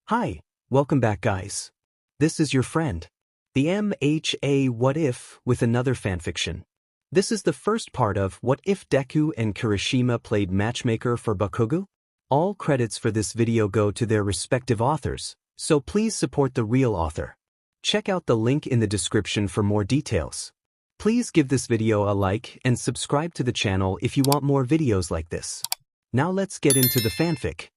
Hi, welcome back guys. This is your friend, the MHA What If with another fanfiction. This is the first part of What If Deku and Kirishima played Matchmaker for Bakugou? All credits for this video go to their respective authors, so please support the real author. Check out the link in the description for more details. Please give this video a like and subscribe to the channel if you want more videos like this. Now let's get into the fanfic.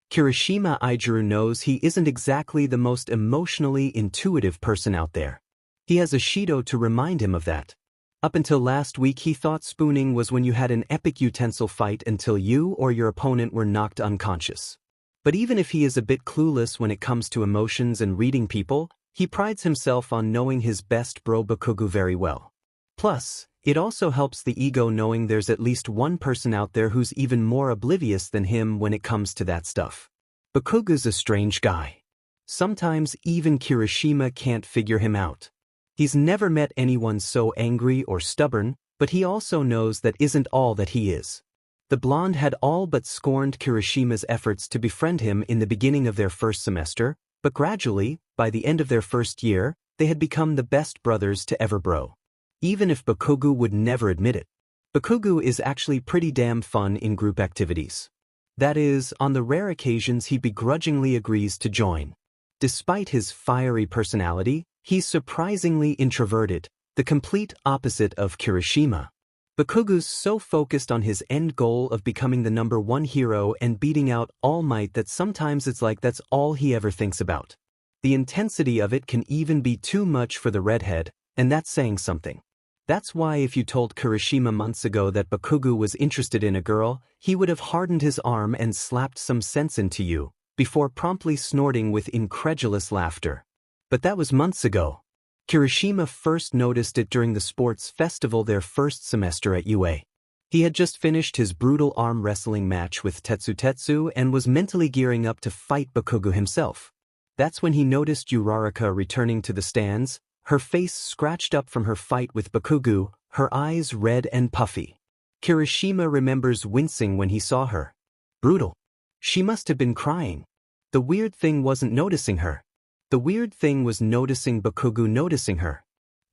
Kirishima Ijiru knows he isn't exactly the most emotionally intuitive person out there. He has a Shido to remind him of that. Up until last week he thought spooning was when you had an epic utensil fight until you or your opponent were knocked unconscious. But even if he is a bit clueless when it comes to emotions and reading people, he prides himself on knowing his best bro Bakugou very well. Plus, it also helps the ego knowing there's at least one person out there who's even more oblivious than him when it comes to that stuff. Bakugou's a strange guy. Sometimes even Kirishima can't figure him out. He's never met anyone so angry or stubborn, but he also knows that isn't all that he is. The blonde had all but scorned Kirishima's efforts to befriend him in the beginning of their first semester, but gradually, by the end of their first year, they had become the best brothers to ever bro. Even if Bakugou would never admit it. Bakugou is actually pretty damn fun in group activities. That is, on the rare occasions he begrudgingly agrees to join. Despite his fiery personality, he's surprisingly introverted, the complete opposite of Kirishima. Bakugou's so focused on his end goal of becoming the #1 hero and beating out All Might that sometimes it's like that's all he ever thinks about. The intensity of it can even be too much for the redhead, and that's saying something. That's why if you told Kirishima months ago that Bakugou was interested in a girl, he would have hardened his arm and slapped some sense into you, before promptly snorting with incredulous laughter. But that was months ago. Kirishima first noticed it during the sports festival their first semester at UA. He had just finished his brutal arm wrestling match with Tetsu and was mentally gearing up to fight Bakugou himself. That's when he noticed Uraraka returning to the stands, her face scratched up from her fight with Bakugou, her eyes red and puffy. Kirishima remembers wincing when he saw her. Brutal. She must have been crying. The weird thing wasn't noticing her. The weird thing was noticing Bakugou noticing her.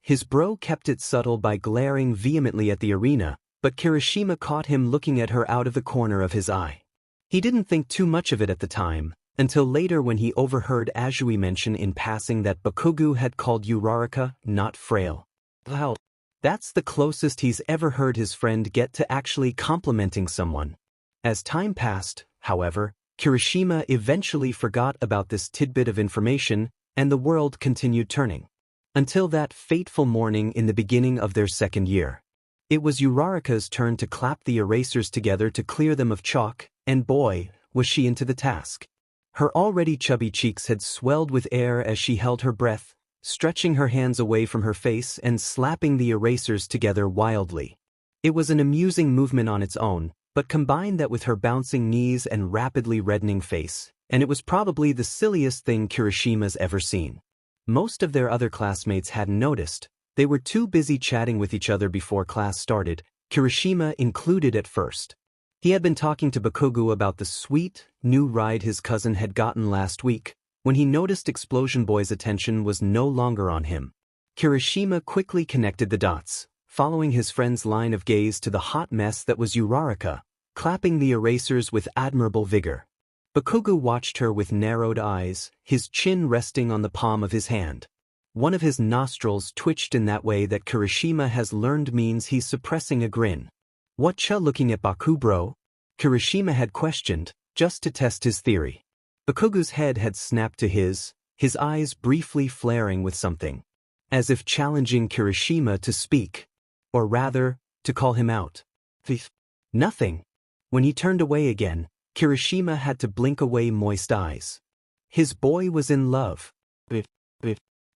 His bro kept it subtle by glaring vehemently at the arena, but Kirishima caught him looking at her out of the corner of his eye. He didn't think too much of it at the time, until later when he overheard Azui mention in passing that Bakugou had called Uraraka not frail. Well, that's the closest he's ever heard his friend get to actually complimenting someone. As time passed, however, Kirishima eventually forgot about this tidbit of information, and the world continued turning. Until that fateful morning in the beginning of their second year. It was Uraraka's turn to clap the erasers together to clear them of chalk, and boy, was she into the task. Her already chubby cheeks had swelled with air as she held her breath, stretching her hands away from her face and slapping the erasers together wildly. It was an amusing movement on its own, but combine that with her bouncing knees and rapidly reddening face, and it was probably the silliest thing Kirishima's ever seen. Most of their other classmates hadn't noticed. They were too busy chatting with each other before class started, Kirishima included at first. He had been talking to Bakugou about the sweet, new ride his cousin had gotten last week, when he noticed Explosion Boy's attention was no longer on him. Kirishima quickly connected the dots, following his friend's line of gaze to the hot mess that was Uraraka, clapping the erasers with admirable vigor. Bakugou watched her with narrowed eyes, his chin resting on the palm of his hand. One of his nostrils twitched in that way that Kirishima has learned means he's suppressing a grin. "Whatcha looking at Baku bro?" Kirishima had questioned, just to test his theory. Bakugou's head had snapped to his eyes briefly flaring with something. As if challenging Kirishima to speak. Or rather, to call him out. Nothing. When he turned away again, Kirishima had to blink away moist eyes. His boy was in love.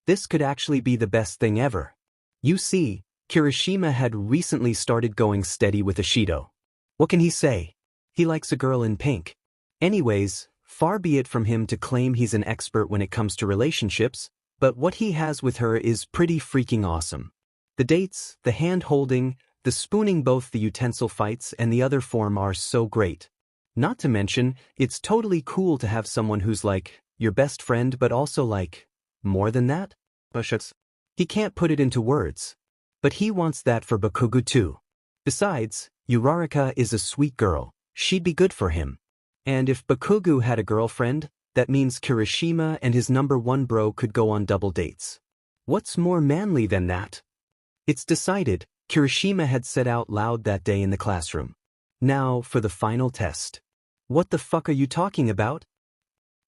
This could actually be the best thing ever. You see, Kirishima had recently started going steady with Ishido. What can he say? He likes a girl in pink. Anyways, far be it from him to claim he's an expert when it comes to relationships, but what he has with her is pretty freaking awesome. The dates, the hand-holding, the spooning, both the utensil fights and the other form are so great. Not to mention, it's totally cool to have someone who's like, your best friend but also like, more than that? He can't put it into words. But he wants that for Bakugou too. Besides, Uraraka is a sweet girl, she'd be good for him. And if Bakugou had a girlfriend, that means Kirishima and his #1 bro could go on double dates. What's more manly than that? It's decided, Kirishima had said out loud that day in the classroom. Now for the final test. What the fuck are you talking about?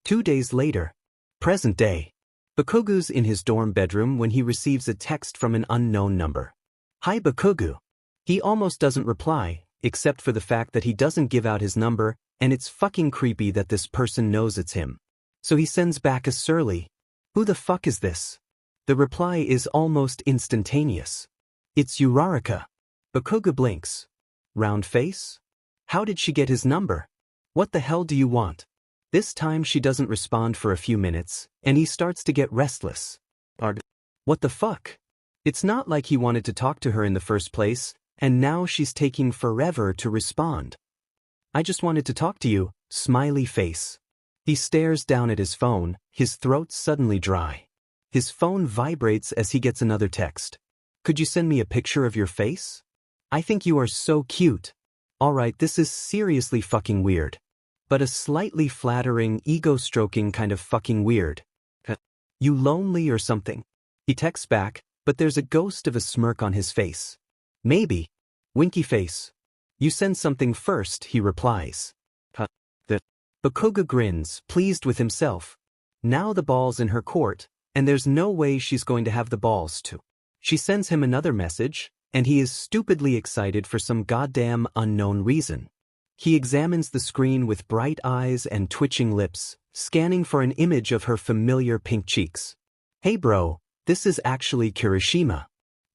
2 days later. Present day. Bakugou's in his dorm bedroom when he receives a text from an unknown number. Hi Bakugou. He almost doesn't reply, except for the fact that he doesn't give out his number, and it's fucking creepy that this person knows it's him. So he sends back a surly, "Who the fuck is this?" The reply is almost instantaneous. It's Uraraka. Bakugou blinks. Round face? How did she get his number? What the hell do you want? This time she doesn't respond for a few minutes, and he starts to get restless. What the fuck? It's not like he wanted to talk to her in the first place, and now she's taking forever to respond. I just wanted to talk to you, smiley face. He stares down at his phone, his throat suddenly dry. His phone vibrates as he gets another text. Could you send me a picture of your face? I think you are so cute. Alright, this is seriously fucking weird. But a slightly flattering, ego-stroking kind of fucking weird. You lonely or something? He texts back, but there's a ghost of a smirk on his face. Maybe. Winky face. You send something first, he replies. Bakugou grins, pleased with himself. Now the ball's in her court, and there's no way she's going to have the balls to. She sends him another message, and he is stupidly excited for some goddamn unknown reason. He examines the screen with bright eyes and twitching lips, scanning for an image of her familiar pink cheeks. Hey bro, this is actually Kirishima.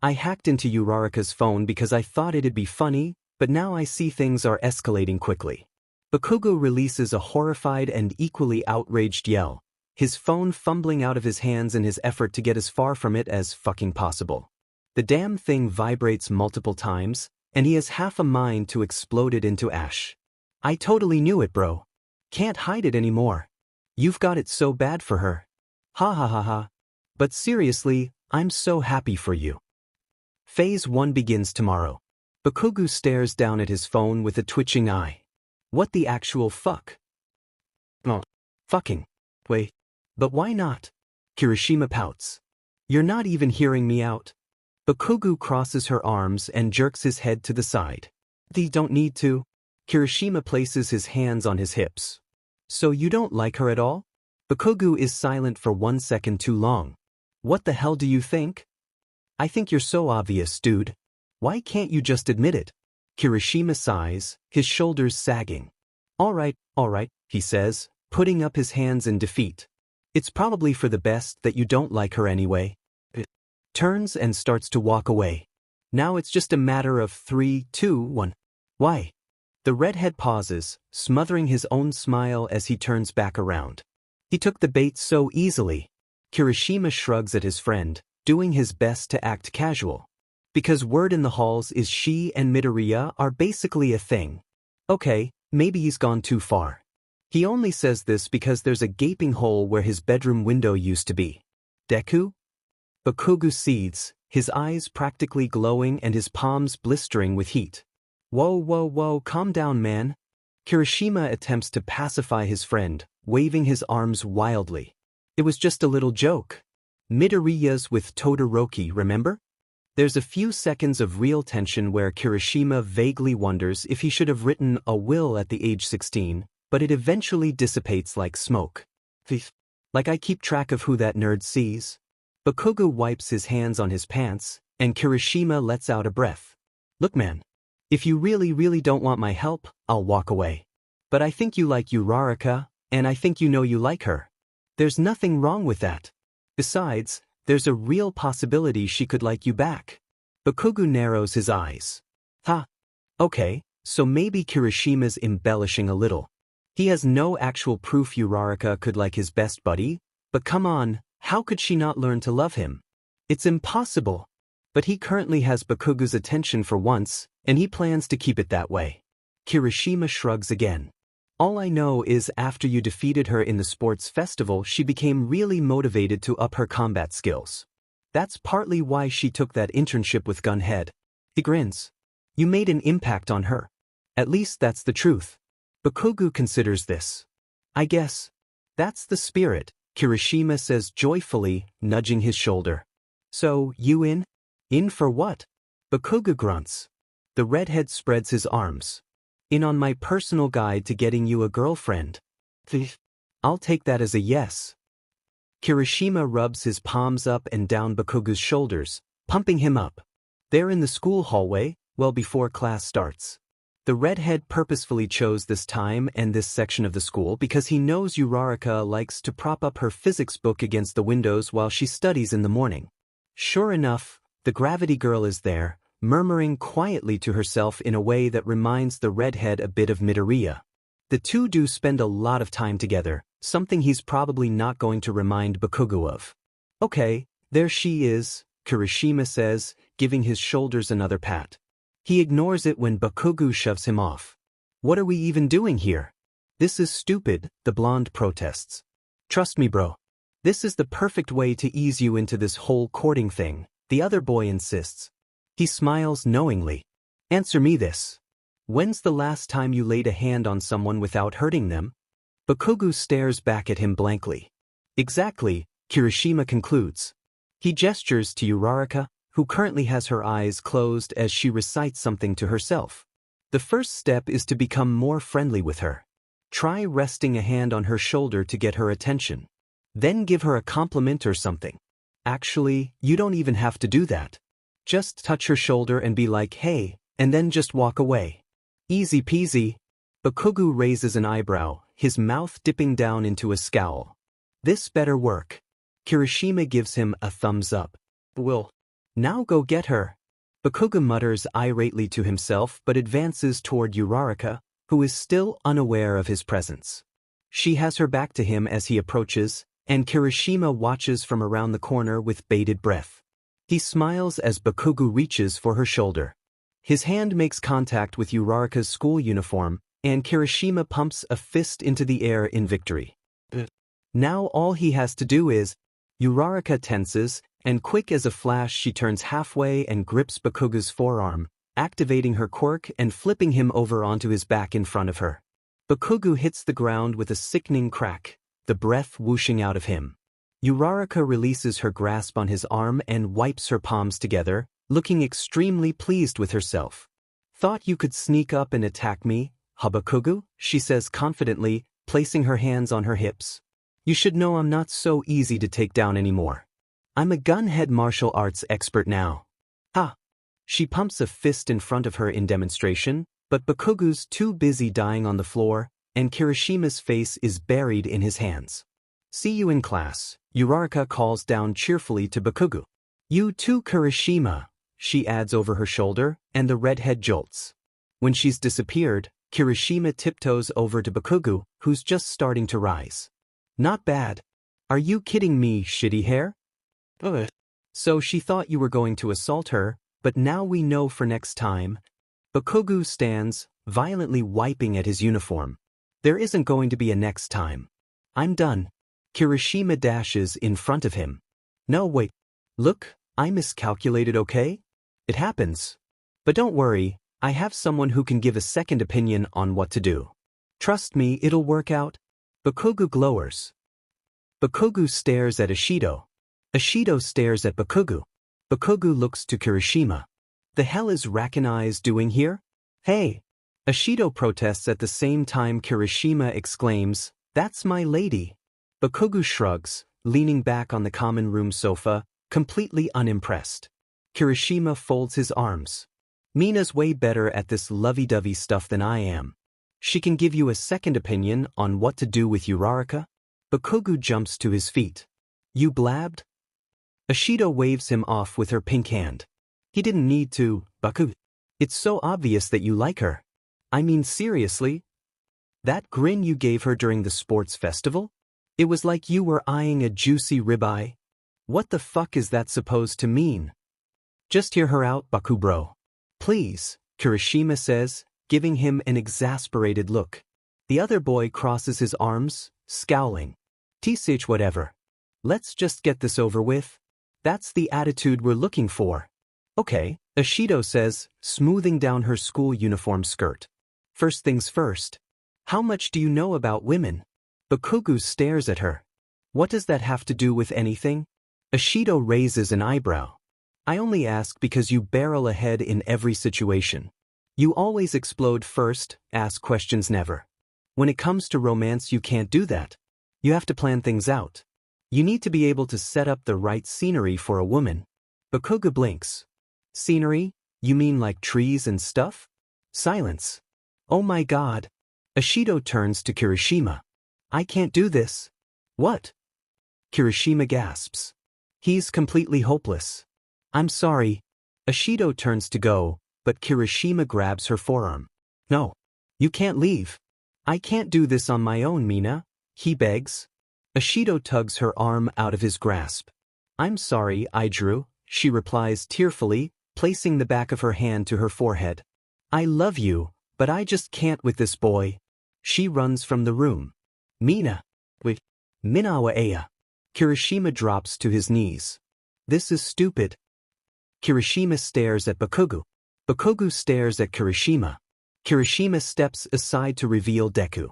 I hacked into Uraraka's phone because I thought it'd be funny, but now I see things are escalating quickly. Bakugou releases a horrified and equally outraged yell, his phone fumbling out of his hands in his effort to get as far from it as fucking possible. The damn thing vibrates multiple times, and he has half a mind to explode it into ash. I totally knew it, bro. Can't hide it anymore. You've got it so bad for her. Ha ha ha ha. But seriously, I'm so happy for you. Phase 1 begins tomorrow. Bakugou stares down at his phone with a twitching eye. What the actual fuck? Oh, fucking. Wait. But why not? Kirishima pouts. You're not even hearing me out. Bakugou crosses her arms and jerks his head to the side. They don't need to. Kirishima places his hands on his hips. So you don't like her at all? Bakugou is silent for 1 second too long. What the hell do you think? I think you're so obvious, dude. Why can't you just admit it? Kirishima sighs, his shoulders sagging. All right, he says, putting up his hands in defeat. It's probably for the best that you don't like her anyway. Turns and starts to walk away. Now it's just a matter of 3, 2, 1. Why? The redhead pauses, smothering his own smile as he turns back around. He took the bait so easily. Kirishima shrugs at his friend, doing his best to act casual. Because word in the halls is she and Midoriya are basically a thing. Okay, maybe he's gone too far. He only says this because there's a gaping hole where his bedroom window used to be. Deku? Bakugou seethes, his eyes practically glowing and his palms blistering with heat. Whoa, calm down, man. Kirishima attempts to pacify his friend, waving his arms wildly. It was just a little joke. Midoriya's with Todoroki, remember? There's a few seconds of real tension where Kirishima vaguely wonders if he should have written a will at the age 16, but it eventually dissipates like smoke. Like I keep track of who that nerd sees. Bakugou wipes his hands on his pants, and Kirishima lets out a breath. Look man, if you really don't want my help, I'll walk away. But I think you like Uraraka, and I think you know you like her. There's nothing wrong with that. Besides, there's a real possibility she could like you back. Bakugou narrows his eyes. Okay, so maybe Kirishima's embellishing a little. He has no actual proof Uraraka could like his best buddy, but come on, how could she not learn to love him? It's impossible. But he currently has Bakugou's attention for once, and he plans to keep it that way. Kirishima shrugs again. All I know is after you defeated her in the sports festival, she became really motivated to up her combat skills. That's partly why she took that internship with Gunhead. He grins. You made an impact on her. At least that's the truth. Bakugou considers this. I guess. That's the spirit, Kirishima says joyfully, nudging his shoulder. So, you in? In for what? Bakugou grunts. The redhead spreads his arms. In on my personal guide to getting you a girlfriend. I'll take that as a yes. Kirishima rubs his palms up and down Bakugou's shoulders, pumping him up. They're in the school hallway, well before class starts. The redhead purposefully chose this time and this section of the school because he knows Uraraka likes to prop up her physics book against the windows while she studies in the morning. Sure enough, the gravity girl is there, murmuring quietly to herself in a way that reminds the redhead a bit of Midoriya. The two do spend a lot of time together, something he's probably not going to remind Bakugou of. Okay, there she is, Kirishima says, giving his shoulders another pat. He ignores it when Bakugou shoves him off. What are we even doing here? This is stupid, the blonde protests. Trust me, bro. This is the perfect way to ease you into this whole courting thing, the other boy insists. He smiles knowingly. Answer me this. When's the last time you laid a hand on someone without hurting them? Bakugou stares back at him blankly. Exactly, Kirishima concludes. He gestures to Uraraka, who currently has her eyes closed as she recites something to herself. The first step is to become more friendly with her. Try resting a hand on her shoulder to get her attention. Then give her a compliment or something. Actually, you don't even have to do that. Just touch her shoulder and be like, hey, and then just walk away. Easy peasy. Bakugou raises an eyebrow, his mouth dipping down into a scowl. This better work. Kirishima gives him a thumbs up. Will. Now go get her. Bakugou mutters irately to himself but advances toward Uraraka, who is still unaware of his presence. She has her back to him as he approaches, and Kirishima watches from around the corner with bated breath. He smiles as Bakugou reaches for her shoulder. His hand makes contact with Uraraka's school uniform, and Kirishima pumps a fist into the air in victory. Now all he has to do is... Uraraka tenses, and quick as a flash she turns halfway and grips Bakugou's forearm, activating her quirk and flipping him over onto his back in front of her. Bakugou hits the ground with a sickening crack, the breath whooshing out of him. Uraraka releases her grasp on his arm and wipes her palms together, looking extremely pleased with herself. Thought you could sneak up and attack me, huh, Bakugou? She says confidently, placing her hands on her hips. You should know I'm not so easy to take down anymore. I'm a gunhead martial arts expert now. Ha! She pumps a fist in front of her in demonstration, but Bakugou's too busy dying on the floor, and Kirishima's face is buried in his hands. See you in class, Uraraka calls down cheerfully to Bakugou. You too, Kirishima, she adds over her shoulder, and the redhead jolts. When she's disappeared, Kirishima tiptoes over to Bakugou, who's just starting to rise. Not bad. Are you kidding me, shitty hair? So she thought you were going to assault her, but now we know for next time. Bakugou stands, violently wiping at his uniform. There isn't going to be a next time. I'm done. Kirishima dashes in front of him. No, wait. Look, I miscalculated, okay? It happens. But don't worry, I have someone who can give a second opinion on what to do. Trust me, it'll work out. Bakugou glowers. Bakugou stares at Ishido. Ishido stares at Bakugou. Bakugou looks to Kirishima. The hell is Rakanai's doing here? Hey! Ishido protests at the same time Kirishima exclaims, That's my lady. Bakugou shrugs, leaning back on the common room sofa, completely unimpressed. Kirishima folds his arms. Mina's way better at this lovey-dovey stuff than I am. She can give you a second opinion on what to do with Uraraka. Bakugou jumps to his feet. You blabbed? Ishido waves him off with her pink hand. He didn't need to, Bakugou. It's so obvious that you like her. I mean seriously? That grin you gave her during the sports festival? It was like you were eyeing a juicy ribeye. What the fuck is that supposed to mean? Just hear her out, Bakugou bro. Please, Kirishima says, giving him an exasperated look. The other boy crosses his arms, scowling. TCH whatever. Let's just get this over with. That's the attitude we're looking for. Okay, Ashido says, smoothing down her school uniform skirt. First things first. How much do you know about women? Bakugou stares at her. What does that have to do with anything? Ashido raises an eyebrow. I only ask because you barrel ahead in every situation. You always explode first, ask questions never. When it comes to romance you can't do that. You have to plan things out. You need to be able to set up the right scenery for a woman. Bakugou blinks. Scenery? You mean like trees and stuff? Silence. Oh my god. Ashido turns to Kirishima. I can't do this. What? Kirishima gasps. He's completely hopeless. I'm sorry. Ashido turns to go, but Kirishima grabs her forearm. No. You can't leave. I can't do this on my own, Mina, he begs. Ashido tugs her arm out of his grasp. I'm sorry, Idru, she replies tearfully, placing the back of her hand to her forehead. I love you, but I just can't with this boy. She runs from the room. Mina. Wait. Minawa Aya. Kirishima drops to his knees. This is stupid. Kirishima stares at Bakugou. Bakugou stares at Kirishima. Kirishima steps aside to reveal Deku.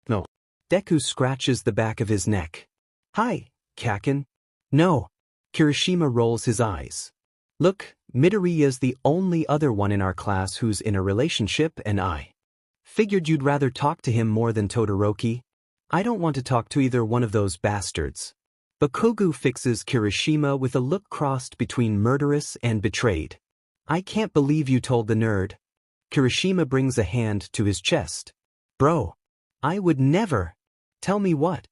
No. Deku scratches the back of his neck. Hi, Kaken. No. Kirishima rolls his eyes. Look, Midoriya's the only other one in our class who's in a relationship and I figured you'd rather talk to him more than Todoroki. I don't want to talk to either one of those bastards. Bakugou fixes Kirishima with a look crossed between murderous and betrayed. I can't believe you told the nerd. Kirishima brings a hand to his chest. Bro. I would never. Tell me what?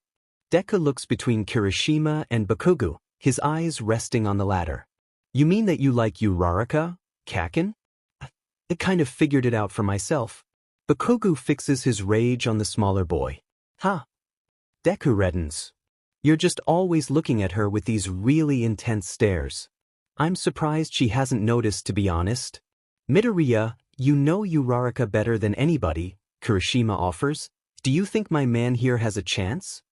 Deku looks between Kirishima and Bakugou, his eyes resting on the latter. You mean that you like Uraraka, Kaken? I kind of figured it out for myself. Bakugou fixes his rage on the smaller boy. Huh. Deku reddens. You're just always looking at her with these really intense stares. I'm surprised she hasn't noticed, to be honest. Midoriya, you know Uraraka better than anybody, Kirishima offers. Do you think my man here has a chance?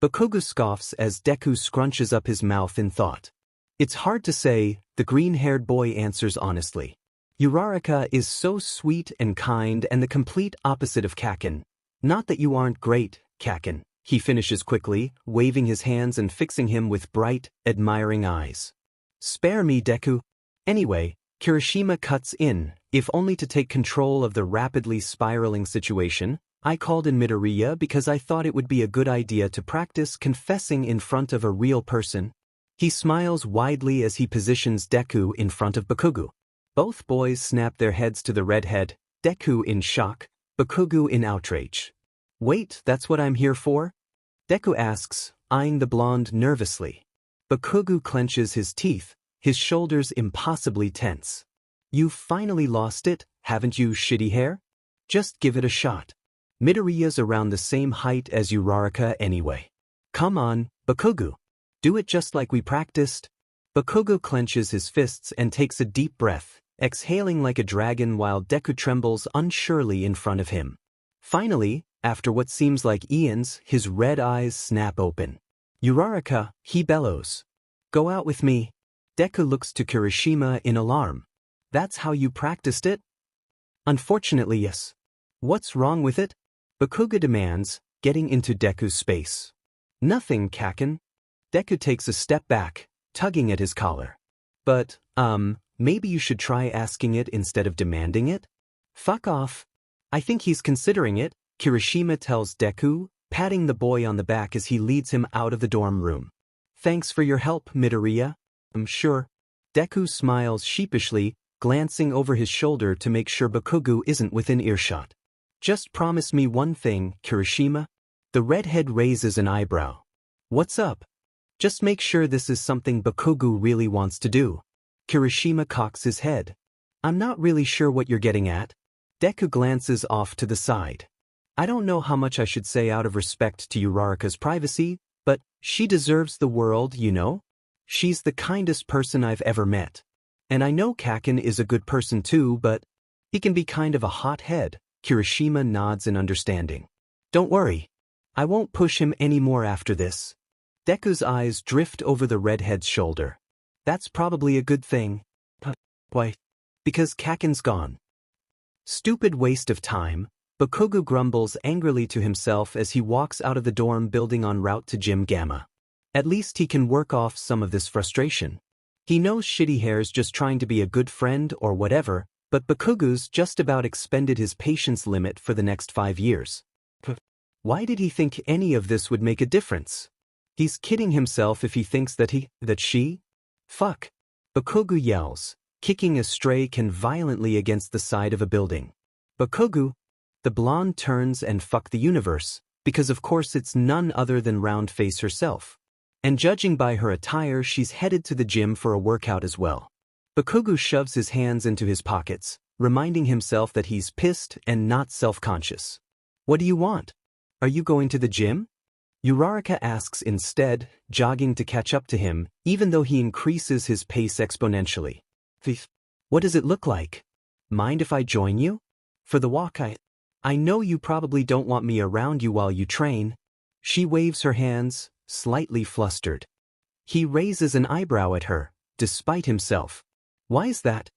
Bakugou scoffs as Deku scrunches up his mouth in thought. It's hard to say, the green-haired boy answers honestly. Uraraka is so sweet and kind and the complete opposite of Kaken. Not that you aren't great, Kaken, he finishes quickly, waving his hands and fixing him with bright, admiring eyes. Spare me, Deku. Anyway, Kirishima cuts in, if only to take control of the rapidly spiraling situation. I called in Midoriya because I thought it would be a good idea to practice confessing in front of a real person. He smiles widely as he positions Deku in front of Bakugou. Both boys snap their heads to the redhead, Deku in shock, Bakugou in outrage. Wait, that's what I'm here for? Deku asks, eyeing the blonde nervously. Bakugou clenches his teeth, his shoulders impossibly tense. You've finally lost it, haven't you, shitty hair? Just give it a shot. Midoriya's around the same height as Uraraka anyway. Come on, Bakugou. Do it just like we practiced. Bakugou clenches his fists and takes a deep breath, exhaling like a dragon while Deku trembles unsurely in front of him. Finally, after what seems like eons, his red eyes snap open. Uraraka, he bellows. Go out with me. Deku looks to Kirishima in alarm. That's how you practiced it? Unfortunately, yes. What's wrong with it? Bakugou demands, getting into Deku's space. Nothing, Kaken. Deku takes a step back, tugging at his collar. But, maybe you should try asking it instead of demanding it? Fuck off. I think he's considering it, Kirishima tells Deku, patting the boy on the back as he leads him out of the dorm room. Thanks for your help, Midoriya. I'm sure. Deku smiles sheepishly, glancing over his shoulder to make sure Bakugou isn't within earshot. Just promise me one thing, Kirishima. The redhead raises an eyebrow. What's up? Just make sure this is something Bakugou really wants to do. Kirishima cocks his head. I'm not really sure what you're getting at. Deku glances off to the side. I don't know how much I should say out of respect to Uraraka's privacy, but she deserves the world, you know? She's the kindest person I've ever met. And I know Kaken is a good person too, but he can be kind of a hothead, Kirishima nods in understanding. Don't worry. I won't push him anymore after this. Deku's eyes drift over the redhead's shoulder. That's probably a good thing. Why? Because Kaken's gone. Stupid waste of time, Bakugou grumbles angrily to himself as he walks out of the dorm building en route to Gym Gamma. At least he can work off some of this frustration. He knows Shitty Hair's just trying to be a good friend or whatever, but Bakugou's just about expended his patience limit for the next 5 years. Why did he think any of this would make a difference? He's kidding himself if he thinks that she? Fuck. Bakugou yells, kicking a stray can violently against the side of a building. Bakugou? The blonde turns and fuck the universe, because of course it's none other than Roundface herself. And judging by her attire, she's headed to the gym for a workout as well. Bakugou shoves his hands into his pockets, reminding himself that he's pissed and not self-conscious. What do you want? Are you going to the gym? Uraraka asks instead, jogging to catch up to him, even though he increases his pace exponentially. What does it look like? Mind if I join you? For the walk I know you probably don't want me around you while you train. She waves her hands, slightly flustered. He raises an eyebrow at her, despite himself. Why is that?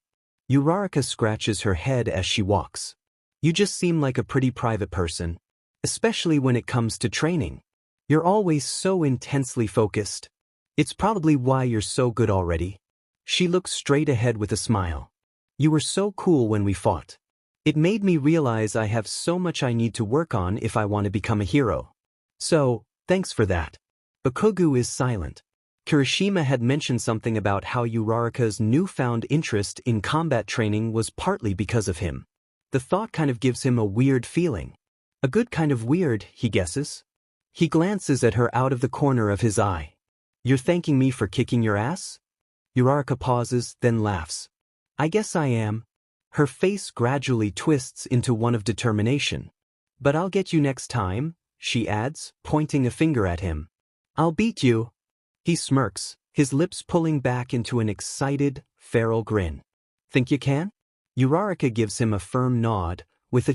Uraraka scratches her head as she walks. You just seem like a pretty private person. Especially when it comes to training. You're always so intensely focused. It's probably why you're so good already. She looks straight ahead with a smile. You were so cool when we fought. It made me realize I have so much I need to work on if I want to become a hero. So, thanks for that. Bakugou is silent. Kirishima had mentioned something about how Uraraka's newfound interest in combat training was partly because of him. The thought kind of gives him a weird feeling. A good kind of weird, he guesses. He glances at her out of the corner of his eye. You're thanking me for kicking your ass? Uraraka pauses, then laughs. I guess I am. Her face gradually twists into one of determination. But I'll get you next time, she adds, pointing a finger at him. I'll beat you. He smirks, his lips pulling back into an excited, feral grin. Think you can? Uraraka gives him a firm nod, with a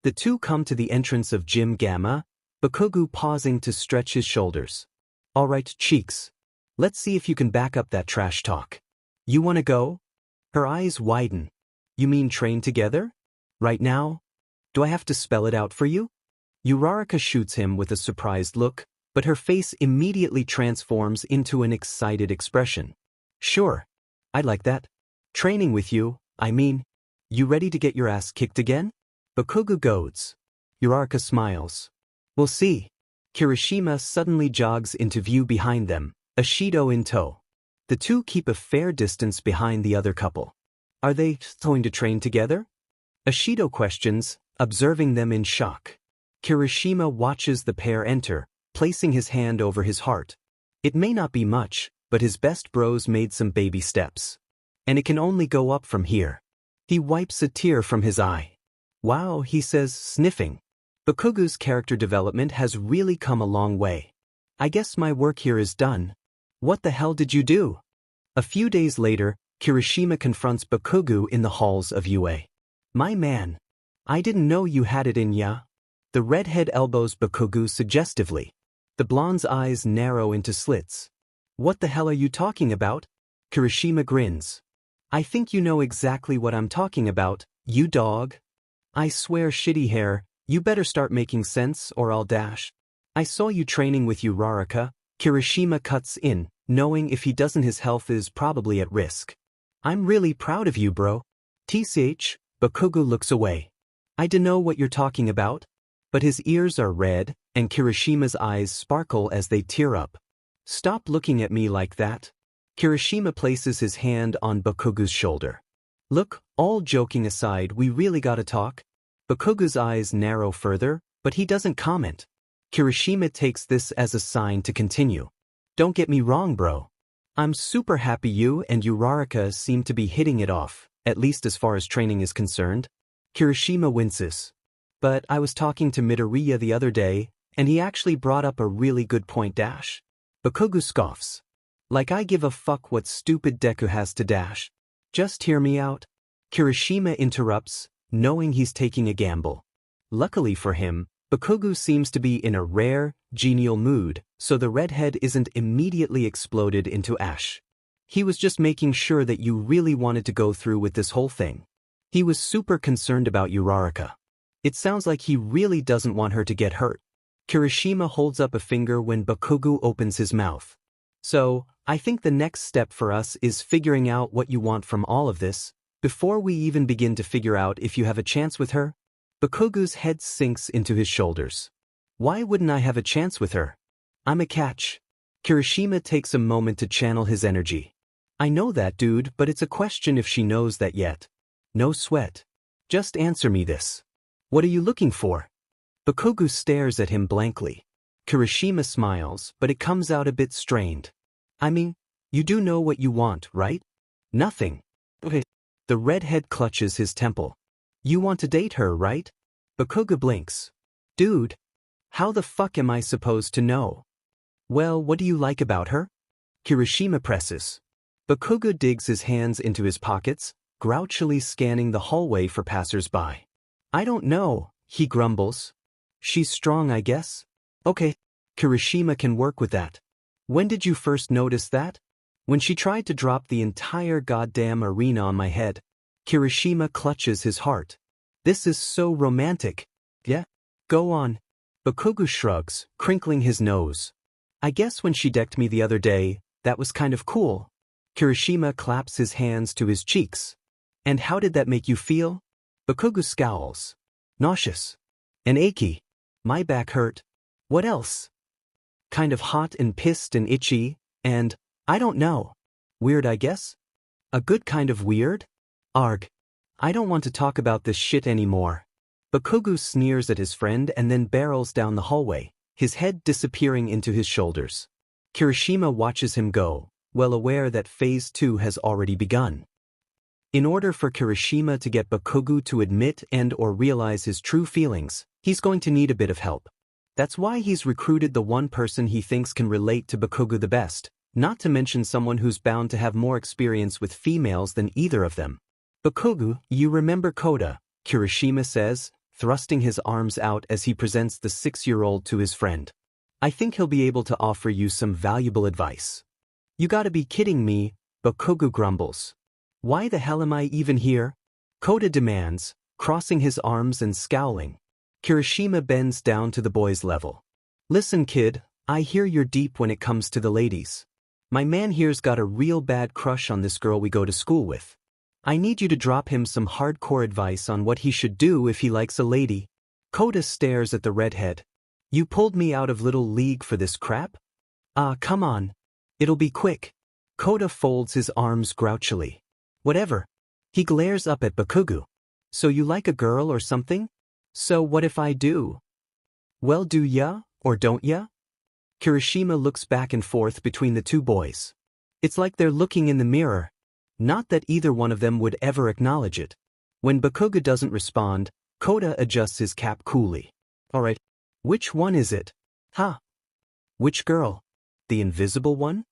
The two come to the entrance of Gym Gamma, Bakugou pausing to stretch his shoulders. All right, cheeks. Let's see if you can back up that trash talk. You wanna go? Her eyes widen. You mean train together? Right now? Do I have to spell it out for you? Uraraka shoots him with a surprised look, but her face immediately transforms into an excited expression. Sure. I'd like that. Training with you, I mean. You ready to get your ass kicked again? Bakugou goads. Uraraka smiles. We'll see. Kirishima suddenly jogs into view behind them, Ashido in tow. The two keep a fair distance behind the other couple. Are they going to train together? Ashido questions, observing them in shock. Kirishima watches the pair enter, placing his hand over his heart. It may not be much, but his best bros made some baby steps. And it can only go up from here. He wipes a tear from his eye. Wow, he says, sniffing. Bakugou's character development has really come a long way. I guess my work here is done. What the hell did you do? A few days later, Kirishima confronts Bakugou in the halls of UA. My man. I didn't know you had it in ya. The redhead elbows Bakugou suggestively. The blonde's eyes narrow into slits. What the hell are you talking about? Kirishima grins. I think you know exactly what I'm talking about, you dog. I swear, Shitty Hair, you better start making sense or I'll dash. I saw you training with Uraraka. Kirishima cuts in, knowing if he doesn't his health is probably at risk. I'm really proud of you, bro. TCH, Bakugou looks away. I dunno what you're talking about. But his ears are red, and Kirishima's eyes sparkle as they tear up. Stop looking at me like that. Kirishima places his hand on Bakugou's shoulder. Look, all joking aside, we really gotta talk. Bakugou's eyes narrow further, but he doesn't comment. Kirishima takes this as a sign to continue. Don't get me wrong, bro. I'm super happy you and Uraraka seem to be hitting it off, at least as far as training is concerned. Kirishima winces. But I was talking to Midoriya the other day, and he actually brought up a really good point dash. Bakugou scoffs. Like I give a fuck what stupid Deku has to dash. Just hear me out. Kirishima interrupts, knowing he's taking a gamble. Luckily for him, Bakugou seems to be in a rare, genial mood, so the redhead isn't immediately exploded into ash. He was just making sure that you really wanted to go through with this whole thing. He was super concerned about Uraraka. It sounds like he really doesn't want her to get hurt. Kirishima holds up a finger when Bakugou opens his mouth. So, I think the next step for us is figuring out what you want from all of this, before we even begin to figure out if you have a chance with her. Bakugou's head sinks into his shoulders. Why wouldn't I have a chance with her? I'm a catch. Kirishima takes a moment to channel his energy. I know that, dude, but it's a question if she knows that yet. No sweat. Just answer me this. What are you looking for? Bakugou stares at him blankly. Kirishima smiles, but it comes out a bit strained. I mean, you do know what you want, right? Nothing. Okay. The redhead clutches his temple. You want to date her, right? Bakugou blinks. Dude, how the fuck am I supposed to know? Well, what do you like about her? Kirishima presses. Bakugou digs his hands into his pockets, grouchily scanning the hallway for passers-by. I don't know, he grumbles. She's strong, I guess. Okay. Kirishima can work with that. When did you first notice that? When she tried to drop the entire goddamn arena on my head. Kirishima clutches his heart. This is so romantic. Yeah? Go on. Bakugou shrugs, crinkling his nose. I guess when she decked me the other day, that was kind of cool. Kirishima claps his hands to his cheeks. And how did that make you feel? Bakugou scowls. Nauseous. And achy. My back hurt. What else? Kind of hot and pissed and itchy, and, I don't know. Weird, I guess? A good kind of weird? Arg. I don't want to talk about this shit anymore. Bakugou sneers at his friend and then barrels down the hallway, his head disappearing into his shoulders. Kirishima watches him go, well aware that Phase 2 has already begun. In order for Kirishima to get Bakugou to admit and/or realize his true feelings, he's going to need a bit of help. That's why he's recruited the one person he thinks can relate to Bakugou the best, not to mention someone who's bound to have more experience with females than either of them. Bakugou, you remember Koda, Kirishima says, thrusting his arms out as he presents the 6-year-old to his friend. I think he'll be able to offer you some valuable advice. You gotta be kidding me, Bakugou grumbles. Why the hell am I even here? Koda demands, crossing his arms and scowling. Kirishima bends down to the boy's level. Listen, kid, I hear you're deep when it comes to the ladies. My man here's got a real bad crush on this girl we go to school with. I need you to drop him some hardcore advice on what he should do if he likes a lady. Koda stares at the redhead. You pulled me out of Little League for this crap? Come on. It'll be quick. Koda folds his arms grouchily. Whatever. He glares up at Bakugou. So you like a girl or something? So what if I do? Well, do ya, or don't ya? Kirishima looks back and forth between the two boys. It's like they're looking in the mirror. Not that either one of them would ever acknowledge it. When Bakugou doesn't respond, Koda adjusts his cap coolly. Alright. Which one is it? Huh? Which girl? The invisible one?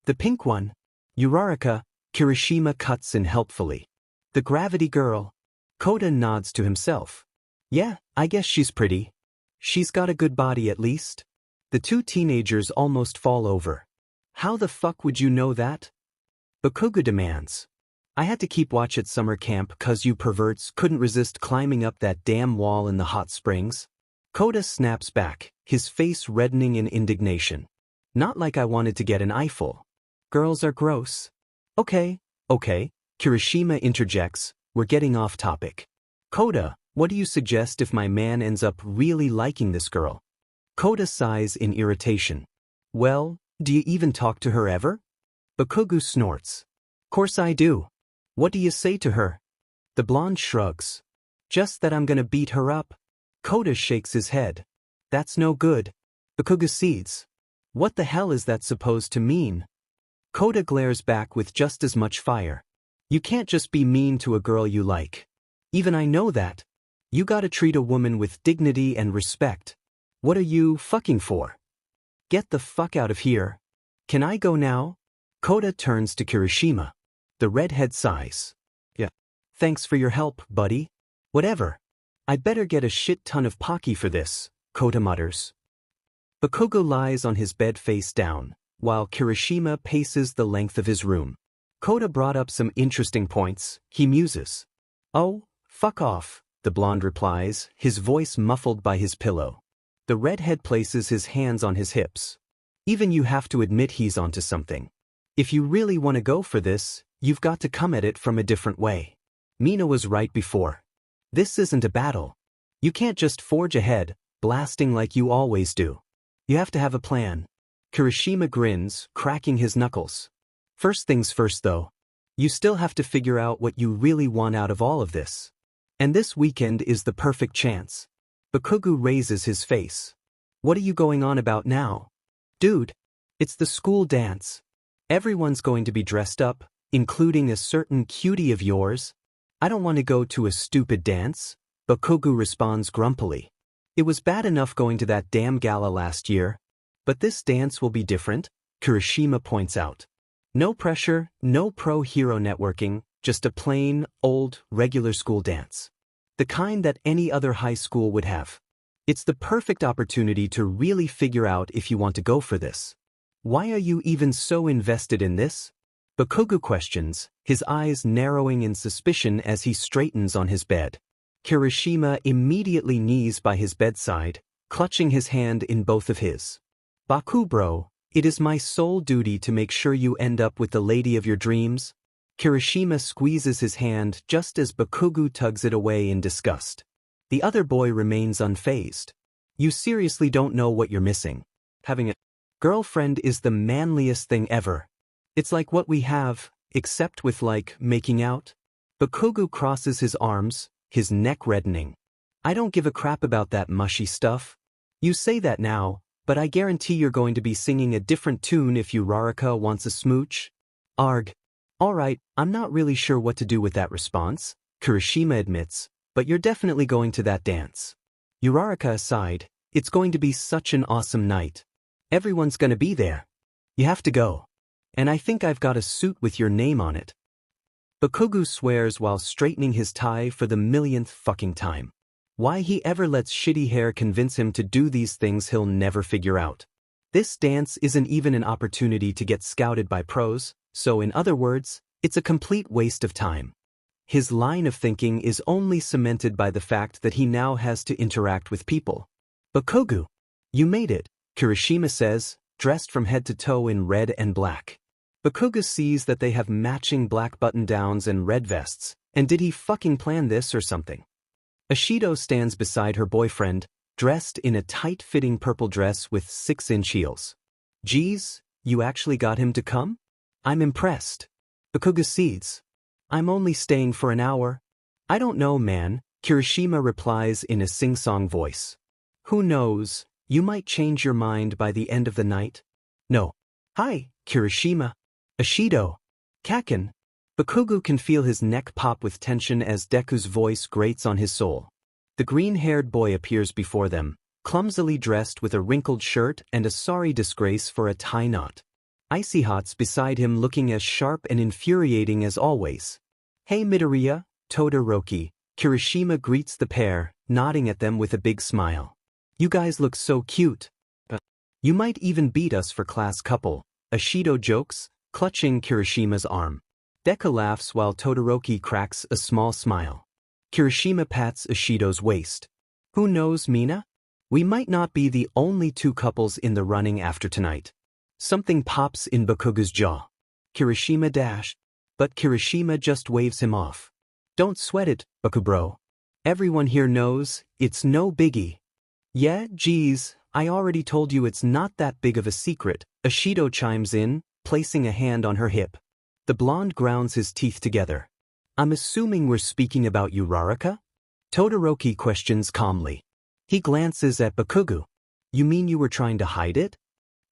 The pink one? Uraraka, Kirishima cuts in helpfully. The gravity girl. Koda nods to himself. Yeah, I guess she's pretty. She's got a good body at least. The two teenagers almost fall over. How the fuck would you know that? Bakugou demands. I had to keep watch at summer camp 'cause you perverts couldn't resist climbing up that damn wall in the hot springs. Koda snaps back, his face reddening in indignation. Not like I wanted to get an eyeful. Girls are gross. Okay, Kirishima interjects, we're getting off topic. Koda, what do you suggest if my man ends up really liking this girl? Koda sighs in irritation. Well, do you even talk to her ever? Bakugou snorts. Course I do. What do you say to her? The blonde shrugs. Just that I'm gonna beat her up. Koda shakes his head. That's no good. Bakugou seethes. What the hell is that supposed to mean? Koda glares back with just as much fire. You can't just be mean to a girl you like. Even I know that. You gotta treat a woman with dignity and respect. What are you fucking for? Get the fuck out of here. Can I go now? Koda turns to Kirishima. The redhead sighs. Yeah. Thanks for your help, buddy. Whatever. I better get a shit ton of Pocky for this, Kota mutters. Bakugou lies on his bed face down, while Kirishima paces the length of his room. Kota brought up some interesting points, he muses. Oh, fuck off, the blonde replies, his voice muffled by his pillow. The redhead places his hands on his hips. Even you have to admit he's onto something. If you really want to go for this, you've got to come at it from a different way. Mina was right before. This isn't a battle. You can't just forge ahead, blasting like you always do. You have to have a plan. Kirishima grins, cracking his knuckles. First things first though. You still have to figure out what you really want out of all of this. And this weekend is the perfect chance. Bakugou raises his face. What are you going on about now? Dude, it's the school dance. Everyone's going to be dressed up, including a certain cutie of yours. I don't want to go to a stupid dance, Bakugou responds grumpily. It was bad enough going to that damn gala last year. But this dance will be different, Kirishima points out. No pressure, no pro-hero networking, just a plain, old, regular school dance. The kind that any other high school would have. It's the perfect opportunity to really figure out if you want to go for this. Why are you even so invested in this? Bakugou questions, his eyes narrowing in suspicion as he straightens on his bed. Kirishima immediately knees by his bedside, clutching his hand in both of his. Bakugou bro, it is my sole duty to make sure you end up with the lady of your dreams. Kirishima squeezes his hand just as Bakugou tugs it away in disgust. The other boy remains unfazed. You seriously don't know what you're missing. Having a girlfriend is the manliest thing ever. It's like what we have, except with like making out. Bakugou crosses his arms, his neck reddening. I don't give a crap about that mushy stuff. You say that now, but I guarantee you're going to be singing a different tune if Uraraka wants a smooch. Arg. Alright, I'm not really sure what to do with that response, Kirishima admits, but you're definitely going to that dance. Uraraka aside, it's going to be such an awesome night. Everyone's gonna be there. You have to go. And I think I've got a suit with your name on it. Bakugou swears while straightening his tie for the millionth fucking time. Why he ever lets shitty hair convince him to do these things he'll never figure out. This dance isn't even an opportunity to get scouted by pros, so in other words, it's a complete waste of time. His line of thinking is only cemented by the fact that he now has to interact with people. Bakugou, you made it, Kirishima says, dressed from head to toe in red and black. Bakugou sees that they have matching black button-downs and red vests, and did he fucking plan this or something? Ashido stands beside her boyfriend, dressed in a tight-fitting purple dress with 6-inch heels. Geez, you actually got him to come? I'm impressed. Bakugou cedes. I'm only staying for an hour. I don't know, man, Kirishima replies in a sing-song voice. Who knows, you might change your mind by the end of the night. No. Hi, Kirishima. Ashido. Kaken. Bakugou can feel his neck pop with tension as Deku's voice grates on his soul. The green-haired boy appears before them, clumsily dressed with a wrinkled shirt and a sorry disgrace for a tie knot. Icy Hot's beside him looking as sharp and infuriating as always. Hey Midoriya, Todoroki, Kirishima greets the pair, nodding at them with a big smile. You guys look so cute. You might even beat us for class couple, Ashido jokes, clutching Kirishima's arm. Deku laughs while Todoroki cracks a small smile. Kirishima pats Ashido's waist. Who knows, Mina? We might not be the only two couples in the running after tonight. Something pops in Bakugou's jaw. Kirishima dash. But Kirishima just waves him off. Don't sweat it, Bakugou bro. Everyone here knows, it's no biggie. Yeah, geez, I already told you it's not that big of a secret, Ashido chimes in, placing a hand on her hip. The blonde grounds his teeth together. I'm assuming we're speaking about Uraraka? Todoroki questions calmly. He glances at Bakugou. You mean you were trying to hide it?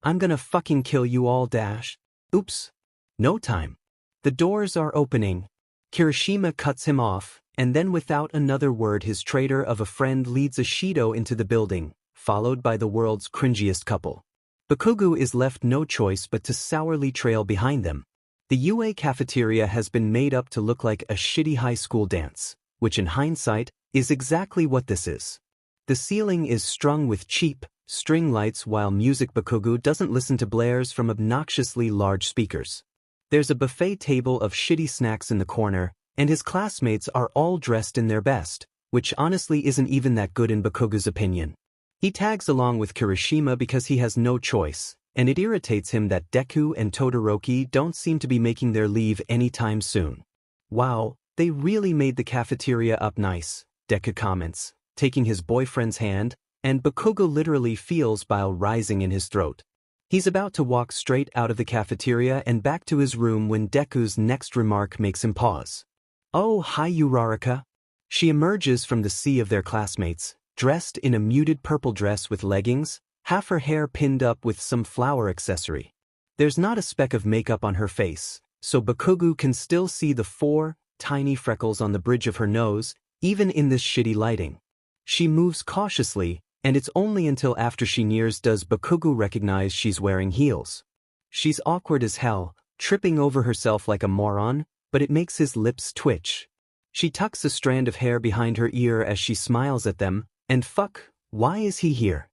I'm gonna fucking kill you all dash. Oops. No time. The doors are opening. Kirishima cuts him off, and then without another word his traitor of a friend leads Ashido into the building, followed by the world's cringiest couple. Bakugou is left no choice but to sourly trail behind them. The UA cafeteria has been made up to look like a shitty high school dance, which in hindsight, is exactly what this is. The ceiling is strung with cheap, string lights while music Bakugou doesn't listen to blares from obnoxiously large speakers. There's a buffet table of shitty snacks in the corner, and his classmates are all dressed in their best, which honestly isn't even that good in Bakugou's opinion. He tags along with Kirishima because he has no choice, and it irritates him that Deku and Todoroki don't seem to be making their leave anytime soon. Wow, they really made the cafeteria up nice, Deku comments, taking his boyfriend's hand, and Bakugou literally feels bile rising in his throat. He's about to walk straight out of the cafeteria and back to his room when Deku's next remark makes him pause. Oh, hi Uraraka. She emerges from the sea of their classmates, dressed in a muted purple dress with leggings, half her hair pinned up with some flower accessory. There's not a speck of makeup on her face, so Bakugou can still see the 4 tiny freckles on the bridge of her nose, even in this shitty lighting. She moves cautiously, and it's only until after she nears does Bakugou recognize she's wearing heels. She's awkward as hell, tripping over herself like a moron, but it makes his lips twitch. She tucks a strand of hair behind her ear as she smiles at them, and fuck, why is he here?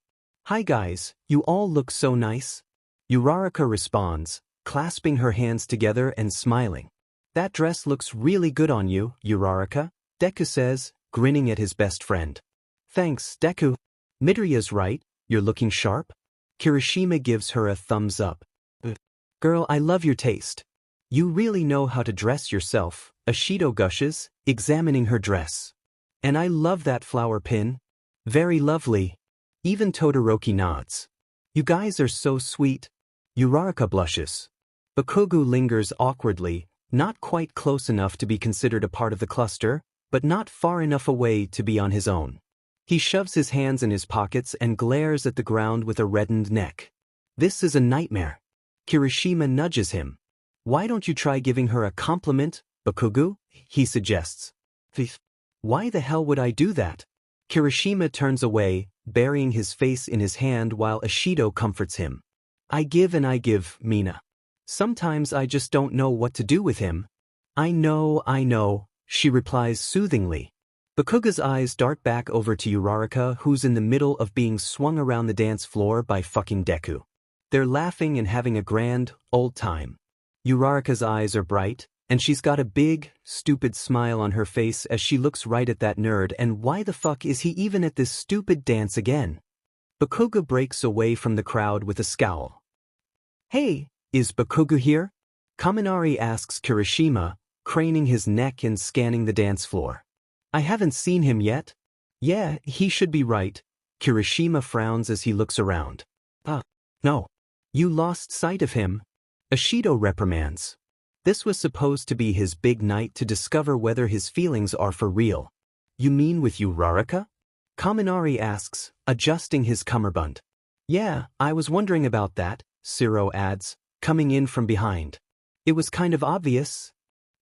Hi guys, you all look so nice. Uraraka responds, clasping her hands together and smiling. That dress looks really good on you, Uraraka, Deku says, grinning at his best friend. Thanks, Deku. Midoriya's right, you're looking sharp. Kirishima gives her a thumbs up. Girl, I love your taste. You really know how to dress yourself, Ashido gushes, examining her dress. And I love that flower pin. Very lovely. Even Todoroki nods. You guys are so sweet. Uraraka blushes. Bakugou lingers awkwardly, not quite close enough to be considered a part of the cluster, but not far enough away to be on his own. He shoves his hands in his pockets and glares at the ground with a reddened neck. This is a nightmare. Kirishima nudges him. Why don't you try giving her a compliment, Bakugou? He suggests. Why the hell would I do that? Kirishima turns away, burying his face in his hand while Ashido comforts him. I give and I give, Mina. Sometimes I just don't know what to do with him. I know, she replies soothingly. Bakugou's eyes dart back over to Uraraka, who's in the middle of being swung around the dance floor by fucking Deku. They're laughing and having a grand, old time. Uraraka's eyes are bright, and she's got a big, stupid smile on her face as she looks right at that nerd, and why the fuck is he even at this stupid dance again? Bakugou breaks away from the crowd with a scowl. Hey, is Bakugou here? Kaminari asks Kirishima, craning his neck and scanning the dance floor. I haven't seen him yet. Yeah, he should be right. Kirishima frowns as he looks around. No. You lost sight of him. Ashido reprimands. This was supposed to be his big night to discover whether his feelings are for real. You mean with Uraraka? Kaminari asks, adjusting his cummerbund. Yeah, I was wondering about that, Siro adds, coming in from behind. It was kind of obvious.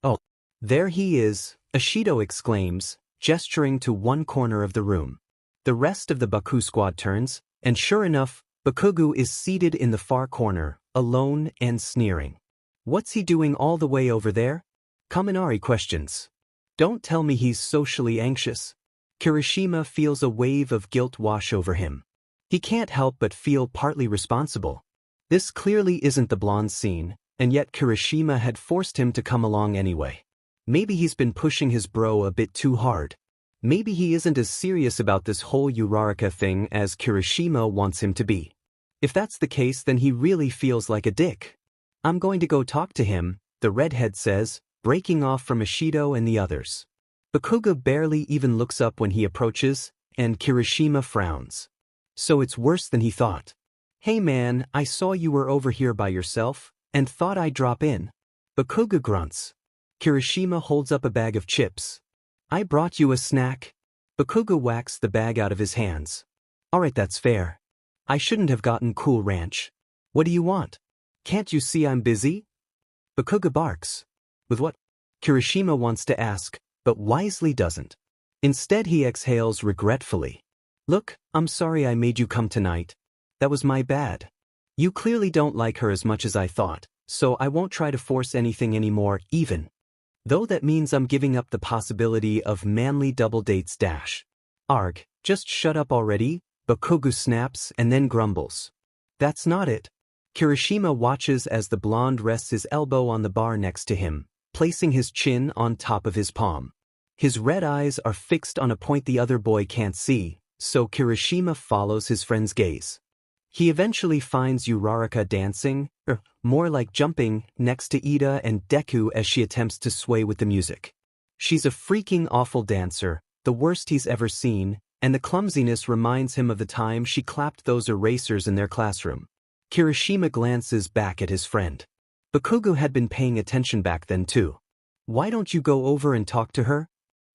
Oh, there he is, Ashido exclaims, gesturing to one corner of the room. The rest of the Baku squad turns, and sure enough, Bakugou is seated in the far corner, alone and sneering. What's he doing all the way over there? Kaminari questions. Don't tell me he's socially anxious. Kirishima feels a wave of guilt wash over him. He can't help but feel partly responsible. This clearly isn't the blonde scene, and yet Kirishima had forced him to come along anyway. Maybe he's been pushing his bro a bit too hard. Maybe he isn't as serious about this whole Uraraka thing as Kirishima wants him to be. If that's the case, then he really feels like a dick. I'm going to go talk to him, the redhead says, breaking off from Ashido and the others. Bakugou barely even looks up when he approaches, and Kirishima frowns. So it's worse than he thought. Hey man, I saw you were over here by yourself, and thought I'd drop in. Bakugou grunts. Kirishima holds up a bag of chips. I brought you a snack. Bakugou whacks the bag out of his hands. Alright, that's fair. I shouldn't have gotten Cool Ranch. What do you want? Can't you see I'm busy? Bakugou barks. With what? Kirishima wants to ask, but wisely doesn't. Instead he exhales regretfully. Look, I'm sorry I made you come tonight. That was my bad. You clearly don't like her as much as I thought, so I won't try to force anything anymore, even. Though that means I'm giving up the possibility of manly double dates dash. Arg, just shut up already, Bakugou snaps and then grumbles. That's not it. Kirishima watches as the blonde rests his elbow on the bar next to him, placing his chin on top of his palm. His red eyes are fixed on a point the other boy can't see, so Kirishima follows his friend's gaze. He eventually finds Uraraka dancing, or more like jumping, next to Ida and Deku as she attempts to sway with the music. She's a freaking awful dancer, the worst he's ever seen, and the clumsiness reminds him of the time she clapped those erasers in their classroom. Kirishima glances back at his friend. Bakugou had been paying attention back then too. Why don't you go over and talk to her?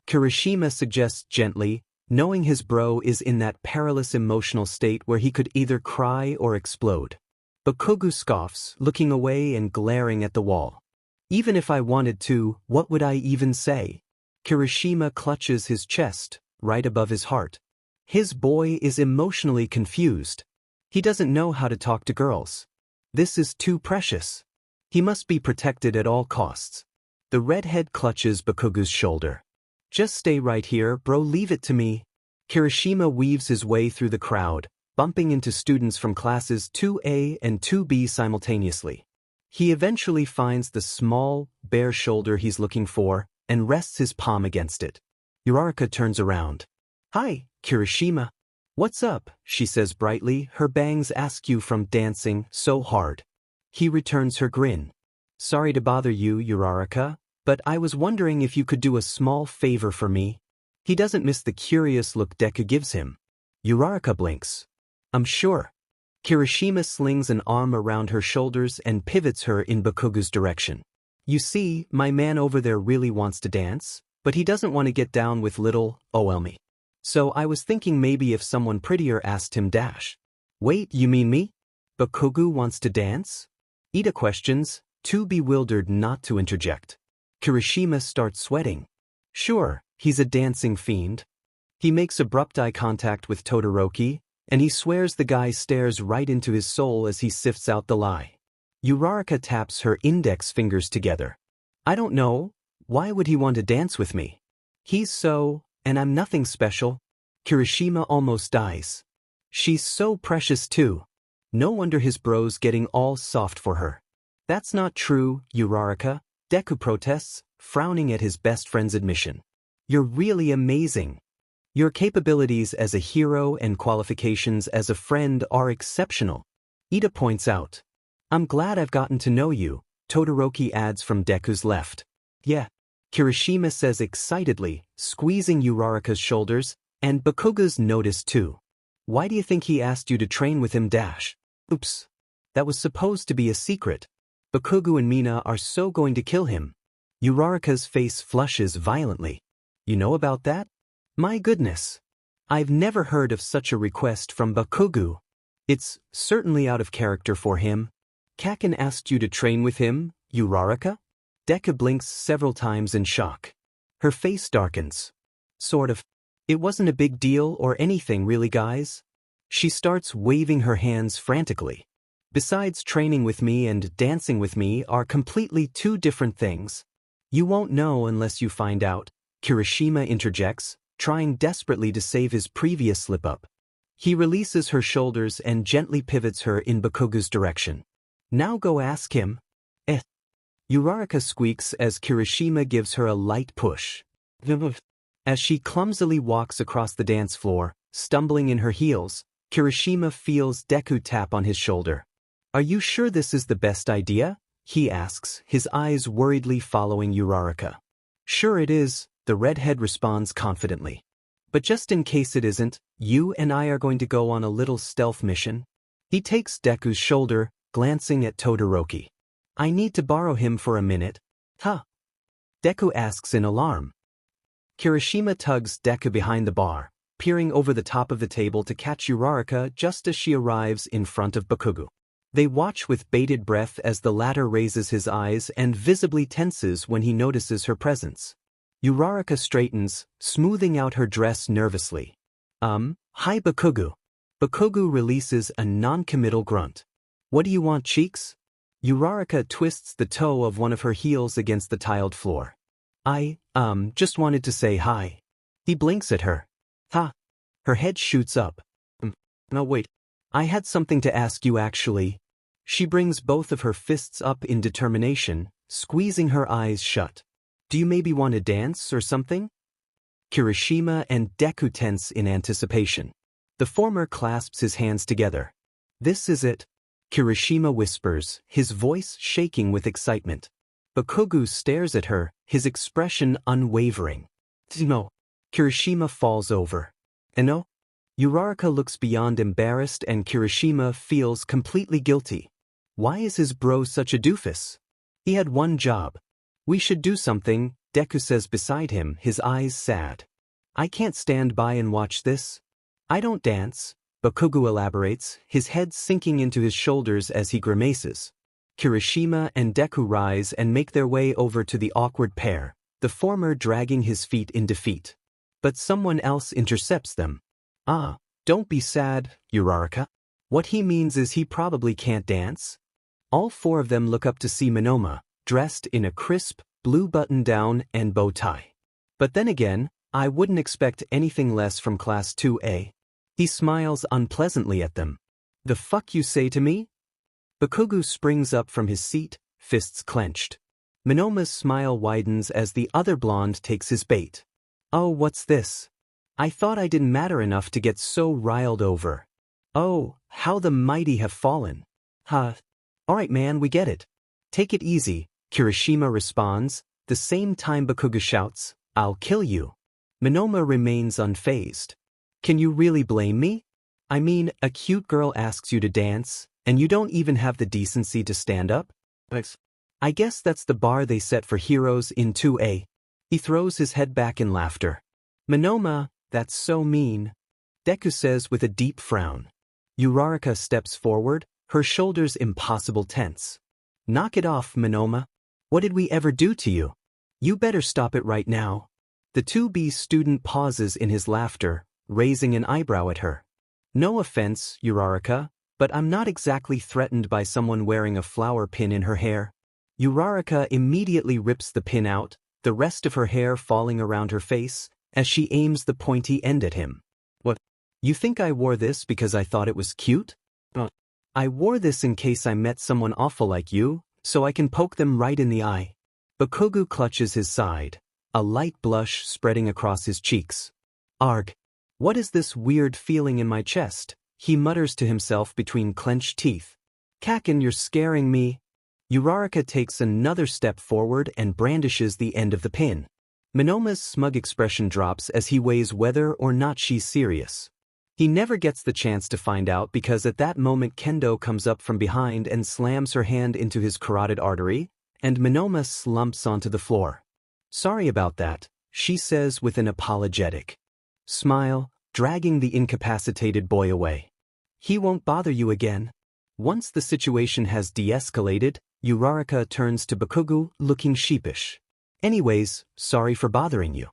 Kirishima suggests gently, knowing his bro is in that perilous emotional state where he could either cry or explode. Bakugou scoffs, looking away and glaring at the wall. Even if I wanted to, what would I even say? Kirishima clutches his chest, right above his heart. His boy is emotionally confused. He doesn't know how to talk to girls. This is too precious. He must be protected at all costs. The redhead clutches Bakugou's shoulder. Just stay right here, bro, leave it to me. Kirishima weaves his way through the crowd, bumping into students from classes 2A and 2B simultaneously. He eventually finds the small, bare shoulder he's looking for and rests his palm against it. Uraraka turns around. Hi, Kirishima. What's up? She says brightly, her bangs askew from dancing so hard. He returns her grin. Sorry to bother you, Uraraka, but I was wondering if you could do a small favor for me. He doesn't miss the curious look Deku gives him. Uraraka blinks. I'm sure. Kirishima slings an arm around her shoulders and pivots her in Bakugou's direction. You see, my man over there really wants to dance, but he doesn't want to get down with little Oelmi. So I was thinking maybe if someone prettier asked him dash. Wait, you mean me? Bakugou wants to dance? Ida questions, too bewildered not to interject. Kirishima starts sweating. Sure, he's a dancing fiend. He makes abrupt eye contact with Todoroki, and he swears the guy stares right into his soul as he sifts out the lie. Uraraka taps her index fingers together. I don't know, why would he want to dance with me? He's so, and I'm nothing special. Kirishima almost dies. She's so precious too. No wonder his bro's getting all soft for her. That's not true, Uraraka, Deku protests, frowning at his best friend's admission. You're really amazing. Your capabilities as a hero and qualifications as a friend are exceptional. Ida points out. I'm glad I've gotten to know you, Todoroki adds from Deku's left. Yeah, Kirishima says excitedly, squeezing Uraraka's shoulders, and Bakugou's noticed too. Why do you think he asked you to train with him dash? Oops. That was supposed to be a secret. Bakugou and Mina are so going to kill him. Uraraka's face flushes violently. You know about that? My goodness. I've never heard of such a request from Bakugou. It's certainly out of character for him. Kaken asked you to train with him, Uraraka? Deku blinks several times in shock. Her face darkens. Sort of. It wasn't a big deal or anything really, guys. She starts waving her hands frantically. Besides, training with me and dancing with me are completely two different things. You won't know unless you find out, Kirishima interjects, trying desperately to save his previous slip-up. He releases her shoulders and gently pivots her in Bakugou's direction. Now go ask him. Uraraka squeaks as Kirishima gives her a light push. As she clumsily walks across the dance floor, stumbling in her heels, Kirishima feels Deku tap on his shoulder. Are you sure this is the best idea? He asks, his eyes worriedly following Uraraka. Sure it is, the redhead responds confidently. But just in case it isn't, you and I are going to go on a little stealth mission. He takes Deku's shoulder, glancing at Todoroki. I need to borrow him for a minute. Huh? Deku asks in alarm. Kirishima tugs Deku behind the bar, peering over the top of the table to catch Uraraka just as she arrives in front of Bakugou. They watch with bated breath as the latter raises his eyes and visibly tenses when he notices her presence. Uraraka straightens, smoothing out her dress nervously. Hi Bakugou. Bakugou releases a non-committal grunt. What do you want, cheeks? Uraraka twists the toe of one of her heels against the tiled floor. Just wanted to say hi. He blinks at her. Ha. Her head shoots up. No wait. I had something to ask you actually. She brings both of her fists up in determination, squeezing her eyes shut. Do you maybe want to dance or something? Kirishima and Deku tense in anticipation. The former clasps his hands together. This is it. Kirishima whispers, his voice shaking with excitement. Bakugou stares at her, his expression unwavering. No. Kirishima falls over. No? Uraraka looks beyond embarrassed and Kirishima feels completely guilty. Why is his bro such a doofus? He had one job. We should do something, Deku says beside him, his eyes sad. I can't stand by and watch this. I don't dance, Bakugou elaborates, his head sinking into his shoulders as he grimaces. Kirishima and Deku rise and make their way over to the awkward pair, the former dragging his feet in defeat. But someone else intercepts them. Don't be sad, Uraraka. What he means is he probably can't dance. All four of them look up to see Monoma, dressed in a crisp, blue button-down and bow tie. But then again, I wouldn't expect anything less from Class 2A. He smiles unpleasantly at them. The fuck you say to me? Bakugou springs up from his seat, fists clenched. Monoma's smile widens as the other blonde takes his bait. Oh, what's this? I thought I didn't matter enough to get so riled over. Oh, how the mighty have fallen. Alright man, we get it. Take it easy, Kirishima responds, the same time Bakugou shouts, I'll kill you. Monoma remains unfazed. Can you really blame me? I mean, a cute girl asks you to dance, and you don't even have the decency to stand up? I guess that's the bar they set for heroes in 2A. He throws his head back in laughter. Monoma, that's so mean. Deku says with a deep frown. Uraraka steps forward, her shoulders impossible tense. Knock it off, Monoma. What did we ever do to you? You better stop it right now. The 2B student pauses in his laughter, raising an eyebrow at her. No offense, Uraraka, but I'm not exactly threatened by someone wearing a flower pin in her hair. Uraraka immediately rips the pin out, the rest of her hair falling around her face, as she aims the pointy end at him. What? You think I wore this because I thought it was cute? I wore this in case I met someone awful like you, so I can poke them right in the eye. Bakugou clutches his side, a light blush spreading across his cheeks. Arg. What is this weird feeling in my chest? He mutters to himself between clenched teeth. Kakin, you're scaring me. Uraraka takes another step forward and brandishes the end of the pin. Monoma's smug expression drops as he weighs whether or not she's serious. He never gets the chance to find out because at that moment Kendo comes up from behind and slams her hand into his carotid artery, and Monoma slumps onto the floor. Sorry about that, she says with an apologetic smile, dragging the incapacitated boy away. He won't bother you again. Once the situation has de-escalated, Uraraka turns to Bakugou, looking sheepish. Anyways, sorry for bothering you.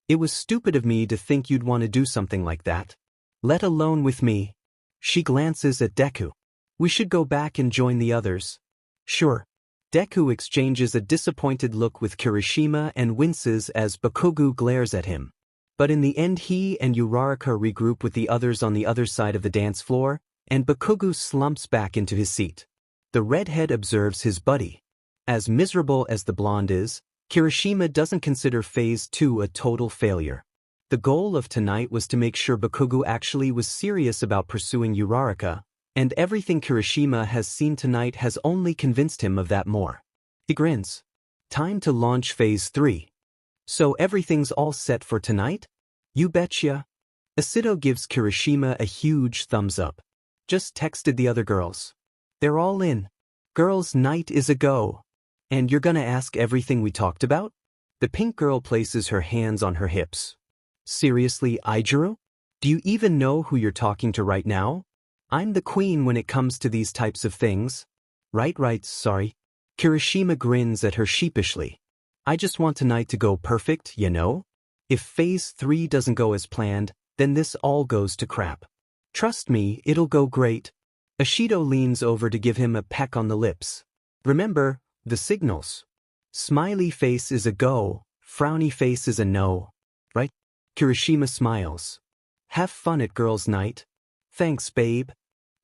It was stupid of me to think you'd want to do something like that. Let alone with me. She glances at Deku. We should go back and join the others. Sure. Deku exchanges a disappointed look with Kirishima and winces as Bakugou glares at him. But in the end he and Uraraka regroup with the others on the other side of the dance floor, and Bakugou slumps back into his seat. The redhead observes his buddy. As miserable as the blonde is, Kirishima doesn't consider Phase 2 a total failure. The goal of tonight was to make sure Bakugou actually was serious about pursuing Uraraka, and everything Kirishima has seen tonight has only convinced him of that more. He grins. Time to launch Phase 3. So everything's all set for tonight? You betcha. Asido gives Kirishima a huge thumbs up. Just texted the other girls. They're all in. Girls' night is a go. And you're gonna ask everything we talked about? The pink girl places her hands on her hips. Seriously, Aijiro? Do you even know who you're talking to right now? I'm the queen when it comes to these types of things. Right, sorry. Kirishima grins at her sheepishly. I just want tonight to go perfect, you know? If Phase 3 doesn't go as planned, then this all goes to crap. Trust me, it'll go great. Ashido leans over to give him a peck on the lips. Remember, the signals. Smiley face is a go, Frowny face is a no. Right? Kirishima smiles. Have fun at girls' night. Thanks, babe.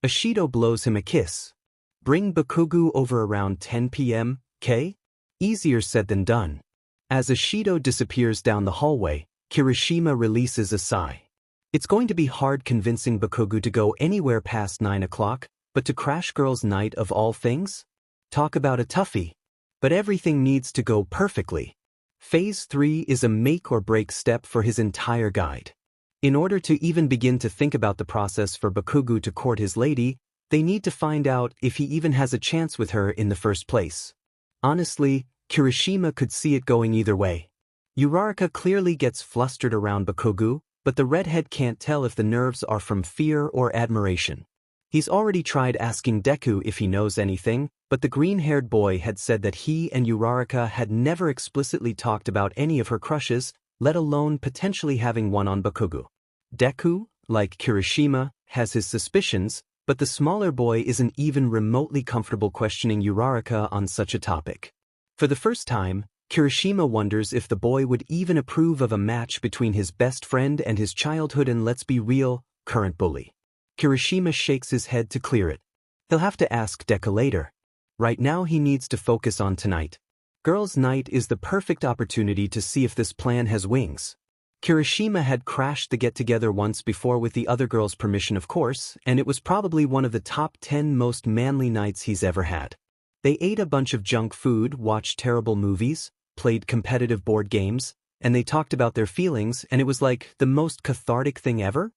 Ashido blows him a kiss. Bring Bakugou over around 10 p.m., k? Easier said than done. As Ashido disappears down the hallway, Kirishima releases a sigh. It's going to be hard convincing Bakugou to go anywhere past 9 o'clock, but to crash girls' night of all things? Talk about a toughie. But everything needs to go perfectly. Phase 3 is a make-or-break step for his entire guide. In order to even begin to think about the process for Bakugou to court his lady, they need to find out if he even has a chance with her in the first place. Honestly, Kirishima could see it going either way. Uraraka clearly gets flustered around Bakugou, but the redhead can't tell if the nerves are from fear or admiration. He's already tried asking Deku if he knows anything, but the green-haired boy had said that he and Uraraka had never explicitly talked about any of her crushes, let alone potentially having one on Bakugou. Deku, like Kirishima, has his suspicions, but the smaller boy isn't even remotely comfortable questioning Uraraka on such a topic. For the first time, Kirishima wonders if the boy would even approve of a match between his best friend and his childhood and, let's be real, current bully. Kirishima shakes his head to clear it. He'll have to ask Deku later. Right now he needs to focus on tonight. Girls' night is the perfect opportunity to see if this plan has wings. Kirishima had crashed the get-together once before with the other girls' permission, of course, and it was probably one of the top 10 most manly nights he's ever had. They ate a bunch of junk food, watched terrible movies, played competitive board games, and they talked about their feelings, and it was like the most cathartic thing ever.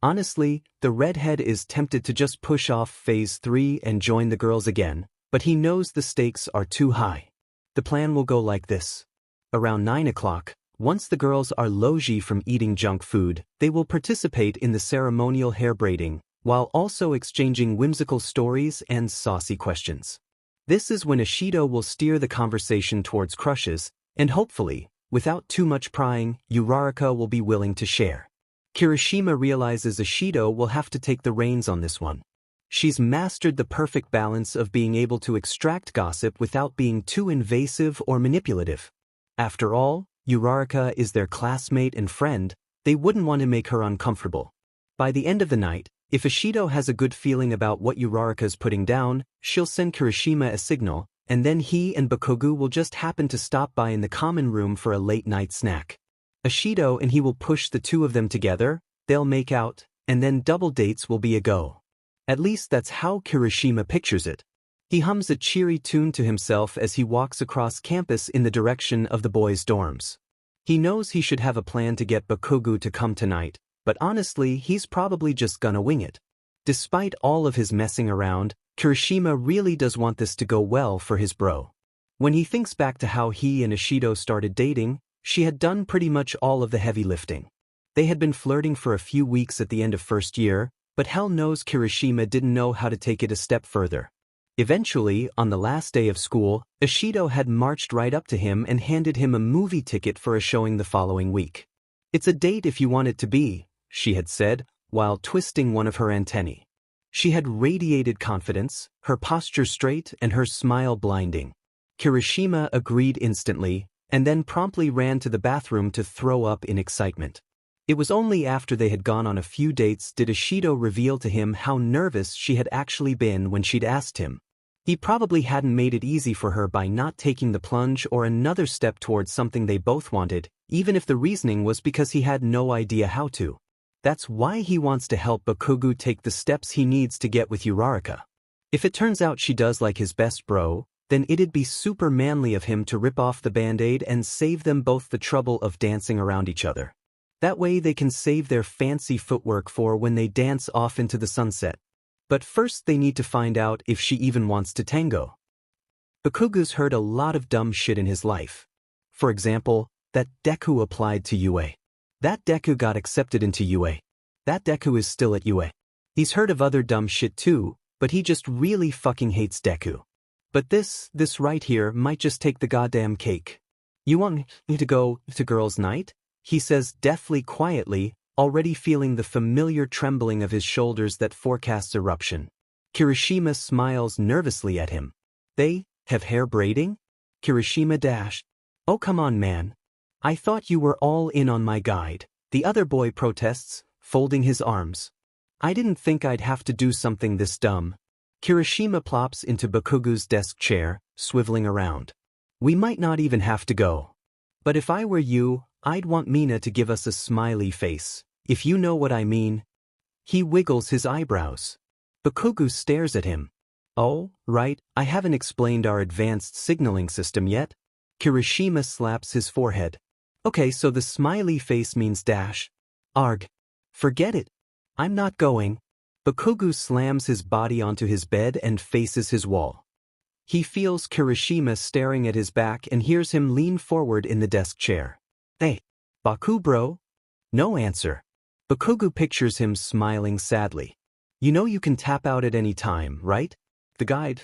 Honestly, the redhead is tempted to just push off Phase 3 and join the girls again, but he knows the stakes are too high. The plan will go like this. Around 9 o'clock, once the girls are logy from eating junk food, they will participate in the ceremonial hair braiding, while also exchanging whimsical stories and saucy questions. This is when Ashido will steer the conversation towards crushes, and hopefully, without too much prying, Uraraka will be willing to share. Kirishima realizes Ashido will have to take the reins on this one. She's mastered the perfect balance of being able to extract gossip without being too invasive or manipulative. After all, Uraraka is their classmate and friend, they wouldn't want to make her uncomfortable. By the end of the night, if Ashido has a good feeling about what Uraraka's putting down, she'll send Kirishima a signal, and then he and Bakugou will just happen to stop by in the common room for a late-night snack. Ashido and he will push the two of them together, they'll make out, and then double dates will be a go. At least that's how Kirishima pictures it. He hums a cheery tune to himself as he walks across campus in the direction of the boys' dorms. He knows he should have a plan to get Bakugou to come tonight, but honestly he's probably just gonna wing it. Despite all of his messing around, Kirishima really does want this to go well for his bro. When he thinks back to how he and Ashido started dating, she had done pretty much all of the heavy lifting. They had been flirting for a few weeks at the end of first year, but hell knows Kirishima didn't know how to take it a step further. Eventually, on the last day of school, Ashido had marched right up to him and handed him a movie ticket for a showing the following week. "It's a date if you want it to be," she had said, while twisting one of her antennae. She had radiated confidence, her posture straight and her smile blinding. Kirishima agreed instantly, and then promptly ran to the bathroom to throw up in excitement. It was only after they had gone on a few dates did Ashido reveal to him how nervous she had actually been when she'd asked him. He probably hadn't made it easy for her by not taking the plunge or another step towards something they both wanted, even if the reasoning was because he had no idea how to. That's why he wants to help Bakugou take the steps he needs to get with Uraraka. If it turns out she does like his best bro, then it'd be super manly of him to rip off the band-aid and save them both the trouble of dancing around each other. That way they can save their fancy footwork for when they dance off into the sunset. But first they need to find out if she even wants to tango. Bakugou's heard a lot of dumb shit in his life. For example, that Deku applied to UA. That Deku got accepted into UA. That Deku is still at UA. He's heard of other dumb shit too, but he just really fucking hates Deku. But this right here might just take the goddamn cake. "You want me to go to girls' night?" he says deathly quietly, already feeling the familiar trembling of his shoulders that forecasts eruption. Kirishima smiles nervously at him. "They have hair braiding?" Kirishima dashed. "Oh come on man. I thought you were all in on my guide, the other boy protests, folding his arms. I didn't think I'd have to do something this dumb. Kirishima plops into Bakugou's desk chair, swiveling around. We might not even have to go. But if I were you, I'd want Mina to give us a smiley face, if you know what I mean. He wiggles his eyebrows. Bakugou stares at him. Oh, right, I haven't explained our advanced signaling system yet. Kirishima slaps his forehead. Okay, so the smiley face means dash. Arg. Forget it. I'm not going. Bakugou slams his body onto his bed and faces his wall. He feels Kirishima staring at his back and hears him lean forward in the desk chair. Hey, Baku bro? No answer. Bakugou pictures him smiling sadly. You know you can tap out at any time, right? The guide,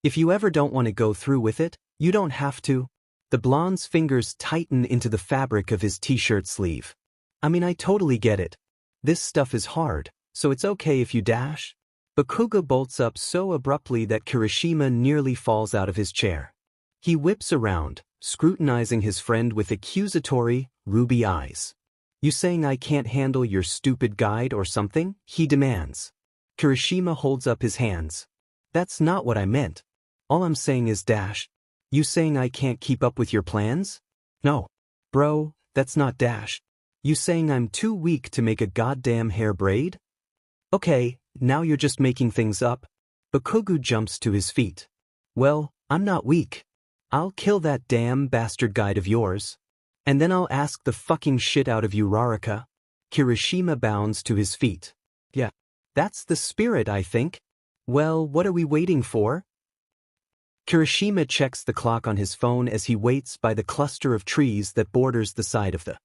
if you ever don't want to go through with it, you don't have to. The blonde's fingers tighten into the fabric of his t-shirt sleeve. I mean, I totally get it. This stuff is hard, so it's okay if you dash. Bakugou bolts up so abruptly that Kirishima nearly falls out of his chair. He whips around, scrutinizing his friend with accusatory, ruby eyes. You saying I can't handle your stupid guide or something? He demands. Kirishima holds up his hands. That's not what I meant. All I'm saying is dash. You saying I can't keep up with your plans? No. Bro, that's not dash. You saying I'm too weak to make a goddamn hair braid? Okay, now you're just making things up. Bakugou jumps to his feet. Well, I'm not weak. I'll kill that damn bastard guide of yours. And then I'll ask the fucking shit out of you, Raraka. Kirishima bounds to his feet. Yeah, that's the spirit, I think. Well, what are we waiting for? Kirishima checks the clock on his phone as he waits by the cluster of trees that borders the side of the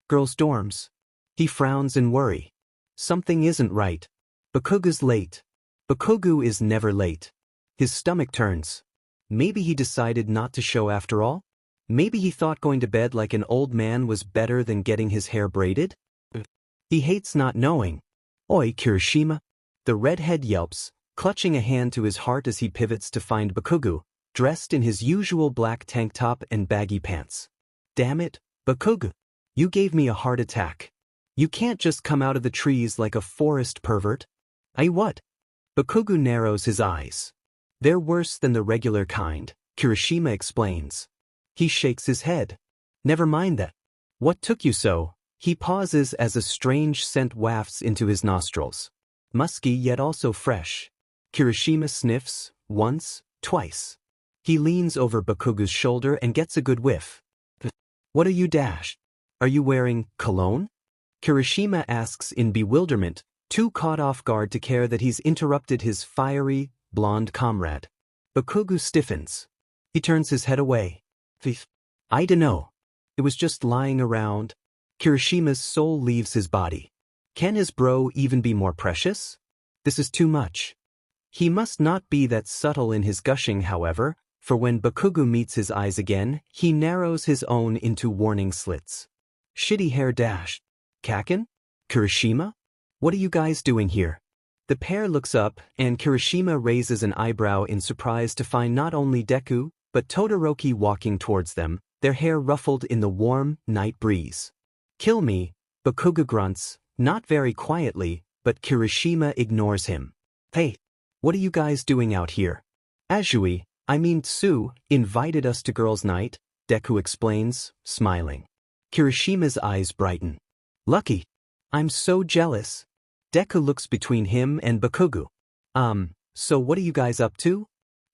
girls' dorms. He frowns in worry. Something isn't right. Bakugou's late. Bakugou is never late. His stomach turns. Maybe he decided not to show after all? Maybe he thought going to bed like an old man was better than getting his hair braided? He hates not knowing. Oi, Kirishima. The redhead yelps, clutching a hand to his heart as he pivots to find Bakugou, dressed in his usual black tank top and baggy pants. Damn it, Bakugou. You gave me a heart attack. You can't just come out of the trees like a forest pervert. What? Bakugou narrows his eyes. They're worse than the regular kind, Kirishima explains. He shakes his head. Never mind that. What took you so? He pauses as a strange scent wafts into his nostrils. Musky yet also fresh. Kirishima sniffs, once, twice. He leans over Bakugou's shoulder and gets a good whiff. What are you dash? Are you wearing cologne? Kirishima asks in bewilderment, too caught off guard to care that he's interrupted his fiery, blonde comrade. Bakugou stiffens. He turns his head away. I dunno. It was just lying around. Kirishima's soul leaves his body. Can his bro even be more precious? This is too much. He must not be that subtle in his gushing, however, for when Bakugou meets his eyes again, he narrows his own into warning slits. Shitty hair dash. Kaken? Kirishima? What are you guys doing here? The pair looks up, and Kirishima raises an eyebrow in surprise to find not only Deku, but Todoroki walking towards them, their hair ruffled in the warm, night breeze. Kill me, Bakugou grunts, not very quietly, but Kirishima ignores him. Hey, what are you guys doing out here? Azui, Tsu, invited us to girls' night, Deku explains, smiling. Kirishima's eyes brighten. Lucky. I'm so jealous. Deku looks between him and Bakugou. So what are you guys up to?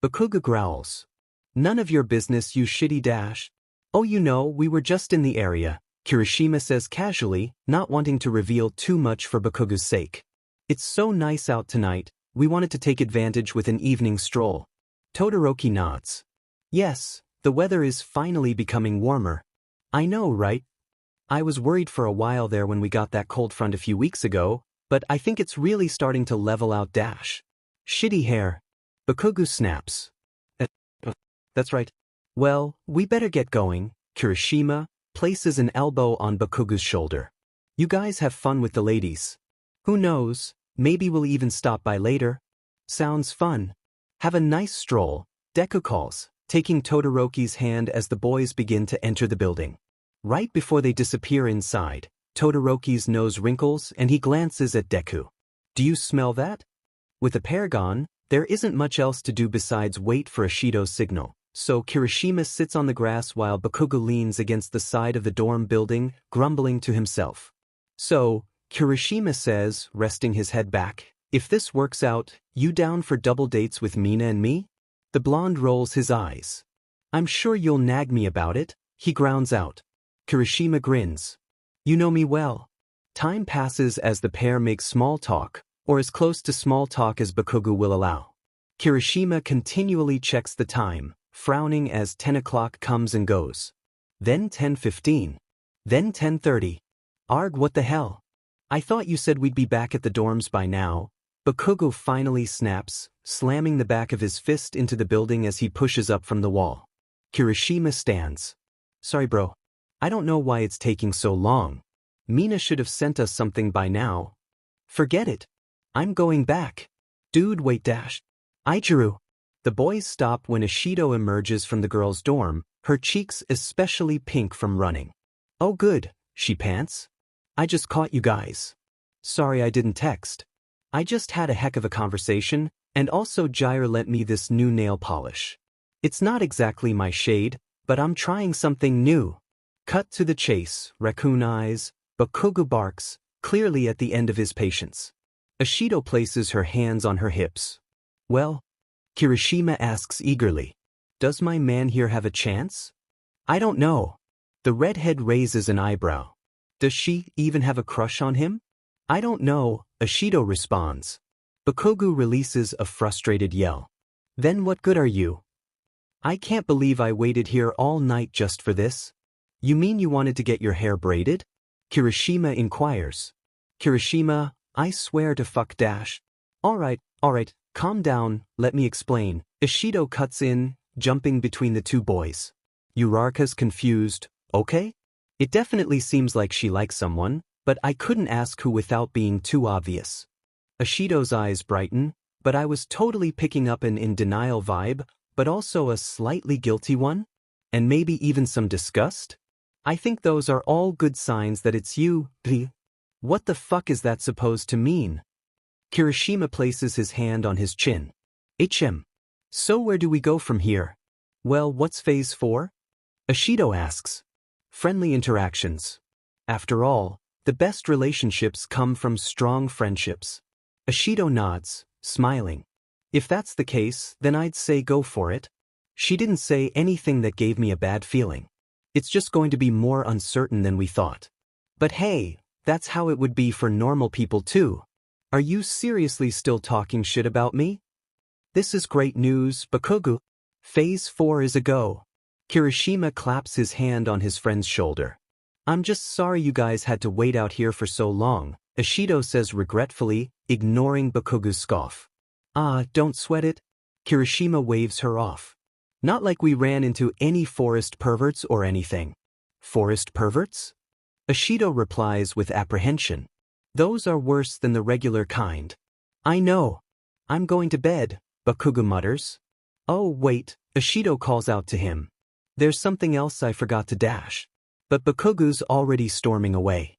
Bakugou growls. None of your business, you shitty dash. Oh, you know, we were just in the area, Kirishima says casually, not wanting to reveal too much for Bakugou's sake. It's so nice out tonight, we wanted to take advantage with an evening stroll. Todoroki nods. Yes, the weather is finally becoming warmer. I know, right? I was worried for a while there when we got that cold front a few weeks ago, but I think it's really starting to level out dash. Shitty hair. Bakugou snaps. That's right. Well, we better get going. Kirishima places an elbow on Bakugou's shoulder. You guys have fun with the ladies. Who knows, maybe we'll even stop by later. Sounds fun. Have a nice stroll, Deku calls, taking Todoroki's hand as the boys begin to enter the building. Right before they disappear inside, Todoroki's nose wrinkles and he glances at Deku. Do you smell that? With a pair gone, there isn't much else to do besides wait for Ishido's signal, so Kirishima sits on the grass while Bakugou leans against the side of the dorm building, grumbling to himself. So, Kirishima says, resting his head back, if this works out, you down for double dates with Mina and me? The blonde rolls his eyes. I'm sure you'll nag me about it, he grounds out. Kirishima grins. You know me well. Time passes as the pair make small talk, or as close to small talk as Bakugou will allow. Kirishima continually checks the time, frowning as 10 o'clock comes and goes. Then 10:15. Then 10:30. Arg, what the hell? I thought you said we'd be back at the dorms by now. Bakugou finally snaps, slamming the back of his fist into the building as he pushes up from the wall. Kirishima stands. Sorry bro. I don't know why it's taking so long. Mina should have sent us something by now. Forget it. I'm going back. Dude, wait dash. Ichiro. The boys stop when Ishido emerges from the girls' dorm, her cheeks especially pink from running. Oh good, she pants. I just caught you guys. Sorry I didn't text. I just had a heck of a conversation, and also Jair lent me this new nail polish. It's not exactly my shade, but I'm trying something new. Cut to the chase, raccoon eyes, Bakugou barks, clearly at the end of his patience. Ishido places her hands on her hips. Well? Kirishima asks eagerly. Does my man here have a chance? I don't know. The redhead raises an eyebrow. Does she even have a crush on him? I don't know, Ishido responds. Bakugou releases a frustrated yell. Then what good are you? I can't believe I waited here all night just for this. You mean you wanted to get your hair braided? Kirishima inquires. Kirishima, I swear to fuck dash. Alright, calm down, let me explain. Ishido cuts in, jumping between the two boys. Uraraka's confused, okay? It definitely seems like she likes someone, but I couldn't ask who without being too obvious. Ishido's eyes brighten, but I was totally picking up an in denial vibe, but also a slightly guilty one? And maybe even some disgust? I think those are all good signs that it's you, B. What the fuck is that supposed to mean? Kirishima places his hand on his chin. HM. So where do we go from here? Well, what's phase 4? Ishido asks. Friendly interactions. After all, the best relationships come from strong friendships. Ishido nods, smiling. If that's the case, then I'd say go for it. She didn't say anything that gave me a bad feeling. It's just going to be more uncertain than we thought. But hey, that's how it would be for normal people too. Are you seriously still talking shit about me? This is great news, Bakugou. Phase 4 is a go. Kirishima claps his hand on his friend's shoulder. I'm just sorry you guys had to wait out here for so long, Ishido says regretfully, ignoring Bakugou's scoff. Ah, don't sweat it. Kirishima waves her off. Not like we ran into any forest perverts or anything. Forest perverts? Ishido replies with apprehension. Those are worse than the regular kind. I know. I'm going to bed, Bakugou mutters. Oh wait, Ishido calls out to him. There's something else I forgot to dash. But Bakugou's already storming away.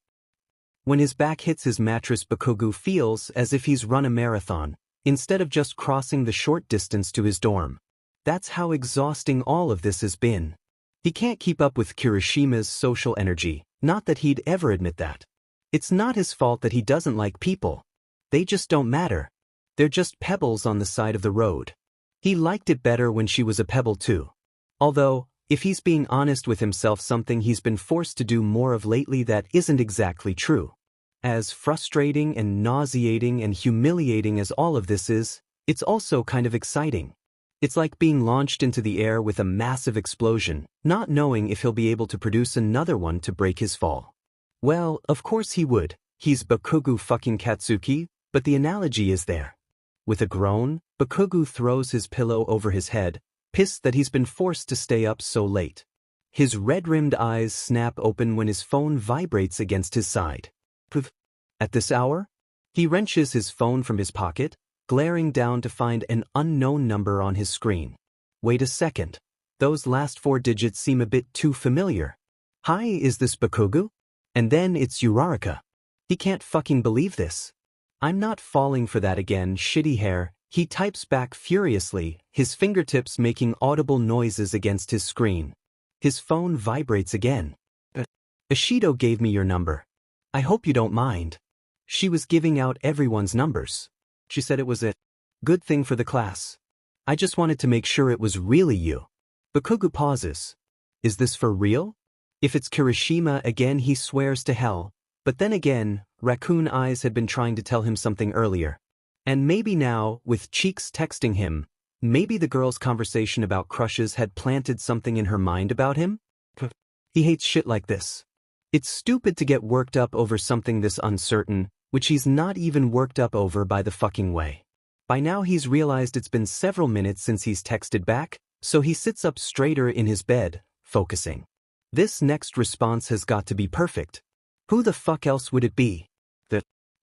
When his back hits his mattress, Bakugou feels as if he's run a marathon, instead of just crossing the short distance to his dorm. That's how exhausting all of this has been. He can't keep up with Kirishima's social energy, not that he'd ever admit that. It's not his fault that he doesn't like people. They just don't matter. They're just pebbles on the side of the road. He liked it better when she was a pebble too. Although, if he's being honest with himself, something he's been forced to do more of lately that isn't exactly true. As frustrating and nauseating and humiliating as all of this is, it's also kind of exciting. It's like being launched into the air with a massive explosion, not knowing if he'll be able to produce another one to break his fall. Well, of course he would. He's Bakugou fucking Katsuki, but the analogy is there. With a groan, Bakugou throws his pillow over his head, pissed that he's been forced to stay up so late. His red-rimmed eyes snap open when his phone vibrates against his side. At this hour? He wrenches his phone from his pocket, glaring down to find an unknown number on his screen. Wait a second. Those last 4 digits seem a bit too familiar. Hi, is this Bakugou? And then it's Uraraka. He can't fucking believe this. I'm not falling for that again, shitty hair, he types back furiously, his fingertips making audible noises against his screen. His phone vibrates again. Ishido gave me your number. I hope you don't mind. She was giving out everyone's numbers. She said it was a good thing for the class. I just wanted to make sure it was really you. Bakugou pauses. Is this for real? If it's Kirishima again, he swears to hell. But then again, Raccoon Eyes had been trying to tell him something earlier. And maybe now, with Cheeks texting him, maybe the girl's conversation about crushes had planted something in her mind about him? He hates shit like this. It's stupid to get worked up over something this uncertain, which he's not even worked up over by the fucking way. By now he's realized it's been several minutes since he's texted back, so he sits up straighter in his bed, focusing. This next response has got to be perfect. Who the fuck else would it be?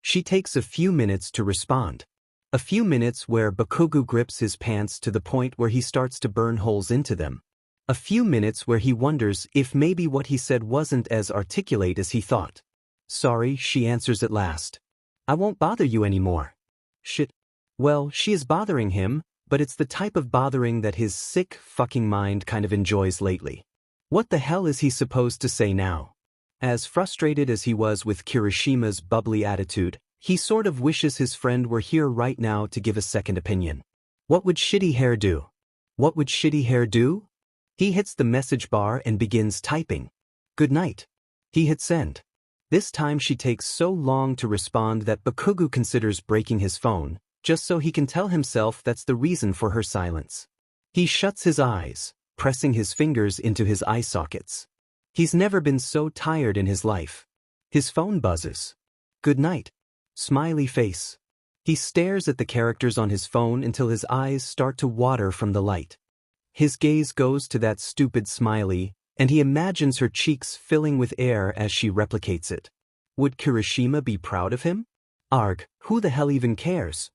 She takes a few minutes to respond. A few minutes where Bakugou grips his pants to the point where he starts to burn holes into them. A few minutes where he wonders if maybe what he said wasn't as articulate as he thought. Sorry, she answers at last. I won't bother you anymore. Shit. Well, she is bothering him, but it's the type of bothering that his sick fucking mind kind of enjoys lately. What the hell is he supposed to say now? As frustrated as he was with Kirishima's bubbly attitude, he sort of wishes his friend were here right now to give a second opinion. What would shitty hair do? What would shitty hair do? He hits the message bar and begins typing. Good night. He hits send. This time she takes so long to respond that Bakugou considers breaking his phone, just so he can tell himself that's the reason for her silence. He shuts his eyes, pressing his fingers into his eye sockets. He's never been so tired in his life. His phone buzzes. Good night. Smiley face. He stares at the characters on his phone until his eyes start to water from the light. His gaze goes to that stupid smiley, and he imagines her cheeks filling with air as she replicates it. Would Kirishima be proud of him? Arg, who the hell even cares?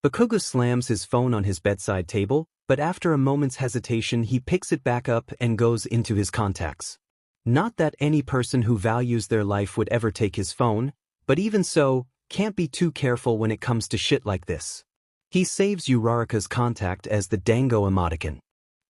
Bakugou slams his phone on his bedside table, but after a moment's hesitation he picks it back up and goes into his contacts. Not that any person who values their life would ever take his phone, but even so, can't be too careful when it comes to shit like this. He saves Uraraka's contact as the dango emoticon.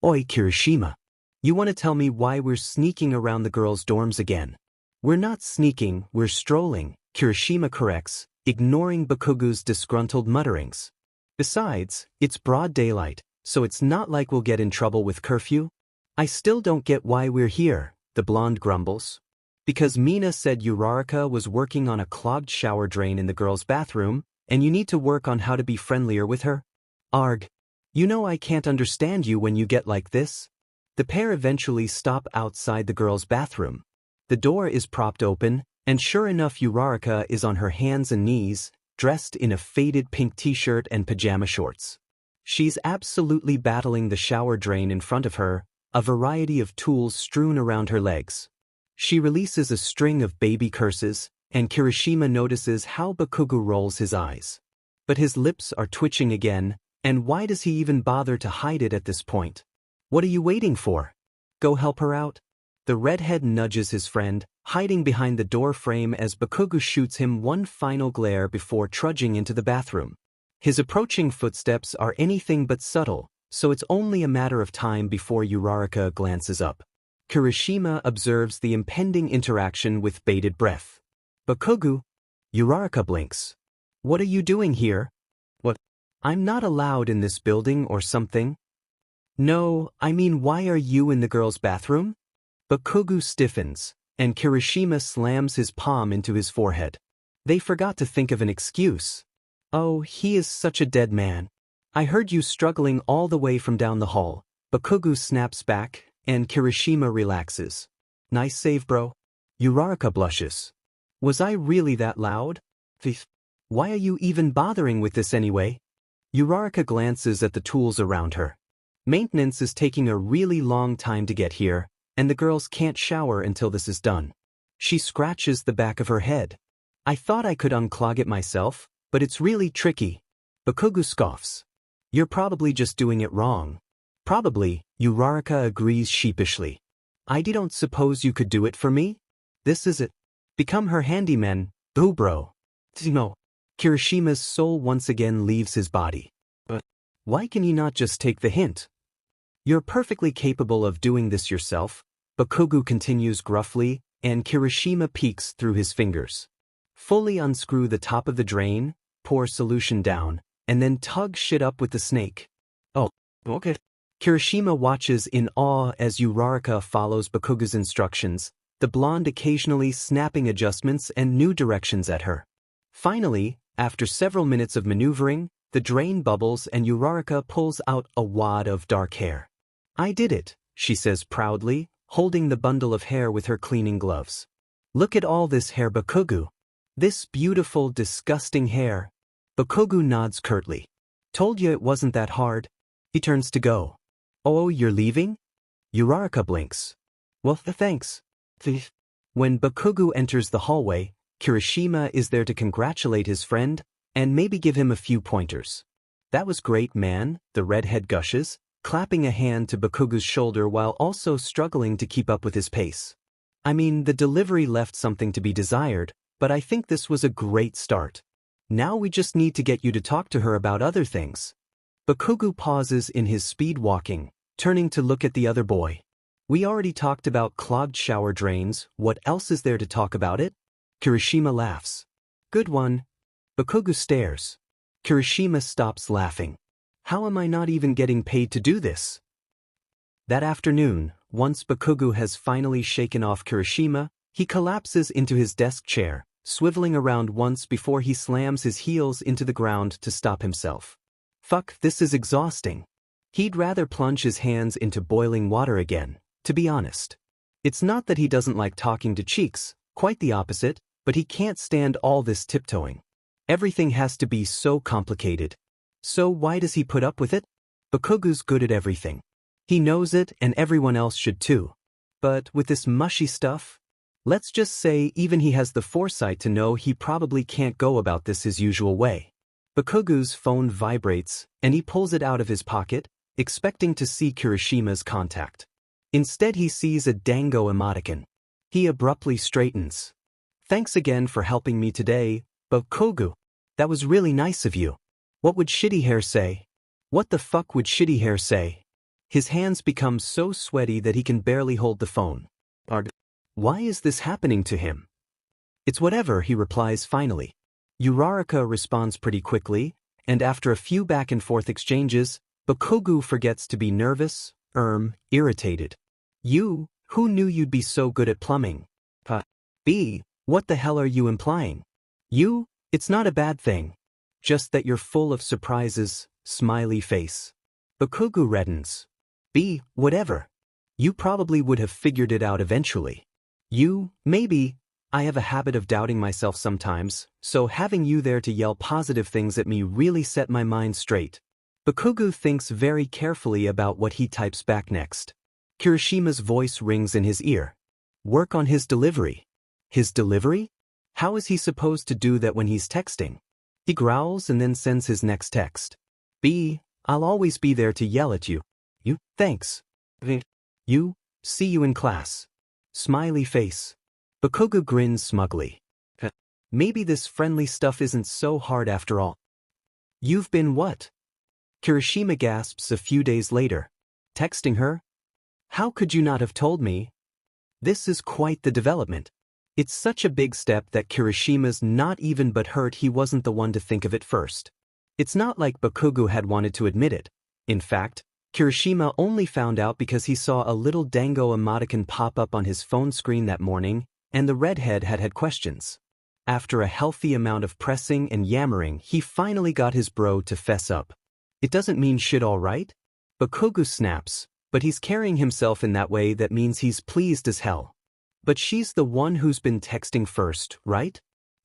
Oi, Kirishima. You want to tell me why we're sneaking around the girls' dorms again? We're not sneaking, we're strolling, Kirishima corrects, ignoring Bakugou's disgruntled mutterings. Besides, it's broad daylight, so it's not like we'll get in trouble with curfew. I still don't get why we're here, the blonde grumbles. Because Mina said Uraraka was working on a clogged shower drain in the girls' bathroom, and you need to work on how to be friendlier with her? Arg. You know I can't understand you when you get like this. The pair eventually stop outside the girls' bathroom. The door is propped open, and sure enough Uraraka is on her hands and knees, dressed in a faded pink t-shirt and pajama shorts. She's absolutely battling the shower drain in front of her, a variety of tools strewn around her legs. She releases a string of baby curses, and Kirishima notices how Bakugou rolls his eyes. But his lips are twitching again, and why does he even bother to hide it at this point? What are you waiting for? Go help her out? The redhead nudges his friend, hiding behind the door frame as Bakugou shoots him one final glare before trudging into the bathroom. His approaching footsteps are anything but subtle, so it's only a matter of time before Uraraka glances up. Kirishima observes the impending interaction with bated breath. Bakugou. Uraraka blinks. What are you doing here? What? I'm not allowed in this building or something? No, I mean why are you in the girls' bathroom? Bakugou stiffens, and Kirishima slams his palm into his forehead. They forgot to think of an excuse. Oh, he is such a dead man. I heard you struggling all the way from down the hall. Bakugou snaps back, and Kirishima relaxes. Nice save, bro. Uraraka blushes. Was I really that loud? Why are you even bothering with this anyway? Uraraka glances at the tools around her. Maintenance is taking a really long time to get here, and the girls can't shower until this is done. She scratches the back of her head. I thought I could unclog it myself, but it's really tricky. Bakugou scoffs. You're probably just doing it wrong. Probably, Uraraka agrees sheepishly. I don't suppose you could do it for me? This is it. Become her handyman, boo bro. No. Kirishima's soul once again leaves his body. But why can he not just take the hint? You're perfectly capable of doing this yourself, Bakugou continues gruffly, and Kirishima peeks through his fingers. Fully unscrew the top of the drain, pour solution down, and then tug shit up with the snake. Oh, okay. Kirishima watches in awe as Uraraka follows Bakugou's instructions, the blonde occasionally snapping adjustments and new directions at her. Finally, after several minutes of maneuvering, the drain bubbles and Uraraka pulls out a wad of dark hair. I did it, she says proudly, holding the bundle of hair with her cleaning gloves. Look at all this hair, Bakugou. This beautiful, disgusting hair. Bakugou nods curtly. Told you it wasn't that hard. He turns to go. Oh, you're leaving? Uraraka blinks. Well, thanks. When Bakugou enters the hallway, Kirishima is there to congratulate his friend and maybe give him a few pointers. That was great, man, the redhead gushes, clapping a hand to Bakugou's shoulder while also struggling to keep up with his pace. I mean, the delivery left something to be desired, but I think this was a great start. Now we just need to get you to talk to her about other things. Bakugou pauses in his speed walking, turning to look at the other boy. We already talked about clogged shower drains, what else is there to talk about it? Kirishima laughs. Good one. Bakugou stares. Kirishima stops laughing. How am I not even getting paid to do this? That afternoon, once Bakugou has finally shaken off Kirishima, he collapses into his desk chair, swiveling around once before he slams his heels into the ground to stop himself. Fuck, this is exhausting. He'd rather plunge his hands into boiling water again, to be honest. It's not that he doesn't like talking to Cheeks, quite the opposite, but he can't stand all this tiptoeing. Everything has to be so complicated. So why does he put up with it? Bakugou's good at everything. He knows it and everyone else should too. But with this mushy stuff, let's just say even he has the foresight to know he probably can't go about this his usual way. Bakugou's phone vibrates, and he pulls it out of his pocket, expecting to see Kirishima's contact. Instead he sees a dango emoticon. He abruptly straightens. Thanks again for helping me today, Bakugou. That was really nice of you. What would Shitty Hair say? What the fuck would Shitty Hair say? His hands become so sweaty that he can barely hold the phone. Why is this happening to him? It's whatever, he replies finally. Uraraka responds pretty quickly, and after a few back-and-forth exchanges, Bakugou forgets to be nervous, irritated. You, who knew you'd be so good at plumbing? B, what the hell are you implying? You, it's not a bad thing. Just that you're full of surprises, smiley face. Bakugou reddens. B, whatever. You probably would have figured it out eventually. You, maybe. I have a habit of doubting myself sometimes, so having you there to yell positive things at me really set my mind straight. Bakugou thinks very carefully about what he types back next. Kirishima's voice rings in his ear. Work on his delivery. His delivery? How is he supposed to do that when he's texting? He growls and then sends his next text. B, I'll always be there to yell at you. You, thanks. You, see you in class. Smiley face. Bakugou grins smugly. Maybe this friendly stuff isn't so hard after all. You've been what? Kirishima gasps a few days later. Texting her? How could you not have told me? This is quite the development. It's such a big step that Kirishima's not even but hurt he wasn't the one to think of it first. It's not like Bakugou had wanted to admit it. In fact, Kirishima only found out because he saw a little dango emoticon pop up on his phone screen that morning, and the redhead had had questions. After a healthy amount of pressing and yammering, he finally got his bro to fess up. It doesn't mean shit, all right? Bakugou snaps, but he's carrying himself in that way that means he's pleased as hell. But she's the one who's been texting first, right?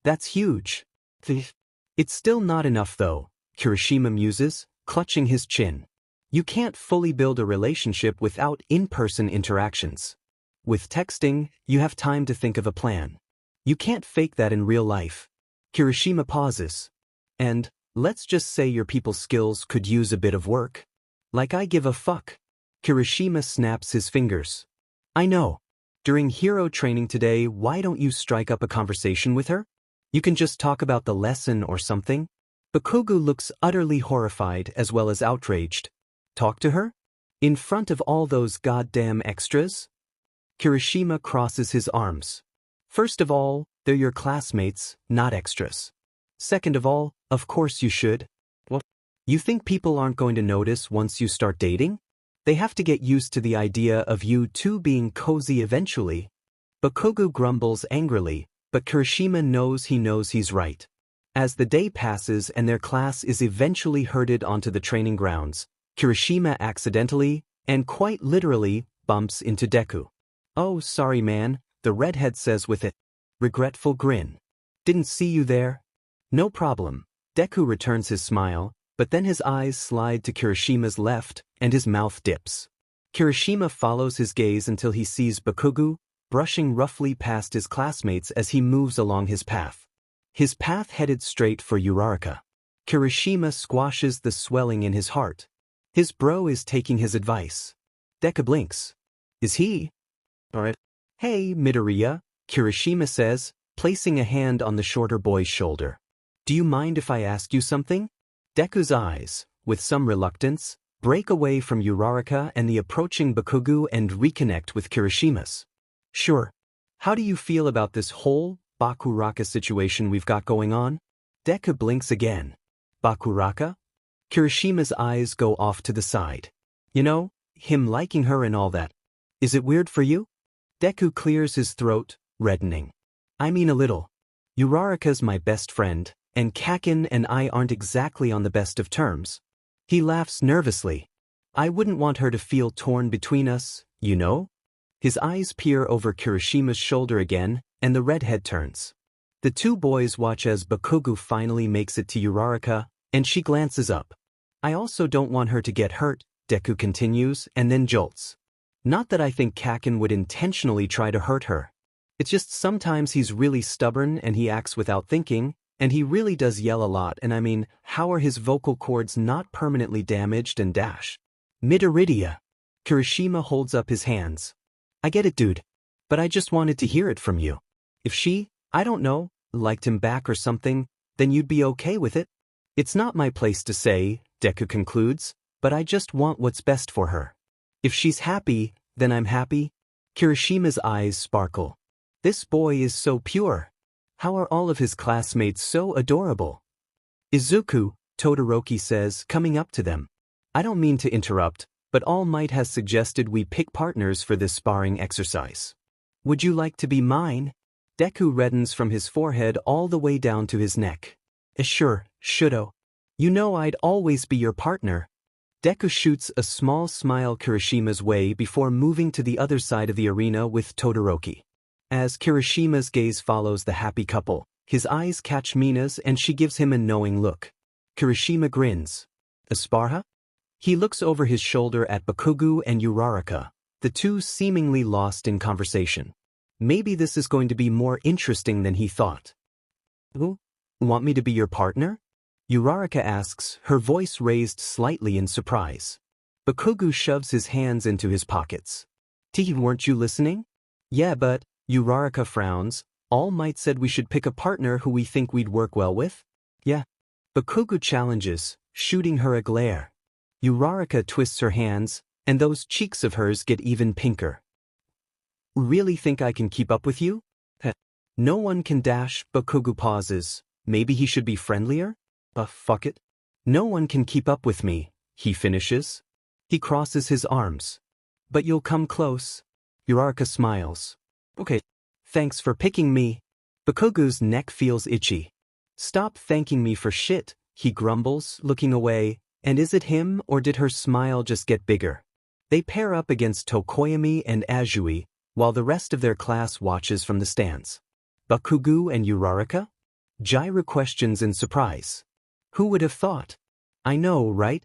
That's huge. It's still not enough though, Kirishima muses, clutching his chin. You can't fully build a relationship without in-person interactions. With texting, you have time to think of a plan. You can't fake that in real life. Kirishima pauses. And, let's just say your people skills could use a bit of work. Like I give a fuck. Kirishima snaps his fingers. I know. During hero training today, why don't you strike up a conversation with her? You can just talk about the lesson or something. Bakugou looks utterly horrified as well as outraged. Talk to her? In front of all those goddamn extras? Kirishima crosses his arms. First of all, they're your classmates, not extras. Second of all, of course you should. What? You think people aren't going to notice once you start dating? They have to get used to the idea of you two being cozy eventually. Bakugou grumbles angrily, but Kirishima knows he's right. As the day passes and their class is eventually herded onto the training grounds, Kirishima accidentally, and quite literally, bumps into Deku. Oh, sorry man, the redhead says with a regretful grin. Didn't see you there? No problem. Deku returns his smile, but then his eyes slide to Kirishima's left, and his mouth dips. Kirishima follows his gaze until he sees Bakugou, brushing roughly past his classmates as he moves along his path. His path headed straight for Uraraka. Kirishima squashes the swelling in his heart. His bro is taking his advice. Deku blinks. Is he? Alright. Hey, Midoriya, Kirishima says, placing a hand on the shorter boy's shoulder. Do you mind if I ask you something? Deku's eyes, with some reluctance, break away from Uraraka and the approaching Bakugou and reconnect with Kirishima's. Sure. How do you feel about this whole Bakuraka situation we've got going on? Deku blinks again. Bakuraka? Kirishima's eyes go off to the side. You know, him liking her and all that. Is it weird for you? Deku clears his throat, reddening. I mean a little. Uraraka's my best friend, and Kakin and I aren't exactly on the best of terms. He laughs nervously. I wouldn't want her to feel torn between us, you know? His eyes peer over Kirishima's shoulder again, and the redhead turns. The two boys watch as Bakugou finally makes it to Uraraka, and she glances up. I also don't want her to get hurt, Deku continues, and then jolts. Not that I think Kakin would intentionally try to hurt her. It's just sometimes he's really stubborn and he acts without thinking, and he really does yell a lot, and I mean, how are his vocal cords not permanently damaged and dash? Midoriya. Kirishima holds up his hands. I get it, dude. But I just wanted to hear it from you. If she, I don't know, liked him back or something, then you'd be okay with it? It's not my place to say, Deku concludes, but I just want what's best for her. If she's happy, then I'm happy. Kirishima's eyes sparkle. This boy is so pure. How are all of his classmates so adorable? Izuku, Todoroki says, coming up to them. I don't mean to interrupt, but All Might has suggested we pick partners for this sparring exercise. Would you like to be mine? Deku reddens from his forehead all the way down to his neck. Sure, Shudo. You know I'd always be your partner. Deku shoots a small smile Kirishima's way before moving to the other side of the arena with Todoroki. As Kirishima's gaze follows the happy couple, his eyes catch Mina's and she gives him a knowing look. Kirishima grins. Asparha? He looks over his shoulder at Bakugou and Uraraka, the two seemingly lost in conversation. Maybe this is going to be more interesting than he thought. Who? Want me to be your partner? Uraraka asks, her voice raised slightly in surprise. Bakugou shoves his hands into his pockets. Weren't you listening? Yeah, but, Uraraka frowns, All Might said we should pick a partner who we think we'd work well with? Yeah. Bakugou challenges, shooting her a glare. Uraraka twists her hands, and those cheeks of hers get even pinker. Really think I can keep up with you? No one can dash, Bakugou pauses. Maybe he should be friendlier? Fuck it. No one can keep up with me, he finishes. He crosses his arms. But you'll come close. Uraraka smiles. Okay. Thanks for picking me. Bakugou's neck feels itchy. Stop thanking me for shit, he grumbles, looking away, and is it him or did her smile just get bigger? They pair up against Tokoyami and Azui, while the rest of their class watches from the stands. Bakugou and Uraraka? Jiraiya questions in surprise. Who would have thought? I know, right?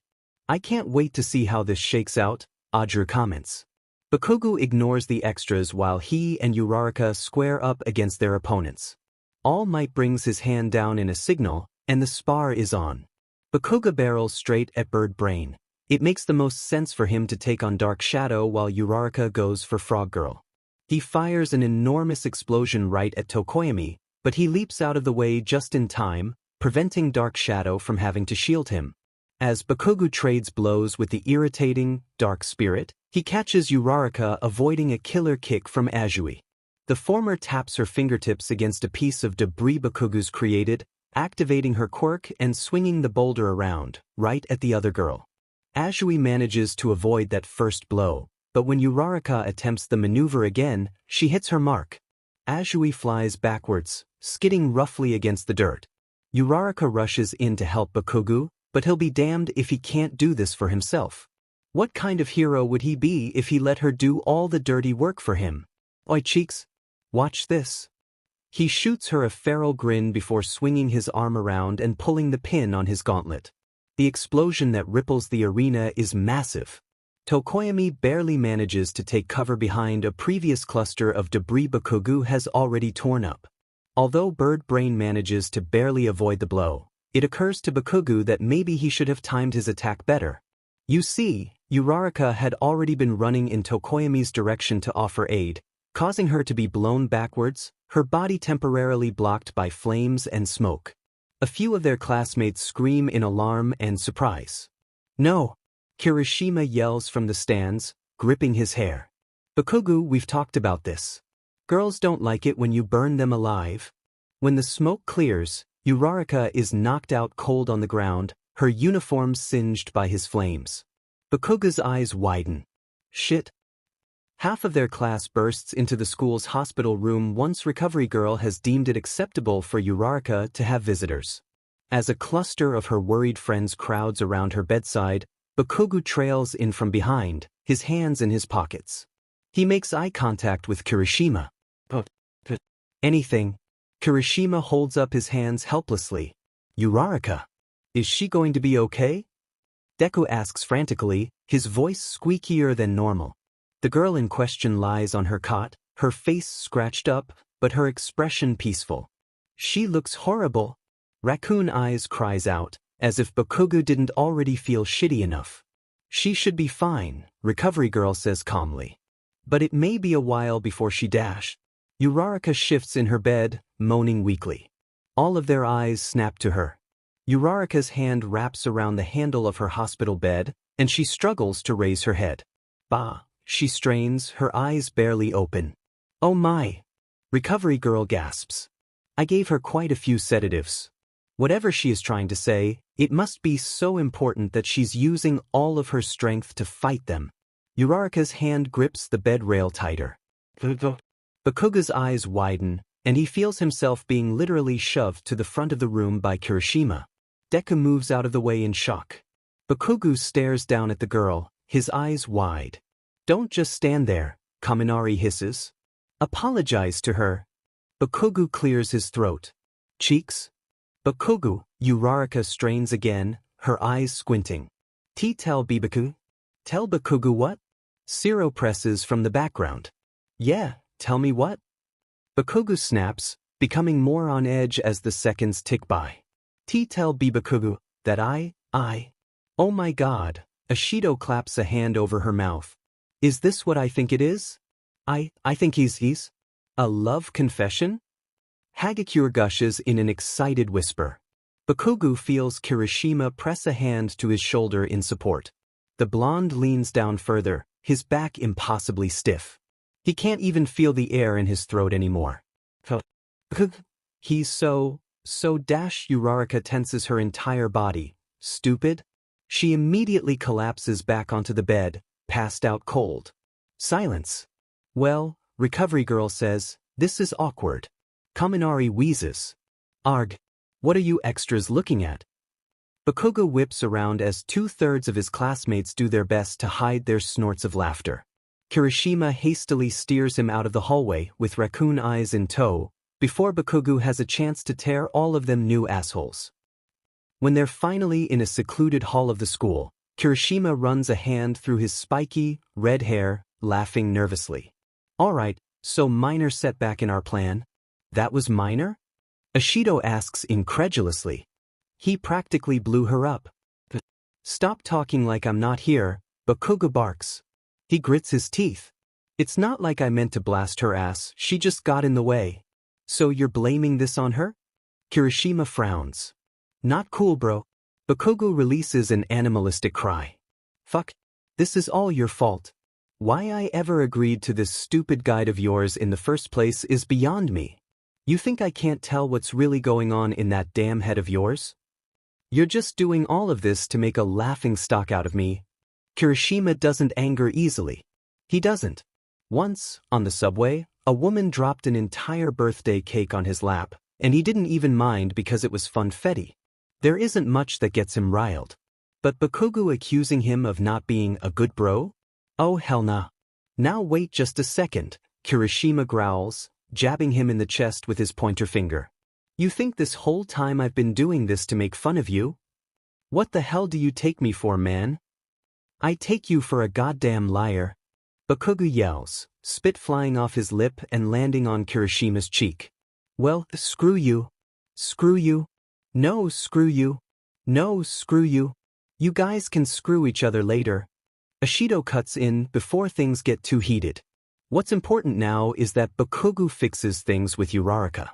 I can't wait to see how this shakes out, Audrey comments. Bakugou ignores the extras while he and Uraraka square up against their opponents. All Might brings his hand down in a signal, and the spar is on. Bakugou barrels straight at Bird Brain. It makes the most sense for him to take on Dark Shadow while Uraraka goes for Frog Girl. He fires an enormous explosion right at Tokoyami, but he leaps out of the way just in time, preventing Dark Shadow from having to shield him. As Bakugou trades blows with the irritating, Dark Spirit, he catches Uraraka avoiding a killer kick from Azui. The former taps her fingertips against a piece of debris Bakugou's created, activating her quirk and swinging the boulder around, right at the other girl. Azui manages to avoid that first blow, but when Uraraka attempts the maneuver again, she hits her mark. Azui flies backwards, skidding roughly against the dirt. Uraraka rushes in to help Bakugou, but he'll be damned if he can't do this for himself. What kind of hero would he be if he let her do all the dirty work for him? Oi cheeks, watch this. He shoots her a feral grin before swinging his arm around and pulling the pin on his gauntlet. The explosion that ripples the arena is massive. Tokoyami barely manages to take cover behind a previous cluster of debris Bakugou has already torn up. Although Bird Brain manages to barely avoid the blow, it occurs to Bakugou that maybe he should have timed his attack better. You see, Uraraka had already been running in Tokoyami's direction to offer aid, causing her to be blown backwards, her body temporarily blocked by flames and smoke. A few of their classmates scream in alarm and surprise. No! Kirishima yells from the stands, gripping his hair. Bakugou, we've talked about this. Girls don't like it when you burn them alive. When the smoke clears, Uraraka is knocked out cold on the ground, her uniform singed by his flames. Bakugou's eyes widen. Shit. Half of their class bursts into the school's hospital room once Recovery Girl has deemed it acceptable for Uraraka to have visitors. As a cluster of her worried friends crowds around her bedside, Bakugou trails in from behind, his hands in his pockets. He makes eye contact with Kirishima. Anything. Kirishima holds up his hands helplessly. Uraraka. Is she going to be okay? Deku asks frantically, his voice squeakier than normal. The girl in question lies on her cot, her face scratched up, but her expression peaceful. She looks horrible. Raccoon Eyes cries out, as if Bakugou didn't already feel shitty enough. She should be fine, Recovery Girl says calmly. But it may be a while before she dash. Uraraka shifts in her bed, moaning weakly. All of their eyes snap to her. Uraraka's hand wraps around the handle of her hospital bed, and she struggles to raise her head. Bah, she strains, her eyes barely open. Oh my! Recovery Girl gasps. I gave her quite a few sedatives. Whatever she is trying to say, it must be so important that she's using all of her strength to fight them. Uraraka's hand grips the bed rail tighter. Bakugou's eyes widen, and he feels himself being literally shoved to the front of the room by Kirishima. Deku moves out of the way in shock. Bakugou stares down at the girl, his eyes wide. Don't just stand there, Kaminari hisses. Apologize to her. Bakugou clears his throat. Cheeks? Bakugou, Uraraka strains again, her eyes squinting. Tell Bibaku. Tell Bakugou what? Siro presses from the background. Yeah, tell me what? Bakugou snaps, becoming more on edge as the seconds tick by. Tell Bakugou that I. Oh my god, Ashido claps a hand over her mouth. Is this what I think it is? I think he's. A love confession? Hagakure gushes in an excited whisper. Bakugou feels Kirishima press a hand to his shoulder in support. The blonde leans down further, his back impossibly stiff. He can't even feel the air in his throat anymore. He's so Uraraka tenses her entire body. Stupid? She immediately collapses back onto the bed, passed out cold. Silence. Well, Recovery Girl says, this is awkward. Kaminari wheezes. Arg. What are you extras looking at? Bakugou whips around as 2/3 of his classmates do their best to hide their snorts of laughter. Kirishima hastily steers him out of the hallway with Raccoon Eyes in tow, before Bakugou has a chance to tear all of them new assholes. When they're finally in a secluded hall of the school, Kirishima runs a hand through his spiky, red hair, laughing nervously. Alright, so minor setback in our plan? That was minor? Ashido asks incredulously. He practically blew her up. Stop talking like I'm not here, Bakugou barks. He grits his teeth. It's not like I meant to blast her ass, she just got in the way. So you're blaming this on her? Kirishima frowns. Not cool, bro. Bakugou releases an animalistic cry. Fuck. This is all your fault. Why I ever agreed to this stupid guide of yours in the first place is beyond me. You think I can't tell what's really going on in that damn head of yours? You're just doing all of this to make a laughingstock out of me. Kirishima doesn't anger easily. He doesn't. Once, on the subway, a woman dropped an entire birthday cake on his lap, and he didn't even mind because it was funfetti. There isn't much that gets him riled. But Bakugou accusing him of not being a good bro? Oh hell nah. Now wait just a second, Kirishima growls, jabbing him in the chest with his pointer finger. You think this whole time I've been doing this to make fun of you? What the hell do you take me for, man? I take you for a goddamn liar. Bakugou yells, spit flying off his lip and landing on Kirishima's cheek. Well, screw you. Screw you. No, screw you. No, screw you. You guys can screw each other later. Ashido cuts in before things get too heated. What's important now is that Bakugou fixes things with Uraraka.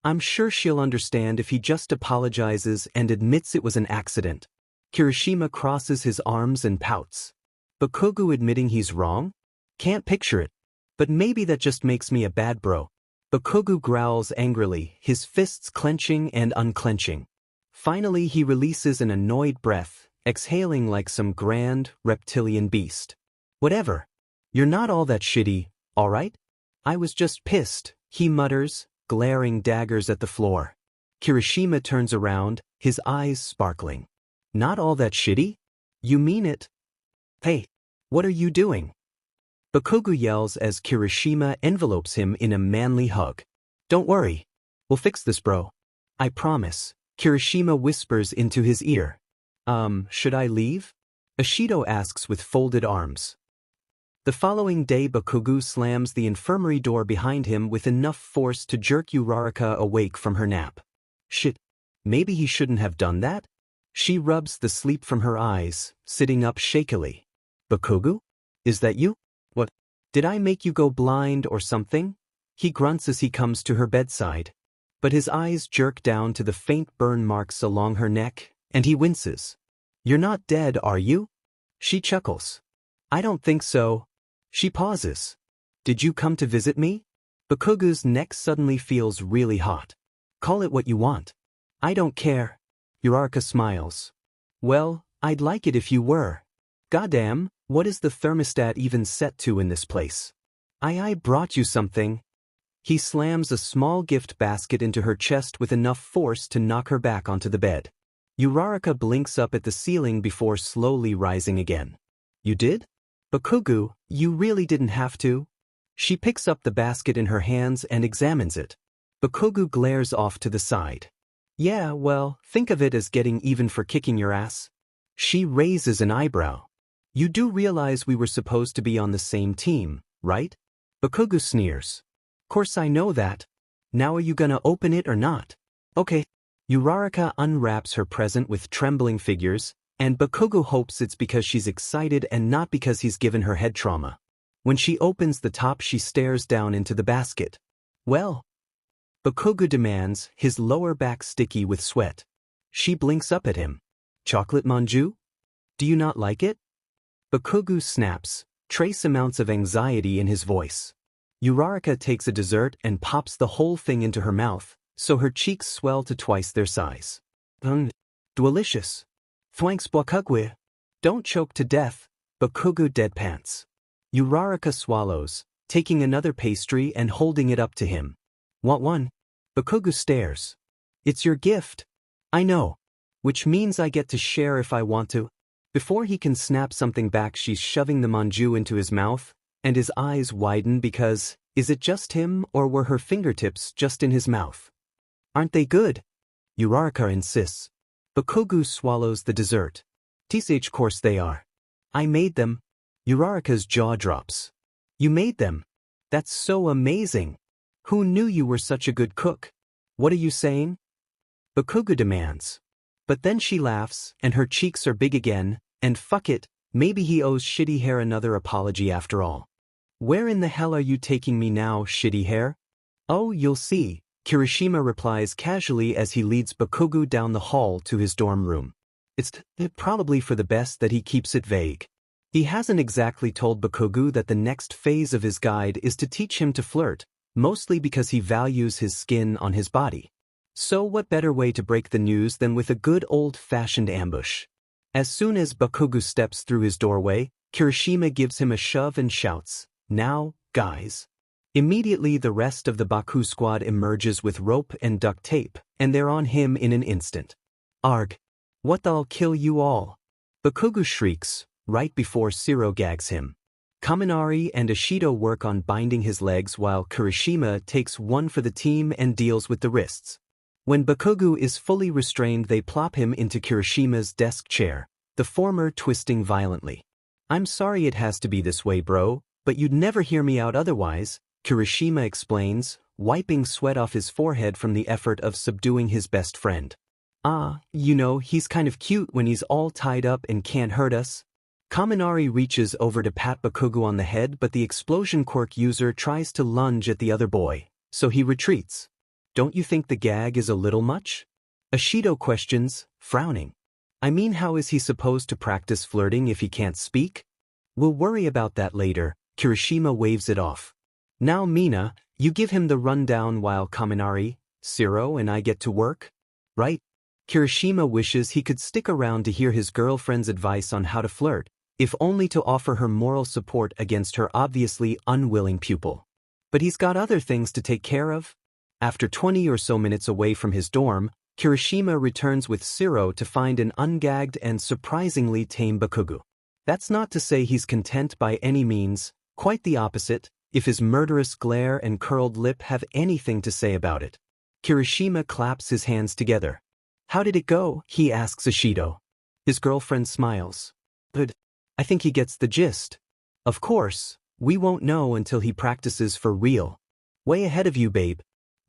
I'm sure she'll understand if he just apologizes and admits it was an accident. Kirishima crosses his arms and pouts. Bakugou admitting he's wrong? Can't picture it. But maybe that just makes me a bad bro. Bakugou growls angrily, his fists clenching and unclenching. Finally he releases an annoyed breath, exhaling like some grand, reptilian beast. Whatever. You're not all that shitty, alright? I was just pissed, he mutters, glaring daggers at the floor. Kirishima turns around, his eyes sparkling. Not all that shitty? You mean it? Hey, what are you doing? Bakugou yells as Kirishima envelopes him in a manly hug. Don't worry. We'll fix this, bro. I promise. Kirishima whispers into his ear. Should I leave? Ashido asks with folded arms. The following day Bakugou slams the infirmary door behind him with enough force to jerk Uraraka awake from her nap. Shit. Maybe he shouldn't have done that? She rubs the sleep from her eyes, sitting up shakily. Bakugou? Is that you? What? Did I make you go blind or something? He grunts as he comes to her bedside. But his eyes jerk down to the faint burn marks along her neck, and he winces. You're not dead, are you? She chuckles. I don't think so. She pauses. Did you come to visit me? Bakugou's neck suddenly feels really hot. Call it what you want. I don't care. Uraraka smiles. Well, I'd like it if you were. Goddamn, what is the thermostat even set to in this place? I brought you something. He slams a small gift basket into her chest with enough force to knock her back onto the bed. Uraraka blinks up at the ceiling before slowly rising again. You did? Bakugou, you really didn't have to. She picks up the basket in her hands and examines it. Bakugou glares off to the side. Yeah, well, think of it as getting even for kicking your ass. She raises an eyebrow. You do realize we were supposed to be on the same team, right? Bakugou sneers. Course I know that. Now are you gonna open it or not? Okay. Uraraka unwraps her present with trembling figures, and Bakugou hopes it's because she's excited and not because he's given her head trauma. When she opens the top she stares down into the basket. Well? Bakugou demands, his lower back sticky with sweat. She blinks up at him. Chocolate manju? Do you not like it? Bakugou snaps, trace amounts of anxiety in his voice. Uraraka takes a dessert and pops the whole thing into her mouth, so her cheeks swell to twice their size. Delicious. Thanks Bakugou. Don't choke to death, Bakugou deadpants. Uraraka swallows, taking another pastry and holding it up to him. Want one? Bakugou stares. It's your gift. I know. Which means I get to share if I want to. Before he can snap something back she's shoving the manju into his mouth, and his eyes widen because, is it just him or were her fingertips just in his mouth? Aren't they good? Uraraka insists. Bakugou swallows the dessert. Tsh course they are. I made them. Uraraka's jaw drops. You made them? That's so amazing. Who knew you were such a good cook? What are you saying? Bakugou demands. But then she laughs, and her cheeks are big again, and fuck it, maybe he owes Shitty Hair another apology after all. Where in the hell are you taking me now, Shitty Hair? Oh, you'll see, Kirishima replies casually as he leads Bakugou down the hall to his dorm room. It's probably for the best that he keeps it vague. He hasn't exactly told Bakugou that the next phase of his guide is to teach him to flirt, mostly because he values his skin on his body. So what better way to break the news than with a good old-fashioned ambush? As soon as Bakugou steps through his doorway, Kirishima gives him a shove and shouts, "Now, guys." Immediately the rest of the Baku squad emerges with rope and duct tape, and they're on him in an instant. Arg. What I'll kill you all. Bakugou shrieks, right before Shiro gags him. Kaminari and Ashido work on binding his legs while Kirishima takes one for the team and deals with the wrists. When Bakugou is fully restrained, they plop him into Kirishima's desk chair, the former twisting violently. "I'm sorry it has to be this way, bro, but you'd never hear me out otherwise," Kirishima explains, wiping sweat off his forehead from the effort of subduing his best friend. He's kind of cute when he's all tied up and can't hurt us." Kaminari reaches over to pat Bakugou on the head, but the explosion quirk user tries to lunge at the other boy, so he retreats. "Don't you think the gag is a little much?" Ashido questions, frowning. "I mean, how is he supposed to practice flirting if he can't speak?" "We'll worry about that later," Kirishima waves it off. "Now Mina, you give him the rundown while Kaminari, Shiro and I get to work? Right?" Kirishima wishes he could stick around to hear his girlfriend's advice on how to flirt, if only to offer her moral support against her obviously unwilling pupil. But he's got other things to take care of. After 20 or so minutes away from his dorm, Kirishima returns with Shiro to find an ungagged and surprisingly tame Bakugou. That's not to say he's content by any means, quite the opposite, if his murderous glare and curled lip have anything to say about it. Kirishima claps his hands together. "How did it go?" he asks Ashido. His girlfriend smiles. "Good. I think he gets the gist. Of course, we won't know until he practices for real. Way ahead of you, babe."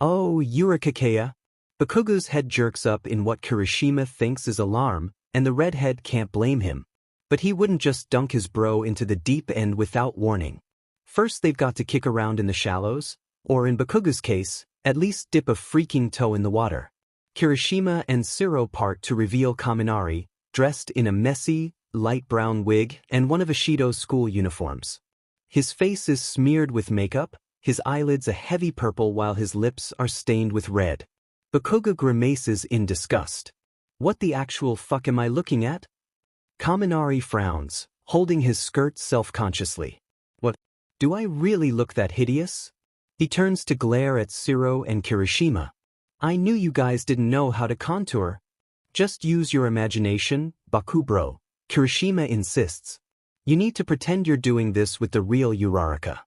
"Oh, Yurikakeya." Bakugou's head jerks up in what Kirishima thinks is alarm, and the redhead can't blame him. But he wouldn't just dunk his bro into the deep end without warning. First they've got to kick around in the shallows, or in Bakugou's case, at least dip a freaking toe in the water. Kirishima and Shiro part to reveal Kaminari, dressed in a messy, light brown wig and one of Ashido's school uniforms. His face is smeared with makeup, his eyelids a heavy purple while his lips are stained with red. Bakugou grimaces in disgust. "What the actual fuck am I looking at?" Kaminari frowns, holding his skirt self-consciously. "What? Do I really look that hideous?" He turns to glare at Shiro and Kirishima. "I knew you guys didn't know how to contour. Just use your imagination, Baku bro," Kirishima insists. "You need to pretend you're doing this with the real Uraraka.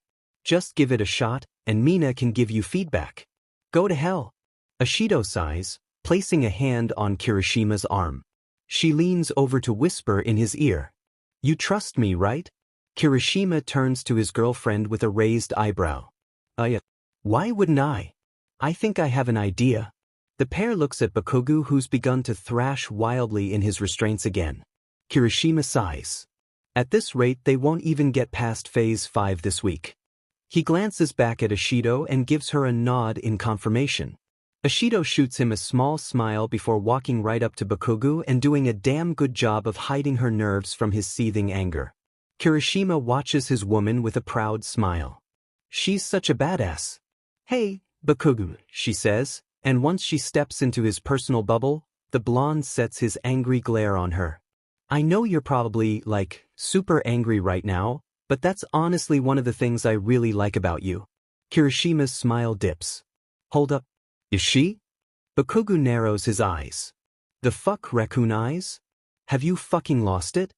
Just give it a shot, and Mina can give you feedback." "Go to hell." Ashido sighs, placing a hand on Kirishima's arm. She leans over to whisper in his ear. "You trust me, right?" Kirishima turns to his girlfriend with a raised eyebrow. Why wouldn't I? I think I have an idea." The pair looks at Bakugou, who's begun to thrash wildly in his restraints again. Kirishima sighs. At this rate they won't even get past Phase 5 this week. He glances back at Ashido and gives her a nod in confirmation. Ashido shoots him a small smile before walking right up to Bakugou and doing a damn good job of hiding her nerves from his seething anger. Kirishima watches his woman with a proud smile. "She's such a badass." "Hey, Bakugou," she says, and once she steps into his personal bubble, the blonde sets his angry glare on her. "I know you're probably, super angry right now, but that's honestly one of the things I really like about you." Kirishima's smile dips. "Hold up. Is she?" Bakugou narrows his eyes. "The fuck, raccoon eyes? Have you fucking lost it?"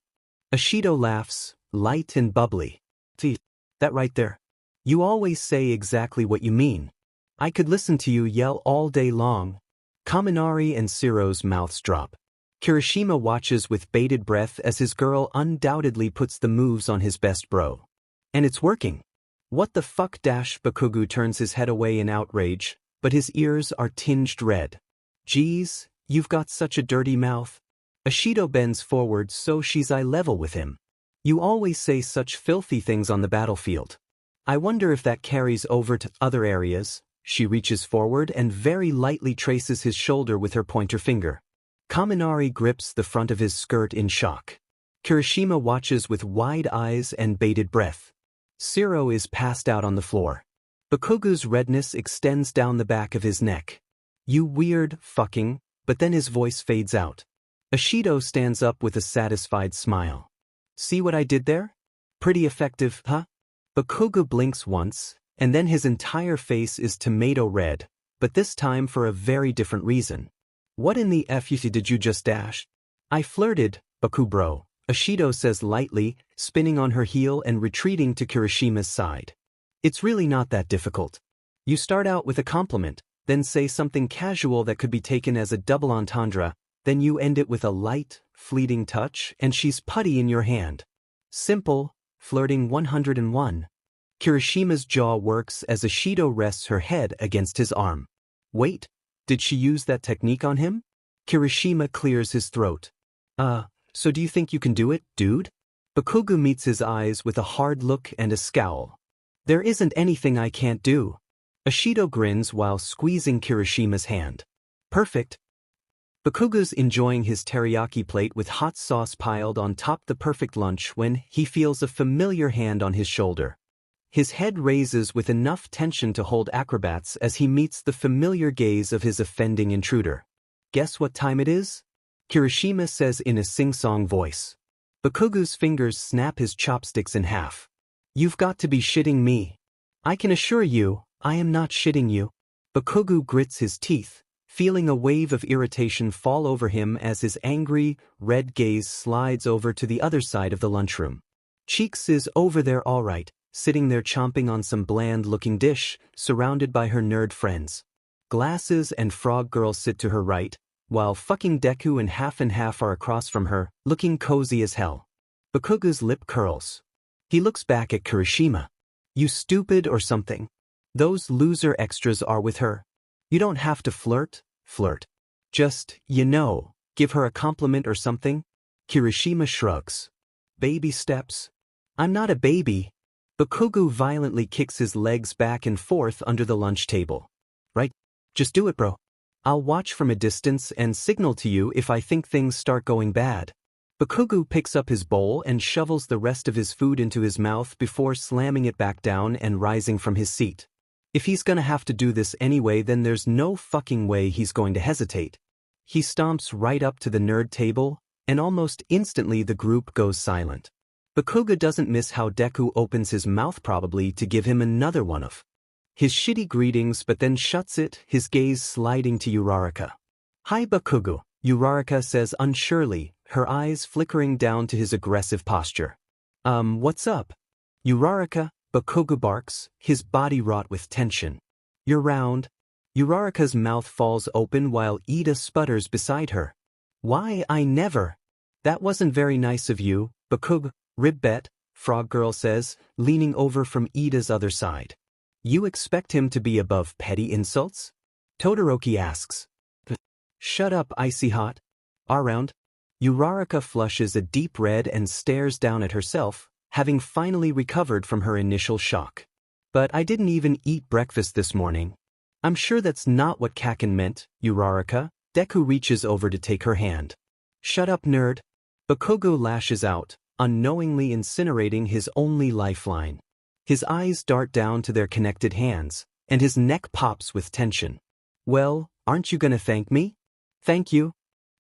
Ashido laughs, light and bubbly. "See, that right there. You always say exactly what you mean. I could listen to you yell all day long." Kaminari and Shiro's mouths drop. Kirishima watches with bated breath as his girl undoubtedly puts the moves on his best bro. And it's working. "What the fuck?" Bakugou turns his head away in outrage, but his ears are tinged red. "Geez, You've got such a dirty mouth. Ashido bends forward so she's eye level with him. You always say such filthy things on the battlefield. I wonder if that carries over to other areas. She reaches forward and very lightly traces his shoulder with her pointer finger. Kaminari grips the front of his skirt in shock. Kirishima watches with wide eyes and bated breath. Shiro is passed out on the floor. Bakugu's redness extends down the back of his neck. You weird fucking, but then his voice fades out. Ashido stands up with a satisfied smile. See what I did there? Pretty effective, huh? Bakugou blinks once, and then his entire face is tomato red, but this time for a very different reason. What in the F did you just dash? I flirted, Baku bro, Ashido says lightly, spinning on her heel and retreating to Kirishima's side. It's really not that difficult. You start out with a compliment, then say something casual that could be taken as a double entendre, then you end it with a light, fleeting touch, and she's putty in your hand. Simple, flirting 101. Kirishima's jaw works as Ashido rests her head against his arm. Wait, did she use that technique on him? Kirishima clears his throat. So do you think you can do it, dude? Bakugou meets his eyes with a hard look and a scowl. There isn't anything I can't do. Ashido grins while squeezing Kirishima's hand. Perfect. Bakugou's enjoying his teriyaki plate with hot sauce piled on top the perfect lunch when he feels a familiar hand on his shoulder. His head raises with enough tension to hold acrobats as he meets the familiar gaze of his offending intruder. Guess what time it is? Kirishima says in a sing-song voice. Bakugou's fingers snap his chopsticks in half. You've got to be shitting me. I can assure you, I am not shitting you. Bakugou grits his teeth, feeling a wave of irritation fall over him as his angry, red gaze slides over to the other side of the lunchroom. Cheeks is over there all right, sitting there chomping on some bland-looking dish, surrounded by her nerd friends. Glasses and Frog Girl sit to her right, while fucking Deku and half are across from her, looking cozy as hell. Bakugou's lip curls. He looks back at Kirishima. You stupid or something? Those loser extras are with her. You don't have to flirt. Just, give her a compliment or something. Kirishima shrugs. Baby steps. I'm not a baby. Bakugou violently kicks his legs back and forth under the lunch table. Right? Just do it, bro. I'll watch from a distance and signal to you if I think things start going bad. Bakugou picks up his bowl and shovels the rest of his food into his mouth before slamming it back down and rising from his seat. If he's gonna have to do this anyway, then there's no fucking way he's going to hesitate. He stomps right up to the nerd table, and almost instantly the group goes silent. Bakugou doesn't miss how Deku opens his mouth probably to give him another one of his shitty greetings but then shuts it, his gaze sliding to Uraraka. Hi Bakugou, Uraraka says unsurely, her eyes flickering down to his aggressive posture. What's up? Uraraka, Bakugou barks, his body wrought with tension. You're round. Uraraka's mouth falls open while Ida sputters beside her. Why, I never. That wasn't very nice of you, Bakugou, Ribbet, Frog Girl says, leaning over from Ida's other side. You expect him to be above petty insults? Todoroki asks. Shut up, Icy Hot. Around. Uraraka flushes a deep red and stares down at herself, having finally recovered from her initial shock. But I didn't even eat breakfast this morning. I'm sure that's not what Kaken meant, Uraraka. Deku reaches over to take her hand. Shut up, nerd. Bakugou lashes out, unknowingly incinerating his only lifeline. His eyes dart down to their connected hands, and his neck pops with tension. Well, aren't you gonna thank me? Thank you?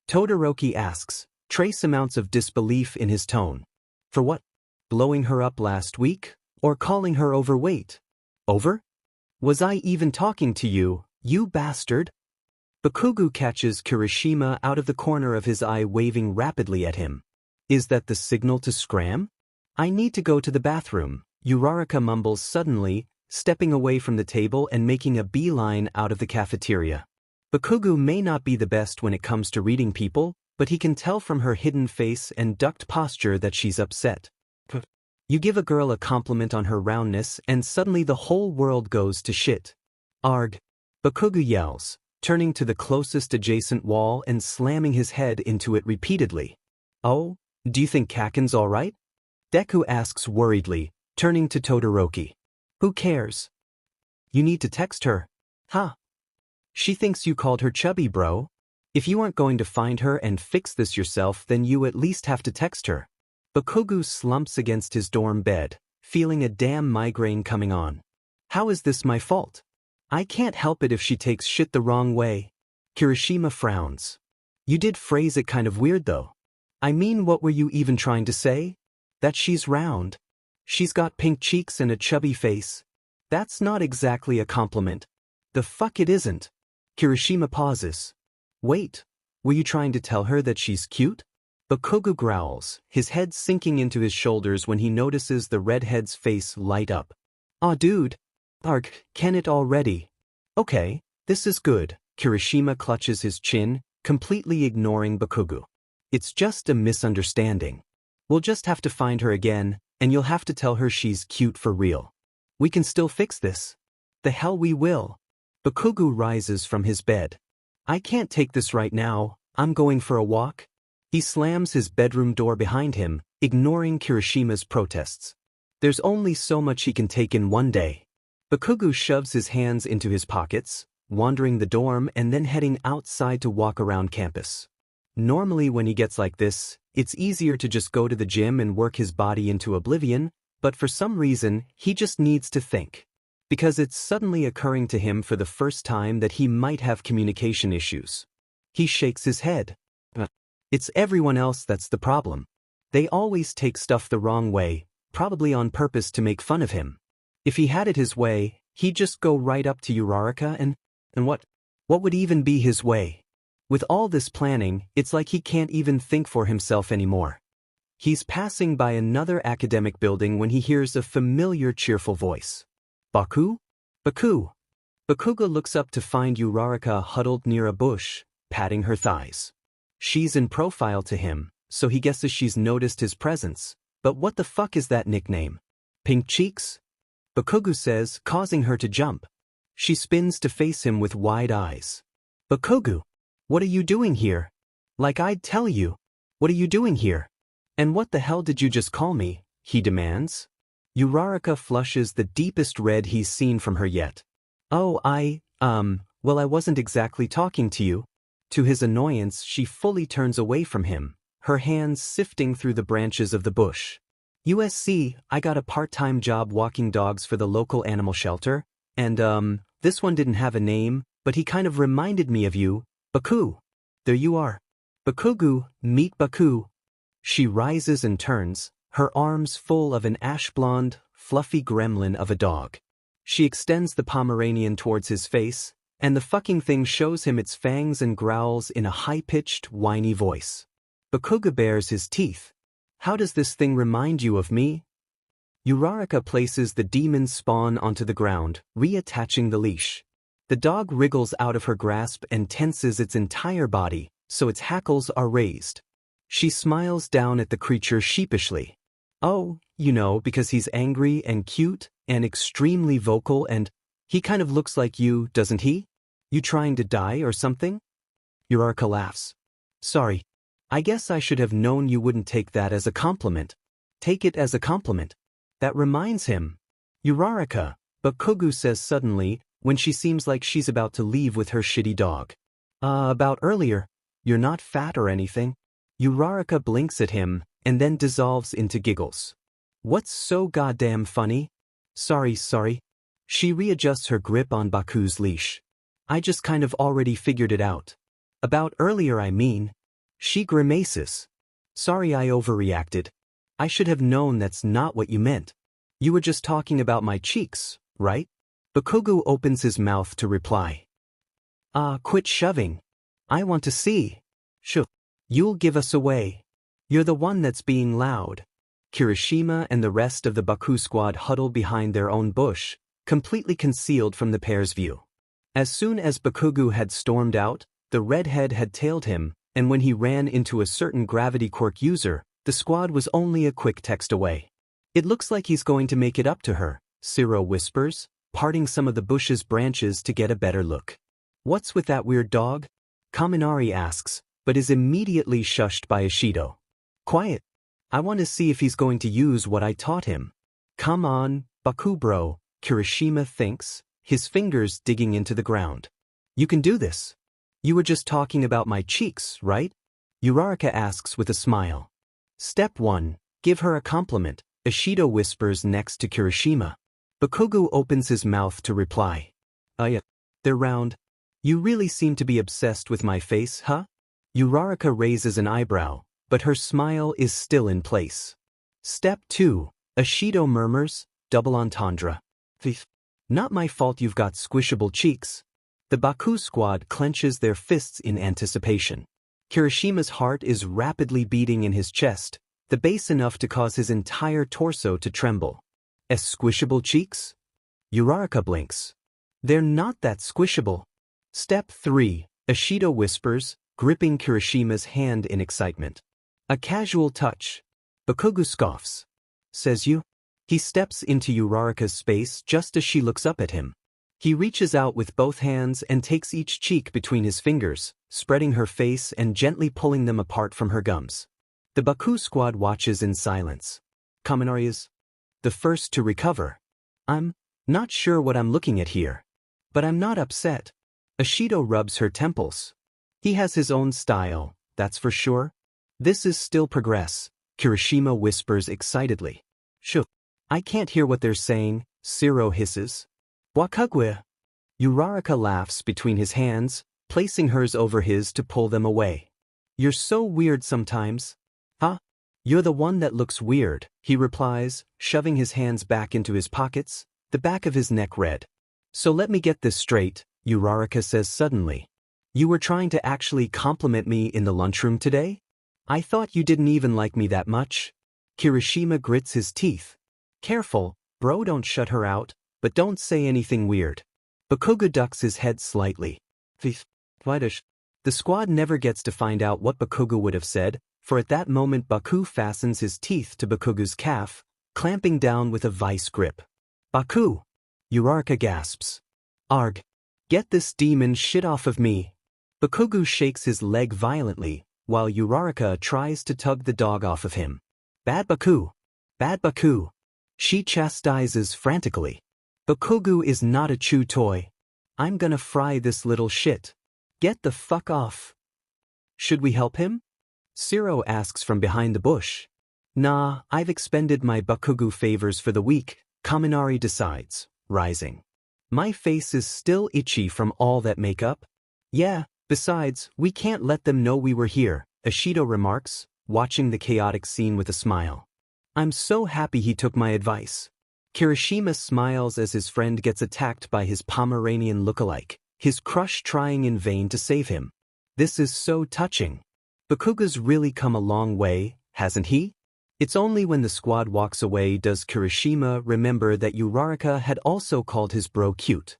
Todoroki asks, trace amounts of disbelief in his tone. For what? Blowing her up last week? Or calling her overweight? Over? Was I even talking to you, you bastard? Bakugou catches Kirishima out of the corner of his eye waving rapidly at him. Is that the signal to scram? I need to go to the bathroom, Uraraka mumbles suddenly, stepping away from the table and making a beeline out of the cafeteria. Bakugou may not be the best when it comes to reading people, but he can tell from her hidden face and ducked posture that she's upset. You give a girl a compliment on her roundness and suddenly the whole world goes to shit. Arg. Bakugou yells, turning to the closest adjacent wall and slamming his head into it repeatedly. "Oh, do you think Kaken's alright?" Deku asks worriedly, turning to Todoroki. "Who cares? You need to text her." "Huh? She thinks you called her chubby, bro. If you aren't going to find her and fix this yourself, then you at least have to text her." Bakugou slumps against his dorm bed, feeling a damn migraine coming on. "How is this my fault? I can't help it if she takes shit the wrong way." Kirishima frowns. "You did phrase it kind of weird though. I mean, what were you even trying to say? That she's round? She's got pink cheeks and a chubby face? That's not exactly a compliment." "The fuck it isn't." Kirishima pauses. "Wait, were you trying to tell her that she's cute?" Bakugou growls, his head sinking into his shoulders when he notices the redhead's face light up. "Aw dude. Can it already? Okay, this is good." Kirishima clutches his chin, completely ignoring Bakugou. "It's just a misunderstanding. We'll just have to find her again, and you'll have to tell her she's cute for real. We can still fix this." "The hell we will." Bakugou rises from his bed. "I can't take this right now, I'm going for a walk." He slams his bedroom door behind him, ignoring Kirishima's protests. There's only so much he can take in one day. Bakugou shoves his hands into his pockets, wandering the dorm and then heading outside to walk around campus. Normally when he gets like this, it's easier to just go to the gym and work his body into oblivion, but for some reason, he just needs to think. Because it's suddenly occurring to him for the first time that he might have communication issues. He shakes his head. It's everyone else that's the problem. They always take stuff the wrong way, probably on purpose to make fun of him. If he had it his way, he'd just go right up to Uraraka and what would even be his way? With all this planning, it's like he can't even think for himself anymore. He's passing by another academic building when he hears a familiar cheerful voice. "Baku? Baku." Bakugou looks up to find Uraraka huddled near a bush, patting her thighs. She's in profile to him, so he guesses she's noticed his presence. But what the fuck is that nickname? "Pink cheeks?" Bakugou says, causing her to jump. She spins to face him with wide eyes. "Bakugou, what are you doing here? Like I'd tell you. What are you doing here? And what the hell did you just call me?" he demands. Uraraka flushes the deepest red he's seen from her yet. "Oh, well, I wasn't exactly talking to you." To his annoyance, she fully turns away from him, her hands sifting through the branches of the bush. "USC, I got a part-time job walking dogs for the local animal shelter, and this one didn't have a name, but he kind of reminded me of you, Baku. There you are. Bakugou, meet Baku." She rises and turns, her arms full of an ash-blonde, fluffy gremlin of a dog. She extends the Pomeranian towards his face, and the fucking thing shows him its fangs and growls in a high-pitched, whiny voice. Bakugou bares his teeth. "How does this thing remind you of me?" Uraraka places the demon's spawn onto the ground, reattaching the leash. The dog wriggles out of her grasp and tenses its entire body, so its hackles are raised. She smiles down at the creature sheepishly. "Oh, because he's angry and cute and extremely vocal and he kind of looks like you, doesn't he? You trying to die or something?" Uraraka laughs. "Sorry. I guess I should have known you wouldn't take that as a compliment." "Take it as a compliment. That reminds him." "Uraraka," Bakugou says suddenly, when she seems like she's about to leave with her shitty dog. About earlier. You're not fat or anything." Uraraka blinks at him, and then dissolves into giggles. "What's so goddamn funny?" Sorry. She readjusts her grip on Baku's leash. "I just kind of already figured it out. About earlier, I mean." She grimaces. "Sorry I overreacted. I should have known that's not what you meant. You were just talking about my cheeks, right?" Bakugou opens his mouth to reply. Quit shoving. I want to see." "Shoo. You'll give us away. You're the one that's being loud." Kirishima and the rest of the Baku squad huddle behind their own bush, completely concealed from the pair's view. As soon as Bakugou had stormed out, the redhead had tailed him, and when he ran into a certain gravity quirk user, the squad was only a quick text away. "It looks like he's going to make it up to her," Ciro whispers, parting some of the bush's branches to get a better look. What's with that weird dog? Kaminari asks, but is immediately shushed by Ishido. Quiet. I want to see if he's going to use what I taught him. Come on, Bakugou bro, Kirishima thinks, his fingers digging into the ground. You can do this. You were just talking about my cheeks, right? Uraraka asks with a smile. Step 1. Give her a compliment, Ishido whispers next to Kirishima. Bakugou opens his mouth to reply. Yeah. They're round. You really seem to be obsessed with my face, huh? Uraraka raises an eyebrow, but her smile is still in place. Step 2. Ishido murmurs, double entendre. Not my fault you've got squishable cheeks. The Bakugou squad clenches their fists in anticipation. Kirishima's heart is rapidly beating in his chest, the bass enough to cause his entire torso to tremble. Squishable cheeks? Uraraka blinks. They're not that squishable. Step 3. Ishido whispers, gripping Kirishima's hand in excitement. A casual touch. Bakugou scoffs. Says you? He steps into Uraraka's space just as she looks up at him. He reaches out with both hands and takes each cheek between his fingers, spreading her face and gently pulling them apart from her gums. The Bakugou squad watches in silence. Kaminari is the first to recover. I'm not sure what I'm looking at here. But I'm not upset. Ishido rubs her temples. He has his own style, that's for sure. This is still progress, Kirishima whispers excitedly. Shoo. I can't hear what they're saying, Shiro hisses. Bakugou. Uraraka laughs between his hands, placing hers over his to pull them away. You're so weird sometimes. Huh? You're the one that looks weird, he replies, shoving his hands back into his pockets, the back of his neck red. So let me get this straight, Uraraka says suddenly. You were trying to actually compliment me in the lunchroom today? I thought you didn't even like me that much. Kirishima grits his teeth. Careful, bro, don't shut her out, but don't say anything weird. Bakugou ducks his head slightly. The squad never gets to find out what Bakugou would have said, for at that moment Bakugou fastens his teeth to Bakugou's calf, clamping down with a vice grip. Bakugou! Uraraka gasps. Arg! Get this demon shit off of me! Bakugou shakes his leg violently, while Uraraka tries to tug the dog off of him. Bad Bakugou! Bad Bakugou! She chastises frantically. Bakugou is not a chew toy. I'm gonna fry this little shit. Get the fuck off. Should we help him? Shiro asks from behind the bush. Nah, I've expended my Bakugou favors for the week, Kaminari decides, rising. My face is still itchy from all that makeup. Yeah, besides, we can't let them know we were here, Ishido remarks, watching the chaotic scene with a smile. I'm so happy he took my advice. Kirishima smiles as his friend gets attacked by his Pomeranian lookalike, his crush trying in vain to save him. This is so touching. Bakugou's really come a long way, hasn't he? It's only when the squad walks away does Kirishima remember that Uraraka had also called his bro cute.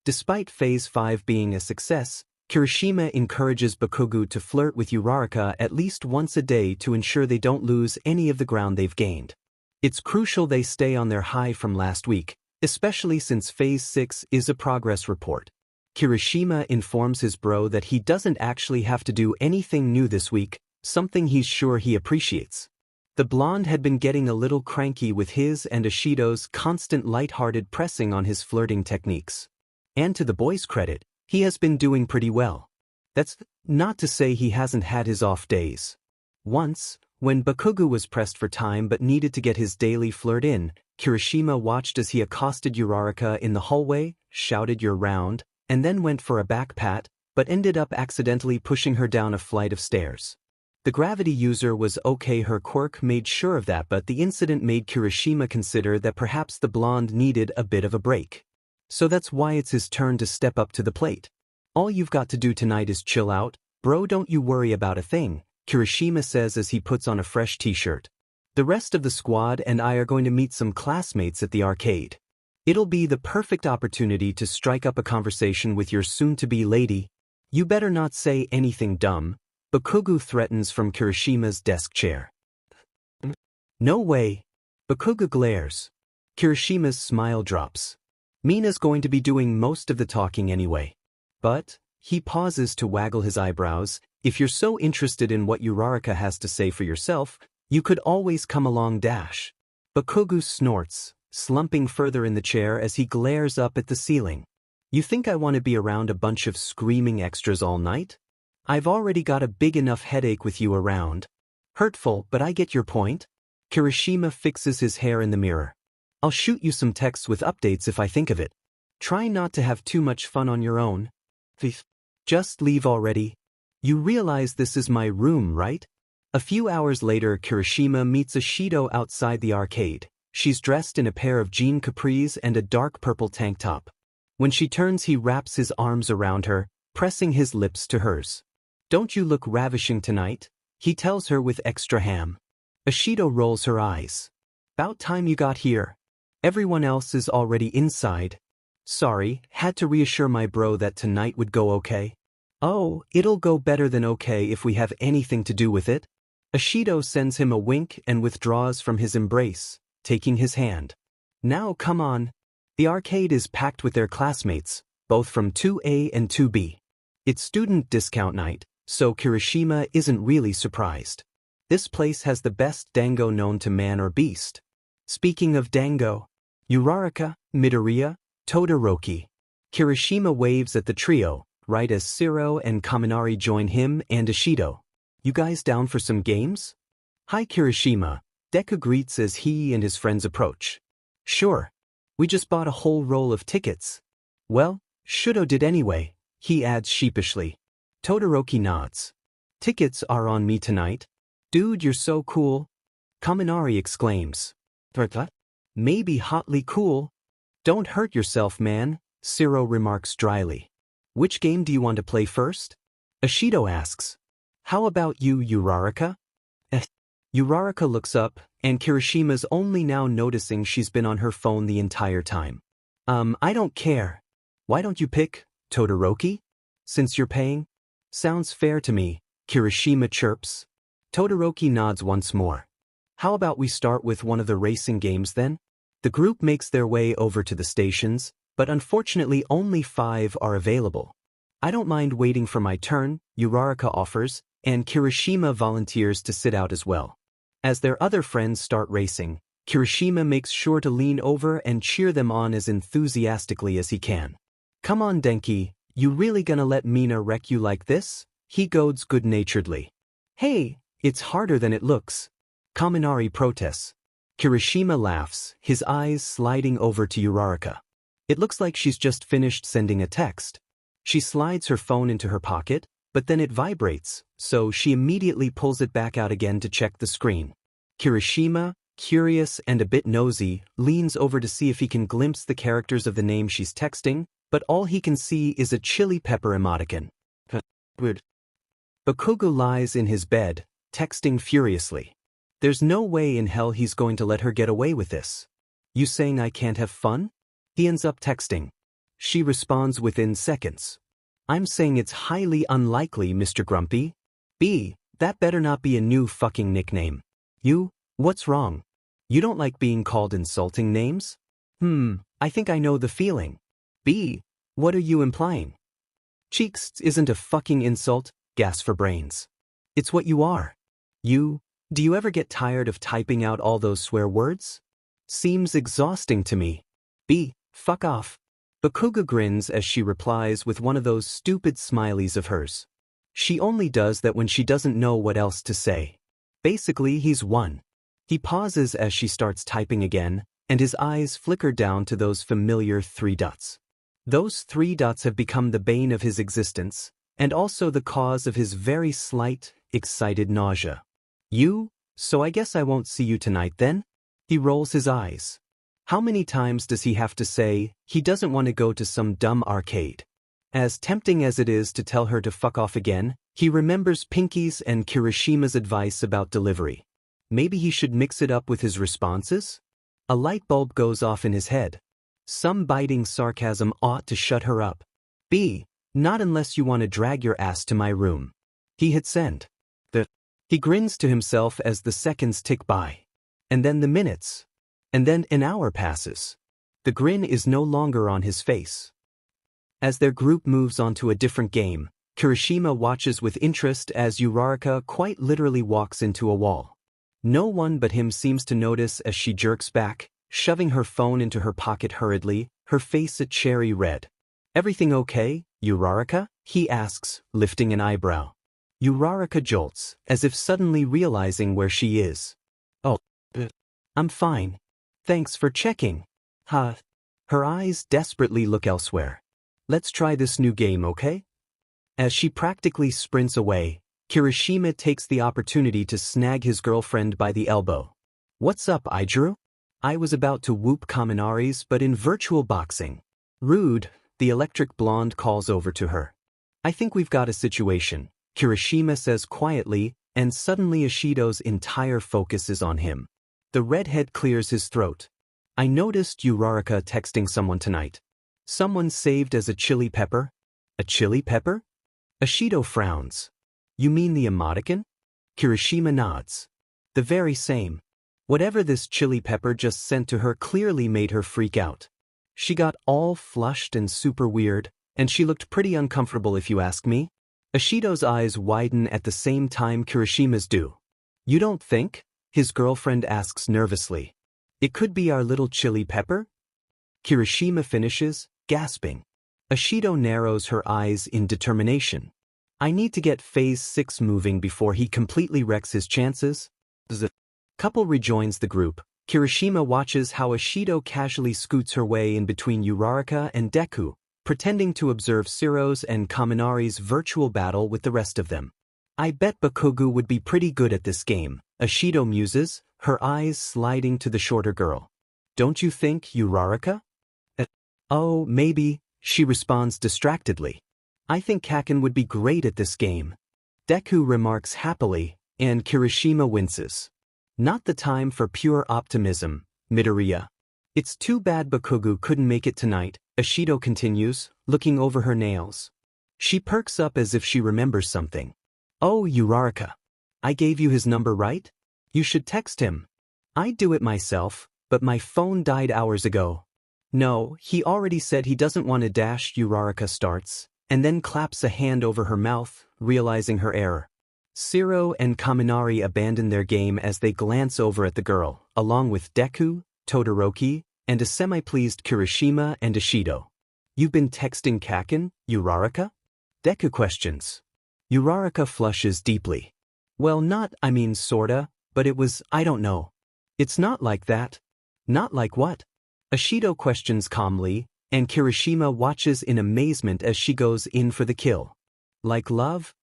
Despite Phase 5 being a success, Kirishima encourages Bakugou to flirt with Uraraka at least once a day to ensure they don't lose any of the ground they've gained. It's crucial they stay on their high from last week, especially since Phase 6 is a progress report. Kirishima informs his bro that he doesn't actually have to do anything new this week, something he's sure he appreciates. The blonde had been getting a little cranky with his and Ishido's constant light-hearted pressing on his flirting techniques. And to the boy's credit, he has been doing pretty well. That's not to say he hasn't had his off days. Once, when Bakugou was pressed for time but needed to get his daily flirt in, Kirishima watched as he accosted Uraraka in the hallway, shouted "You're round," and then went for a back pat, but ended up accidentally pushing her down a flight of stairs. The gravity user was okay, her quirk made sure of that, but the incident made Kirishima consider that perhaps the blonde needed a bit of a break. So that's why it's his turn to step up to the plate. All you've got to do tonight is chill out, bro, don't you worry about a thing, Kirishima says as he puts on a fresh t-shirt. The rest of the squad and I are going to meet some classmates at the arcade. It'll be the perfect opportunity to strike up a conversation with your soon-to-be lady. You better not say anything dumb, Bakugou threatens from Kirishima's desk chair. No way. Bakugou glares. Kirishima's smile drops. Mina's going to be doing most of the talking anyway. But, He pauses to waggle his eyebrows. If you're so interested in what Uraraka has to say for yourself, you could always come along dash. Bakugou snorts, slumping further in the chair as he glares up at the ceiling. You think I want to be around a bunch of screaming extras all night? I've already got a big enough headache with you around. Hurtful, but I get your point. Kirishima fixes his hair in the mirror. I'll shoot you some texts with updates if I think of it. Try not to have too much fun on your own. Just leave already. You realize this is my room, right? A few hours later, Kirishima meets Ashido outside the arcade. She's dressed in a pair of jean capris and a dark purple tank top. When she turns, he wraps his arms around her, pressing his lips to hers. Don't you look ravishing tonight? He tells her with extra ham. Ashido rolls her eyes. About time you got here. Everyone else is already inside. Sorry, had to reassure my bro that tonight would go okay. Oh, it'll go better than okay if we have anything to do with it. Ashido sends him a wink and withdraws from his embrace, taking his hand. Now come on. The arcade is packed with their classmates, both from 2A and 2B. It's student discount night, so Kirishima isn't really surprised. This place has the best dango known to man or beast. Speaking of dango, Uraraka, Midoriya, Todoroki. Kirishima waves at the trio, right as Siro and Kaminari join him and Ashido. You guys down for some games? Hi Kirishima, Deku greets as he and his friends approach. Sure. We just bought a whole roll of tickets. Well, Shudo did anyway, he adds sheepishly. Todoroki nods. Tickets are on me tonight. Dude, you're so cool. Kaminari exclaims. Maybe hotly cool. Don't hurt yourself, man, Siro remarks dryly. Which game do you want to play first? Ashido asks. How about you, Uraraka? Uraraka looks up, and Kirishima's only now noticing she's been on her phone the entire time. I don't care. Why don't you pick Todoroki? Since you're paying? Sounds fair to me, Kirishima chirps. Todoroki nods once more. How about we start with one of the racing games then? The group makes their way over to the stations, but unfortunately only 5 are available. I don't mind waiting for my turn, Uraraka offers, and Kirishima volunteers to sit out as well. As their other friends start racing, Kirishima makes sure to lean over and cheer them on as enthusiastically as he can. Come on Denki, you really gonna let Mina wreck you like this? He goads good-naturedly. Hey, it's harder than it looks. Kaminari protests. Kirishima laughs, his eyes sliding over to Uraraka. It looks like she's just finished sending a text. She slides her phone into her pocket, but then it vibrates, so she immediately pulls it back out again to check the screen. Kirishima, curious and a bit nosy, leans over to see if he can glimpse the characters of the name she's texting, but all he can see is a chili pepper emoticon. Bakugou lies in his bed, texting furiously. There's no way in hell he's going to let her get away with this. You saying I can't have fun? He ends up texting. She responds within seconds. I'm saying it's highly unlikely, Mr. Grumpy. B, that better not be a new fucking nickname. You, what's wrong? You don't like being called insulting names? I think I know the feeling. B, what are you implying? Cheeks isn't a fucking insult, gas for brains. It's what you are. Do you ever get tired of typing out all those swear words? Seems exhausting to me. B, fuck off. Bakugou grins as she replies with one of those stupid smileys of hers. She only does that when she doesn't know what else to say. Basically, he's won. He pauses as she starts typing again, and his eyes flicker down to those familiar 3 dots. Those 3 dots have become the bane of his existence, and also the cause of his very slight, excited nausea. So I guess I won't see you tonight then? He rolls his eyes. How many times does he have to say he doesn't want to go to some dumb arcade? As tempting as it is to tell her to fuck off again, he remembers Pinky's and Kirishima's advice about delivery. Maybe he should mix it up with his responses? A light bulb goes off in his head. Some biting sarcasm ought to shut her up. B, not unless you want to drag your ass to my room. He hit send. He grins to himself as the seconds tick by. And then the minutes. And then an hour passes. The grin is no longer on his face. As their group moves on to a different game, Kirishima watches with interest as Uraraka quite literally walks into a wall. No one but him seems to notice as she jerks back, shoving her phone into her pocket hurriedly, her face a cherry red. "Everything okay, Uraraka?" he asks, lifting an eyebrow. Uraraka jolts, as if suddenly realizing where she is. "Oh, I'm fine. Thanks for checking." Huh. Her eyes desperately look elsewhere. "Let's try this new game, okay?" As she practically sprints away, Kirishima takes the opportunity to snag his girlfriend by the elbow. "What's up, Aijuru?" I was about to whoop Kaminaris but in virtual boxing. "Rude," the electric blonde calls over to her. "I think we've got a situation," Kirishima says quietly, and suddenly Ishido's entire focus is on him. The redhead clears his throat. "I noticed Uraraka texting someone tonight. Someone saved as a chili pepper?" "A chili pepper?" Ishido frowns. "You mean the emoticon?" Kirishima nods. "The very same. Whatever this chili pepper just sent to her clearly made her freak out. She got all flushed and super weird, and she looked pretty uncomfortable if you ask me." Ishido's eyes widen at the same time Kirishima's do. "You don't think?" his girlfriend asks nervously. "It could be our little chili pepper?" Kirishima finishes, gasping. Ishido narrows her eyes in determination. "I need to get Phase 6 moving before he completely wrecks his chances." The couple rejoins the group. Kirishima watches how Ishido casually scoots her way in between Uraraka and Deku, pretending to observe Siro's and Kaminari's virtual battle with the rest of them. "I bet Bakugou would be pretty good at this game," Ishido muses, her eyes sliding to the shorter girl. "Don't you think, Uraraka?" "Oh, maybe," she responds distractedly. "I think Kaken would be great at this game." Deku remarks happily, and Kirishima winces. "Not the time for pure optimism, Midoriya. It's too bad Bakugou couldn't make it tonight," Ishido continues, looking over her nails. She perks up as if she remembers something. "Oh, Uraraka. I gave you his number, right? You should text him." "I'd do it myself, but my phone died hours ago." "No, he already said he doesn't want to dash," Uraraka starts, and then claps a hand over her mouth, realizing her error. Siro and Kaminari abandon their game as they glance over at the girl, along with Deku, Todoroki, and a semi-pleased Kirishima and Ishido. "You've been texting Kaken, Uraraka?" Deku questions. Uraraka flushes deeply. "Well, sorta, but it was, I don't know." "It's not like that." "Not like what?" Ishido questions calmly, and Kirishima watches in amazement as she goes in for the kill. "Like love?"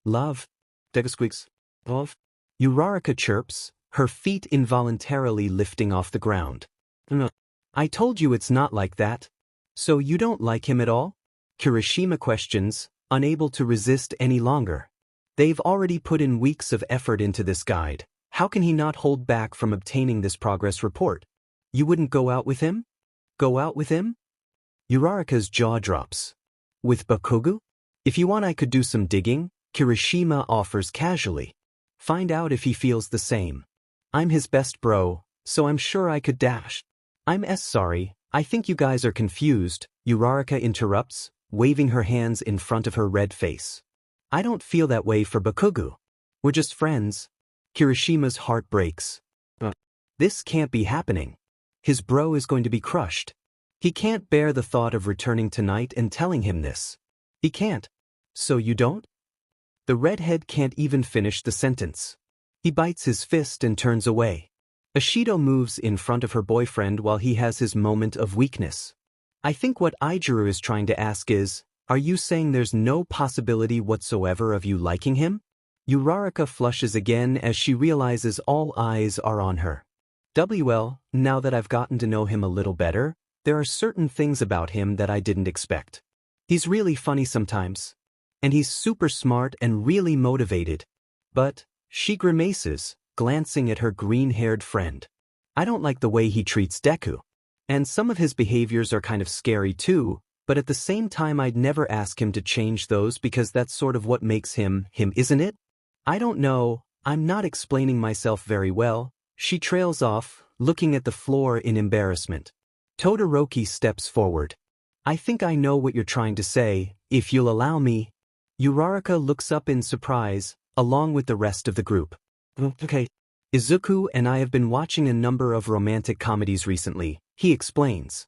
"Love?" Deku squeaks. "Love?" Uraraka chirps, her feet involuntarily lifting off the ground. "No. I told you it's not like that." "So you don't like him at all?" Kirishima questions, unable to resist any longer. They've already put in weeks of effort into this guide. How can he not hold back from obtaining this progress report? "You wouldn't go out with him?" "Go out with him?" Uraraka's jaw drops. "With Bakugou? If you want I could do some digging," Kirishima offers casually. "Find out if he feels the same. I'm his best bro, so I'm sure I could dash." "I'm sorry, I think you guys are confused," Uraraka interrupts, waving her hands in front of her red face. "I don't feel that way for Bakugou. We're just friends." Kirishima's heart breaks. This can't be happening. His bro is going to be crushed. He can't bear the thought of returning tonight and telling him this. He can't. "So you don't?" The redhead can't even finish the sentence. He bites his fist and turns away. Ishido moves in front of her boyfriend while he has his moment of weakness. "I think what Aijuru is trying to ask is, are you saying there's no possibility whatsoever of you liking him?" Uraraka flushes again as she realizes all eyes are on her. "Well, now that I've gotten to know him a little better, there are certain things about him that I didn't expect. He's really funny sometimes. And he's super smart and really motivated. But," she grimaces, glancing at her green-haired friend, "I don't like the way he treats Deku. And some of his behaviors are kind of scary too, but at the same time I'd never ask him to change those because that's sort of what makes him, isn't it?" "I don't know, I'm not explaining myself very well." She trails off, looking at the floor in embarrassment. Todoroki steps forward. I think I know what you're trying to say, if you'll allow me. Uraraka looks up in surprise, along with the rest of the group. Okay. Izuku and I have been watching a number of romantic comedies recently, he explains.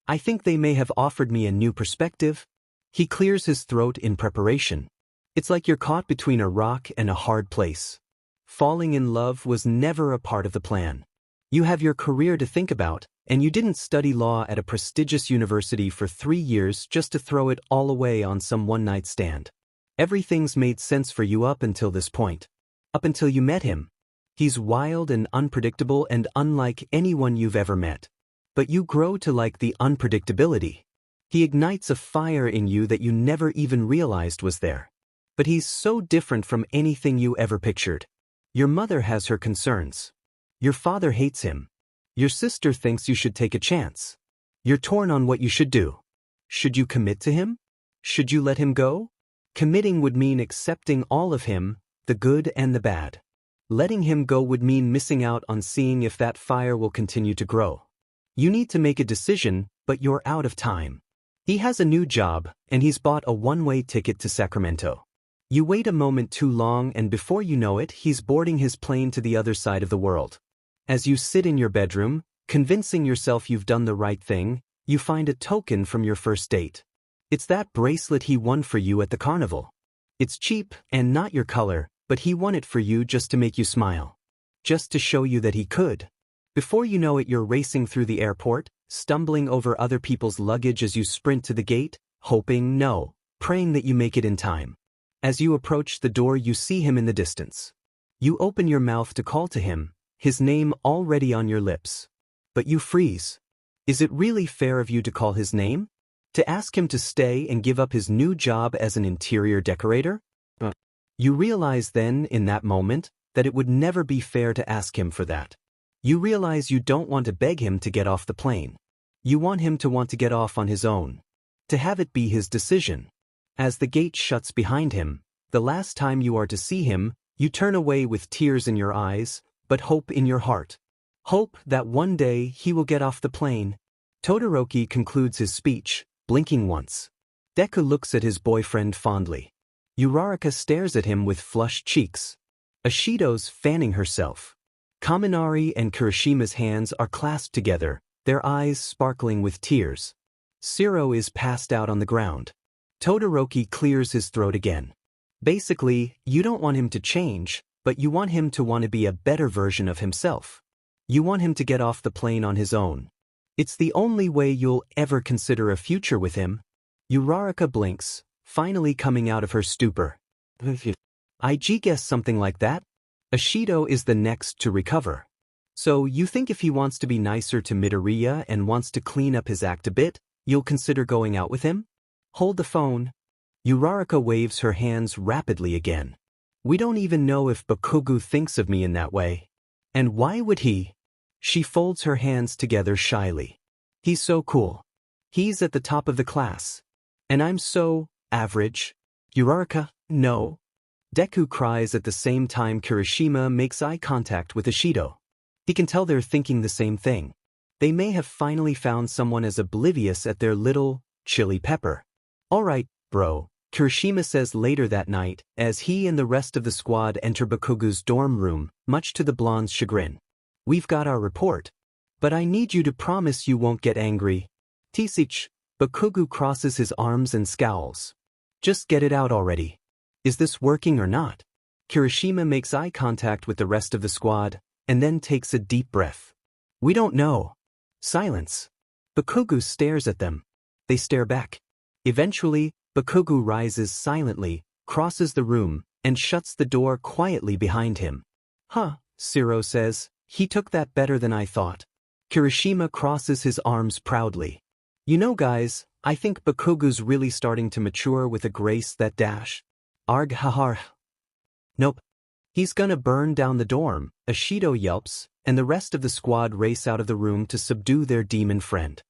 I think they may have offered me a new perspective. He clears his throat in preparation. It's like you're caught between a rock and a hard place. Falling in love was never a part of the plan. You have your career to think about, and you didn't study law at a prestigious university for 3 years just to throw it all away on some one-night stand. Everything's made sense for you up until this point. Up until you met him. He's wild and unpredictable and unlike anyone you've ever met. But you grow to like the unpredictability. He ignites a fire in you that you never even realized was there. But he's so different from anything you ever pictured. Your mother has her concerns. Your father hates him. Your sister thinks you should take a chance. You're torn on what you should do. Should you commit to him? Should you let him go? Committing would mean accepting all of him, the good and the bad. Letting him go would mean missing out on seeing if that fire will continue to grow. You need to make a decision, but you're out of time. He has a new job, and he's bought a one-way ticket to Sacramento. You wait a moment too long and before you know it, he's boarding his plane to the other side of the world. As you sit in your bedroom, convincing yourself you've done the right thing, you find a token from your first date. It's that bracelet he won for you at the carnival. It's cheap and not your color, but he won it for you just to make you smile. Just to show you that he could. Before you know it, you're racing through the airport, stumbling over other people's luggage as you sprint to the gate, praying that you make it in time. As you approach the door, you see him in the distance. You open your mouth to call to him, his name already on your lips. But you freeze. Is it really fair of you to call his name? To ask him to stay and give up his new job as an interior decorator? You realize then, in that moment, that it would never be fair to ask him for that. You realize you don't want to beg him to get off the plane. You want him to want to get off on his own. To have it be his decision. As the gate shuts behind him, the last time you are to see him, you turn away with tears in your eyes, but hope in your heart. Hope that one day he will get off the plane. Todoroki concludes his speech, blinking once. Deku looks at his boyfriend fondly. Uraraka stares at him with flushed cheeks. Ashido's fanning herself. Kaminari and Kirishima's hands are clasped together, their eyes sparkling with tears. Shiro is passed out on the ground. Todoroki clears his throat again. Basically, you don't want him to change, but you want him to want to be a better version of himself. You want him to get off the plane on his own. It's the only way you'll ever consider a future with him. Uraraka blinks, finally coming out of her stupor. I guess something like that. Ashido is the next to recover. So you think if he wants to be nicer to Midoriya and wants to clean up his act a bit, you'll consider going out with him? Hold the phone. Uraraka waves her hands rapidly again. We don't even know if Bakugou thinks of me in that way. And why would he? She folds her hands together shyly. He's so cool. He's at the top of the class. And I'm so average. Uraraka, no. Deku cries at the same time Kirishima makes eye contact with Ashido. He can tell they're thinking the same thing. They may have finally found someone as oblivious at their little chili pepper. Alright, bro, Kirishima says later that night, as he and the rest of the squad enter Bakugou's dorm room, much to the blonde's chagrin. We've got our report. But I need you to promise you won't get angry. Tisich, Bakugou crosses his arms and scowls. Just get it out already. Is this working or not? Kirishima makes eye contact with the rest of the squad, and then takes a deep breath. We don't know. Silence. Bakugou stares at them. They stare back. Eventually, Bakugou rises silently, crosses the room, and shuts the door quietly behind him. Huh, Shiro says, he took that better than I thought. Kirishima crosses his arms proudly. You know guys, I think Bakugou's really starting to mature with a grace that dash. Arg hahar. Nope. He's gonna burn down the dorm, Ashido yelps, and the rest of the squad race out of the room to subdue their demon friend.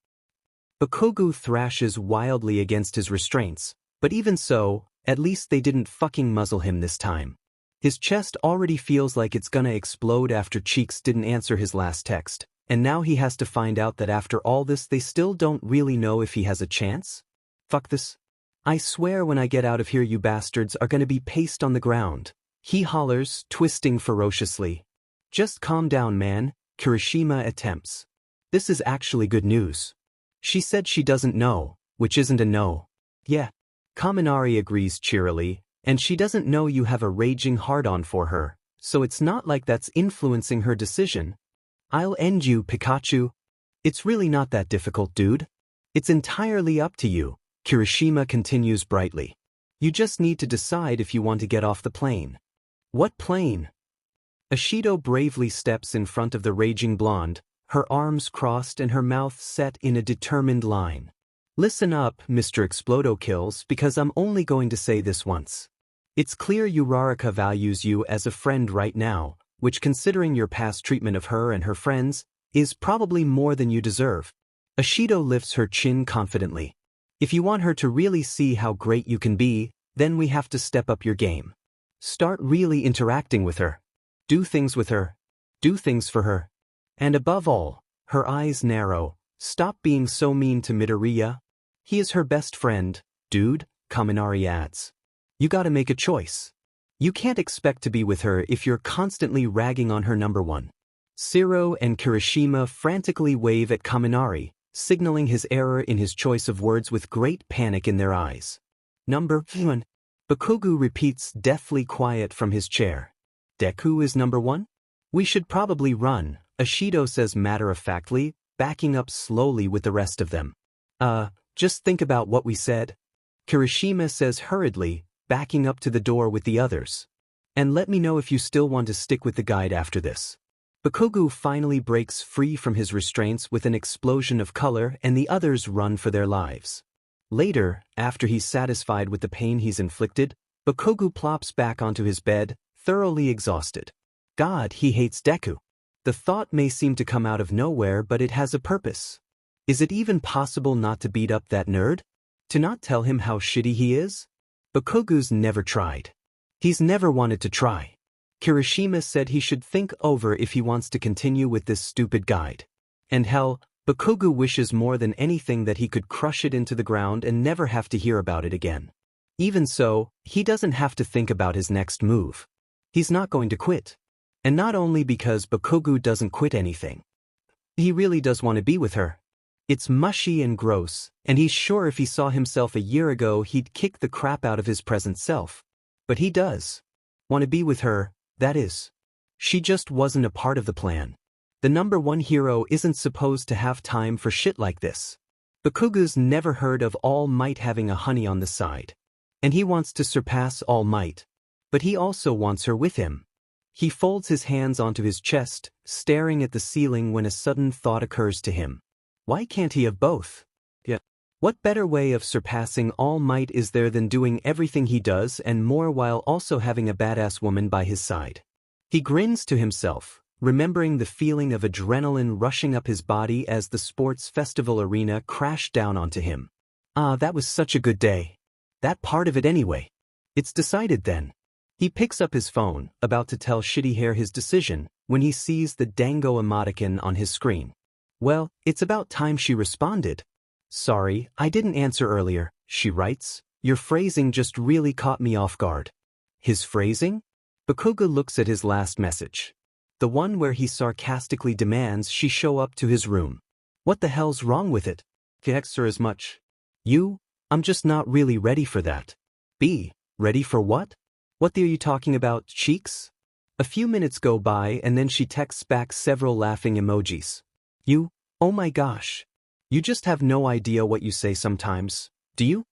Bakugou thrashes wildly against his restraints, but even so, at least they didn't fucking muzzle him this time. His chest already feels like it's gonna explode after Cheeks didn't answer his last text. And now he has to find out that after all this they still don't really know if he has a chance? Fuck this. I swear when I get out of here you bastards are gonna be paced on the ground. He hollers, twisting ferociously. Just calm down, man, Kirishima attempts. This is actually good news. She said she doesn't know, which isn't a no. Yeah. Kaminari agrees cheerily, and she doesn't know you have a raging hard-on for her, so it's not like that's influencing her decision. I'll end you, Pikachu. It's really not that difficult, dude. It's entirely up to you, Kirishima continues brightly. You just need to decide if you want to get off the plane. What plane? Ashido bravely steps in front of the raging blonde, her arms crossed and her mouth set in a determined line. Listen up, Mr. Explodokills, because I'm only going to say this once. It's clear Uraraka values you as a friend right now, which, considering your past treatment of her and her friends, is probably more than you deserve. Ashido lifts her chin confidently. If you want her to really see how great you can be, then we have to step up your game. Start really interacting with her. Do things with her. Do things for her. And above all, her eyes narrow. Stop being so mean to Midoriya. He is her best friend, dude, Kaminari adds. You gotta make a choice. You can't expect to be with her if you're constantly ragging on her number one. Shiro and Kirishima frantically wave at Kaminari, signaling his error in his choice of words with great panic in their eyes. Number one. Bakugou repeats deathly quiet from his chair. Deku is number one? We should probably run, Ashido says matter-of-factly, backing up slowly with the rest of them. Just think about what we said. Kirishima says hurriedly, backing up to the door with the others. And let me know if you still want to stick with the guide after this. Bakugou finally breaks free from his restraints with an explosion of color and the others run for their lives. Later, after he's satisfied with the pain he's inflicted, Bakugou plops back onto his bed, thoroughly exhausted. God, he hates Deku. The thought may seem to come out of nowhere, but it has a purpose. Is it even possible not to beat up that nerd? To not tell him how shitty he is? Bakugou's never tried. He's never wanted to try. Kirishima said he should think over if he wants to continue with this stupid guide. And hell, Bakugou wishes more than anything that he could crush it into the ground and never have to hear about it again. Even so, he doesn't have to think about his next move. He's not going to quit. And not only because Bakugou doesn't quit anything. He really does want to be with her. It's mushy and gross, and he's sure if he saw himself a year ago he'd kick the crap out of his present self. But he does. Want to be with her, that is. She just wasn't a part of the plan. The number one hero isn't supposed to have time for shit like this. Bakugou's never heard of All Might having a honey on the side. And he wants to surpass All Might. But he also wants her with him. He folds his hands onto his chest, staring at the ceiling when a sudden thought occurs to him. Why can't he have both? Yeah. What better way of surpassing All Might is there than doing everything he does and more while also having a badass woman by his side? He grins to himself, remembering the feeling of adrenaline rushing up his body as the sports festival arena crashed down onto him. That was such a good day. That part of it anyway. It's decided then. He picks up his phone, about to tell Shitty Hair his decision, when he sees the dango emoticon on his screen. Well, it's about time she responded. Sorry, I didn't answer earlier, she writes. Your phrasing just really caught me off guard. His phrasing? Bakugou looks at his last message. The one where he sarcastically demands she show up to his room. What the hell's wrong with it? X her as much. I'm just not really ready for that. B, ready for what? What are you talking about, cheeks? A few minutes go by and then she texts back several laughing emojis. Oh my gosh. You just have no idea what you say sometimes, do you?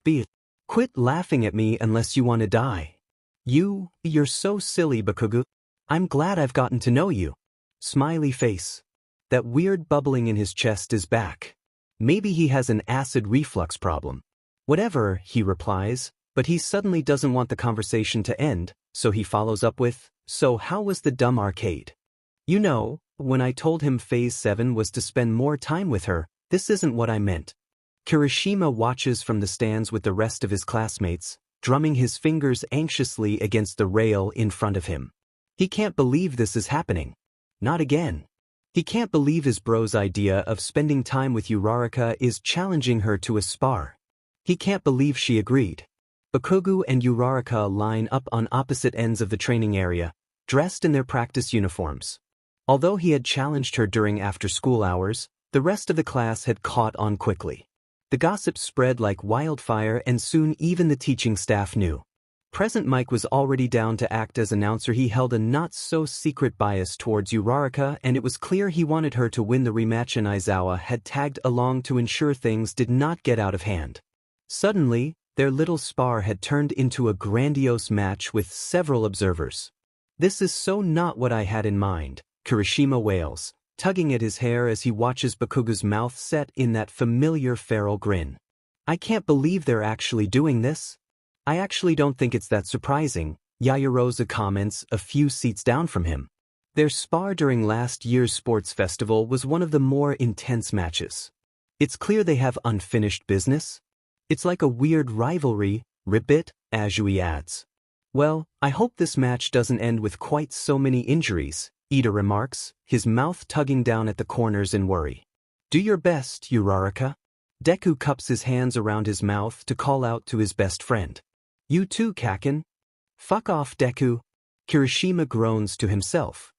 B, quit laughing at me unless you want to die. You're so silly, Bakugou. I'm glad I've gotten to know you. Smiley face. That weird bubbling in his chest is back. Maybe he has an acid reflux problem. Whatever, he replies, but he suddenly doesn't want the conversation to end, so he follows up with, so how was the dumb arcade? You know, when I told him Phase 7 was to spend more time with her, this isn't what I meant. Kirishima watches from the stands with the rest of his classmates, drumming his fingers anxiously against the rail in front of him. He can't believe this is happening. Not again. He can't believe his bro's idea of spending time with Uraraka is challenging her to a spar. He can't believe she agreed. Bakugou and Uraraka line up on opposite ends of the training area, dressed in their practice uniforms. Although he had challenged her during after-school hours, the rest of the class had caught on quickly. The gossip spread like wildfire and soon even the teaching staff knew. Present Mike was already down to act as announcer. He held a not-so-secret bias towards Uraraka, and it was clear he wanted her to win the rematch, and Aizawa had tagged along to ensure things did not get out of hand. Suddenly, their little spar had turned into a grandiose match with several observers. "This is so not what I had in mind," Kirishima wails, tugging at his hair as he watches Bakugou's mouth set in that familiar feral grin. "I can't believe they're actually doing this." "I actually don't think it's that surprising," Yayarosa comments a few seats down from him. Their spar during last year's sports festival was one of the more intense matches. "It's clear they have unfinished business. It's like a weird rivalry, ribbit," Azui adds. "Well, I hope this match doesn't end with quite so many injuries," Ida remarks, his mouth tugging down at the corners in worry. "Do your best, Uraraka." Deku cups his hands around his mouth to call out to his best friend. "You too, Kaken." "Fuck off, Deku." Kirishima groans to himself.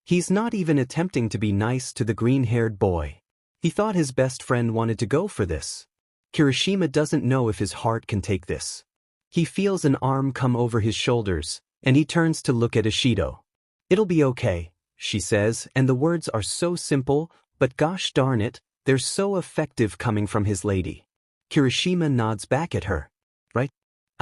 He's not even attempting to be nice to the green-haired boy. He thought his best friend wanted to go for this. Kirishima doesn't know if his heart can take this. He feels an arm come over his shoulders, and he turns to look at Ishido. "It'll be okay," she says, and the words are so simple, but gosh darn it, they're so effective coming from his lady. Kirishima nods back at her. "Right?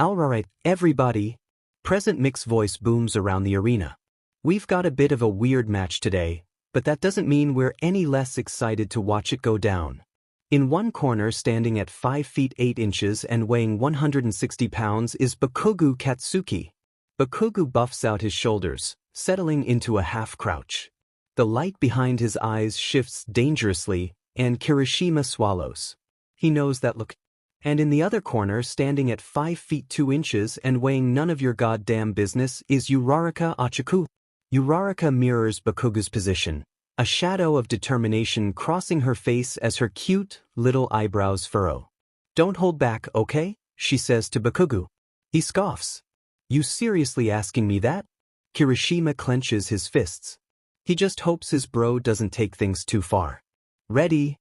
Alright, everybody." Present Mick's voice booms around the arena. "We've got a bit of a weird match today, but that doesn't mean we're any less excited to watch it go down." In one corner, standing at 5 feet 8 inches and weighing 160 pounds, is Bakugou Katsuki. Bakugou buffs out his shoulders, settling into a half-crouch. The light behind his eyes shifts dangerously, and Kirishima swallows. He knows that look. And in the other corner, standing at 5 feet 2 inches and weighing none of your goddamn business, is Uraraka Achaku. Uraraka mirrors Bakugou's position, a shadow of determination crossing her face as her cute, little eyebrows furrow. "Don't hold back, okay?" she says to Bakugou. He scoffs. "You seriously asking me that?" Kirishima clenches his fists. He just hopes his bro doesn't take things too far. "Ready?"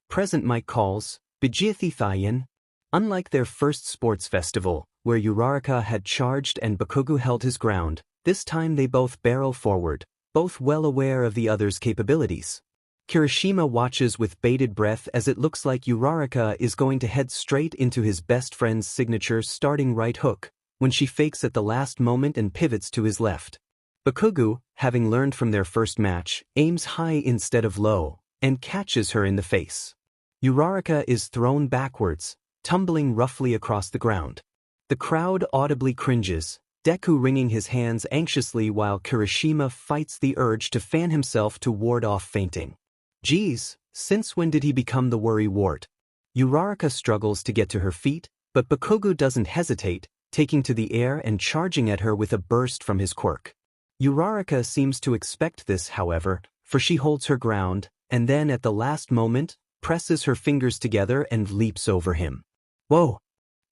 Present Mike calls, "Bijithifayan." Unlike their first sports festival, where Uraraka had charged and Bakugou held his ground, this time they both barrel forward, both well aware of the other's capabilities. Kirishima watches with bated breath as it looks like Uraraka is going to head straight into his best friend's signature starting right hook, when she fakes at the last moment and pivots to his left. Bakugou, having learned from their first match, aims high instead of low, and catches her in the face. Uraraka is thrown backwards, tumbling roughly across the ground. The crowd audibly cringes, Deku wringing his hands anxiously while Kirishima fights the urge to fan himself to ward off fainting. Geez, since when did he become the worry wart? Uraraka struggles to get to her feet, but Bakugou doesn't hesitate, taking to the air and charging at her with a burst from his quirk. Uraraka seems to expect this, however, for she holds her ground, and then at the last moment, presses her fingers together and leaps over him. "Whoa!"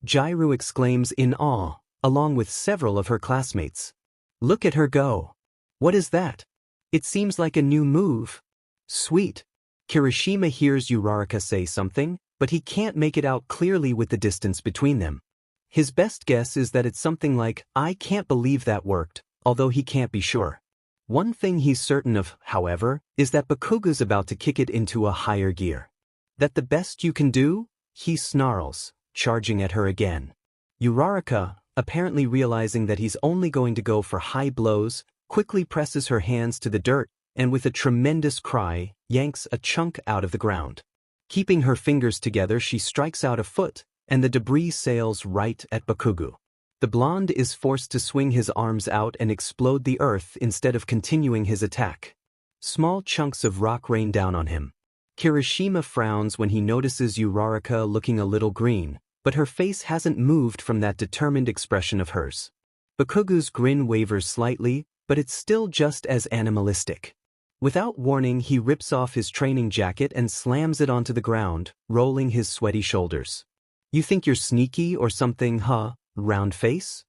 Jairu exclaims in awe, along with several of her classmates. "Look at her go! What is that? It seems like a new move." "Sweet." Kirishima hears Uraraka say something, but he can't make it out clearly with the distance between them. His best guess is that it's something like, "I can't believe that worked," although he can't be sure. One thing he's certain of, however, is that Bakugou's about to kick it into a higher gear. "That the best you can do?" he snarls, charging at her again. Uraraka, apparently realizing that he's only going to go for high blows, quickly presses her hands to the dirt, and with a tremendous cry, yanks a chunk out of the ground. Keeping her fingers together, she strikes out a foot, and the debris sails right at Bakugou. The blonde is forced to swing his arms out and explode the earth instead of continuing his attack. Small chunks of rock rain down on him. Kirishima frowns when he notices Uraraka looking a little green, but her face hasn't moved from that determined expression of hers. Bakugou's grin wavers slightly, but it's still just as animalistic. Without warning, he rips off his training jacket and slams it onto the ground, rolling his sweaty shoulders. You think you're sneaky or something, huh, round face?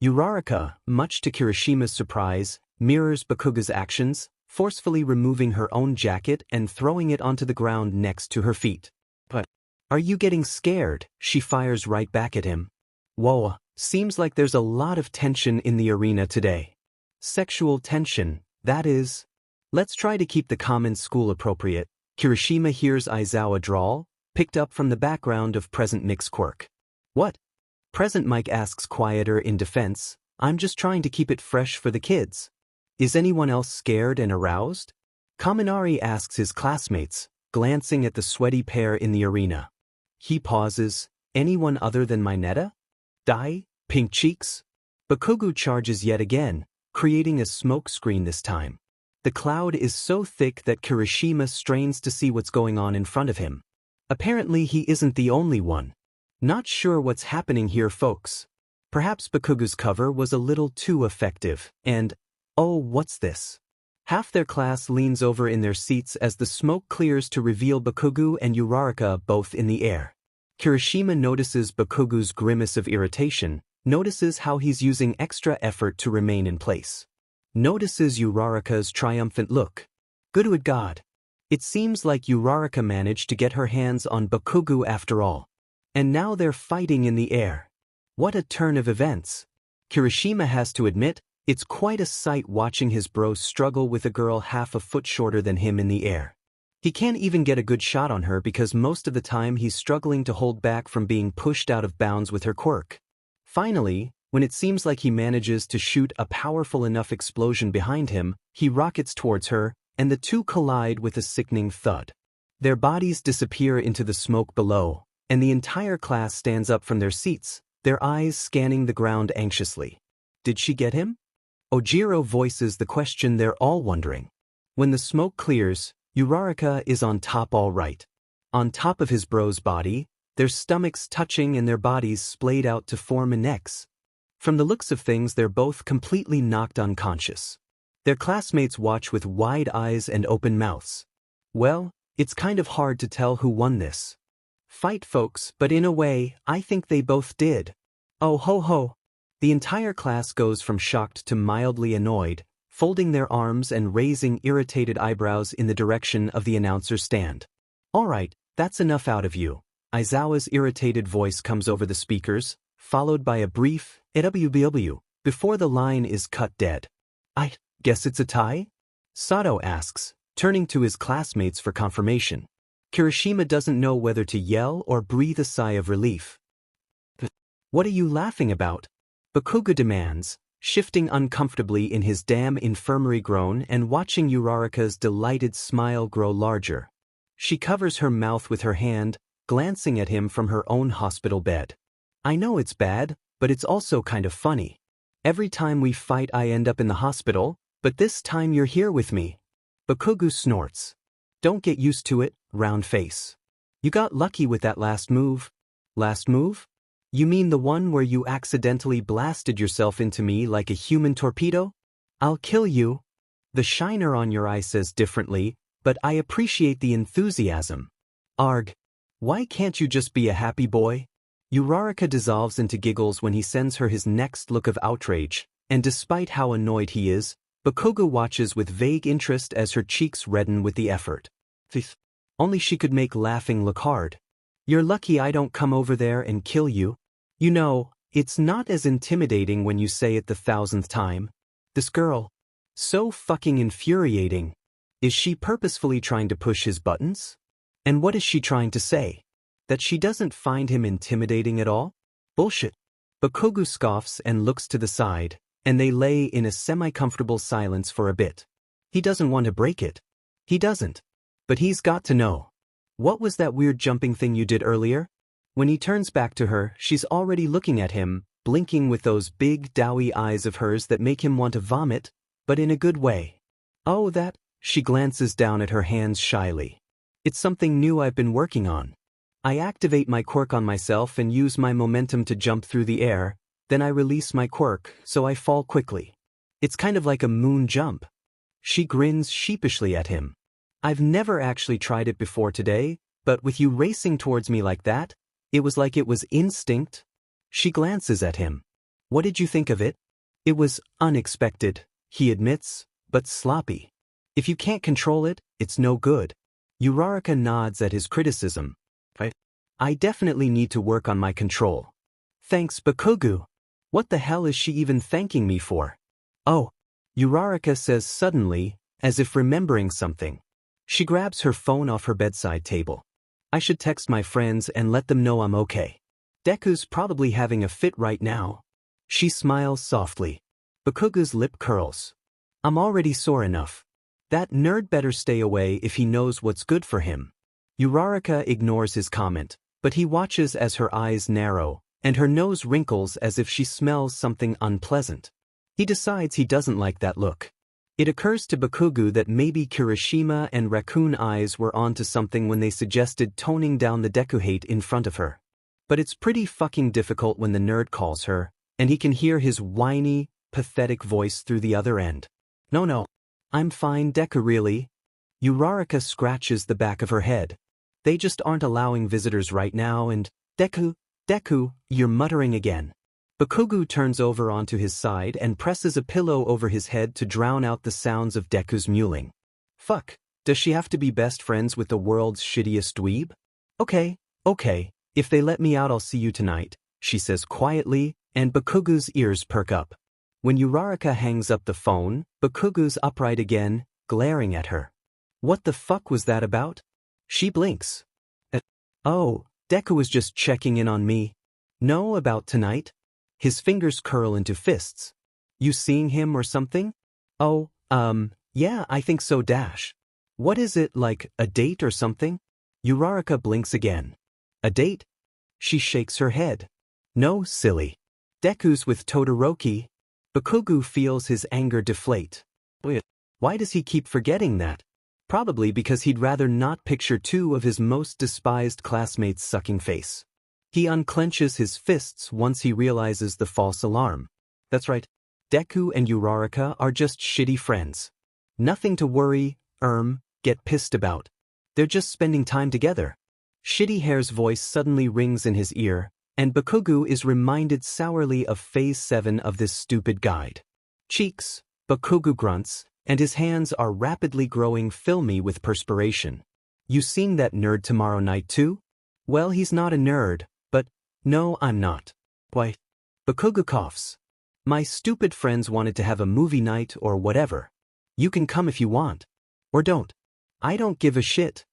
Uraraka, much to Kirishima's surprise, mirrors Bakugou's actions, forcefully removing her own jacket and throwing it onto the ground next to her feet. But, are you getting scared? She fires right back at him. Whoa, seems like there's a lot of tension in the arena today. Sexual tension, that is. Let's try to keep the comments school appropriate. Kirishima hears Aizawa drawl, picked up from the background of present Nick's quirk. What? Present Mike asks quieter in defense, I'm just trying to keep it fresh for the kids. Is anyone else scared and aroused? Kaminari asks his classmates, glancing at the sweaty pair in the arena. He pauses, anyone other than Mineta? Dai, pink cheeks? Bakugou charges yet again, creating a smoke screen this time. The cloud is so thick that Kirishima strains to see what's going on in front of him. Apparently he isn't the only one. Not sure what's happening here, folks. Perhaps Bakugou's cover was a little too effective, and, oh, what's this? Half their class leans over in their seats as the smoke clears to reveal Bakugou and Uraraka both in the air. Kirishima notices Bakugou's grimace of irritation, notices how he's using extra effort to remain in place. Notices Uraraka's triumphant look. Good God. It seems like Uraraka managed to get her hands on Bakugou after all. And now they're fighting in the air. What a turn of events. Kirishima has to admit, it's quite a sight watching his bro struggle with a girl half a foot shorter than him in the air. He can't even get a good shot on her because most of the time he's struggling to hold back from being pushed out of bounds with her quirk. Finally, when it seems like he manages to shoot a powerful enough explosion behind him, he rockets towards her, and the two collide with a sickening thud. Their bodies disappear into the smoke below, and the entire class stands up from their seats, their eyes scanning the ground anxiously. Did she get him? Ojiro voices the question they're all wondering. When the smoke clears, Uraraka is on top all right. On top of his bro's body, their stomachs touching and their bodies splayed out to form an X. From the looks of things, they're both completely knocked unconscious. Their classmates watch with wide eyes and open mouths. Well, it's kind of hard to tell who won this fight, folks, but in a way, I think they both did. Oh ho ho. The entire class goes from shocked to mildly annoyed, folding their arms and raising irritated eyebrows in the direction of the announcer's stand. All right, that's enough out of you. Aizawa's irritated voice comes over the speakers, followed by a brief "EWBW" before the line is cut dead. I guess it's a tie? Sato asks, turning to his classmates for confirmation. Kirishima doesn't know whether to yell or breathe a sigh of relief. What are you laughing about? Bakugou demands, shifting uncomfortably in his damn infirmary groan and watching Uraraka's delighted smile grow larger. She covers her mouth with her hand, glancing at him from her own hospital bed. I know it's bad, but it's also kind of funny. Every time we fight I end up in the hospital, but this time you're here with me. Bakugou snorts. Don't get used to it, round face. You got lucky with that last move. Last move? You mean the one where you accidentally blasted yourself into me like a human torpedo? I'll kill you. The shiner on your eye says differently, but I appreciate the enthusiasm. Arg. Why can't you just be a happy boy? Uraraka dissolves into giggles when he sends her his next look of outrage, and despite how annoyed he is, Bakugou watches with vague interest as her cheeks redden with the effort. Only she could make laughing look hard. You're lucky I don't come over there and kill you. You know, it's not as intimidating when you say it the 1000th time. This girl. So fucking infuriating. Is she purposefully trying to push his buttons? And what is she trying to say? That she doesn't find him intimidating at all? Bullshit. Bakugou scoffs and looks to the side, and they lay in a semi-comfortable silence for a bit. He doesn't want to break it. He doesn't. But he's got to know. What was that weird jumping thing you did earlier? When he turns back to her, she's already looking at him, blinking with those big doughy eyes of hers that make him want to vomit, but in a good way. Oh, that? She glances down at her hands shyly. It's something new I've been working on. I activate my quirk on myself and use my momentum to jump through the air, then I release my quirk, so I fall quickly. It's kind of like a moon jump. She grins sheepishly at him. I've never actually tried it before today, but with you racing towards me like that, it was like it was instinct. She glances at him. What did you think of it? It was unexpected, he admits, but sloppy. If you can't control it, it's no good. Uraraka nods at his criticism. I definitely need to work on my control. Thanks, Bakugou. What the hell is she even thanking me for? Oh, Uraraka says suddenly, as if remembering something. She grabs her phone off her bedside table. I should text my friends and let them know I'm okay. Deku's probably having a fit right now. She smiles softly. Bakugou's lip curls. I'm already sore enough. That nerd better stay away if he knows what's good for him. Uraraka ignores his comment, but he watches as her eyes narrow, and her nose wrinkles as if she smells something unpleasant. He decides he doesn't like that look. It occurs to Bakugou that maybe Kirishima and Raccoon Eyes were onto something when they suggested toning down the Deku hate in front of her. But it's pretty fucking difficult when the nerd calls her, and he can hear his whiny, pathetic voice through the other end. No, I'm fine, Deku, really. Uraraka scratches the back of her head. They just aren't allowing visitors right now and, Deku, you're muttering again. Bakugou turns over onto his side and presses a pillow over his head to drown out the sounds of Deku's mewling. Fuck, does she have to be best friends with the world's shittiest dweeb? Okay, if they let me out I'll see you tonight, she says quietly, and Bakugou's ears perk up. When Uraraka hangs up the phone, Bakugou's upright again, glaring at her. What the fuck was that about? She blinks. Oh, Deku was just checking in on me. No, about tonight? His fingers curl into fists. You seeing him or something? Oh, yeah, I think so dash. What is it, like, a date or something? Uraraka blinks again. A date? She shakes her head. No, silly. Deku's with Todoroki. Bakugou feels his anger deflate. Why does he keep forgetting that? Probably because he'd rather not picture two of his most despised classmates sucking face. He unclenches his fists once he realizes the false alarm. That's right, Deku and Uraraka are just shitty friends. Nothing to worry, get pissed about. They're just spending time together. Shitty Hair's voice suddenly rings in his ear, and Bakugou is reminded sourly of Phase 7 of this stupid guide. Cheeks, Bakugou grunts, and his hands are rapidly growing filmy with perspiration. You seeing that nerd tomorrow night too? Well, he's not a nerd, but, no, I'm not. Why? Bakugou coughs. My stupid friends wanted to have a movie night or whatever. You can come if you want. Or don't. I don't give a shit.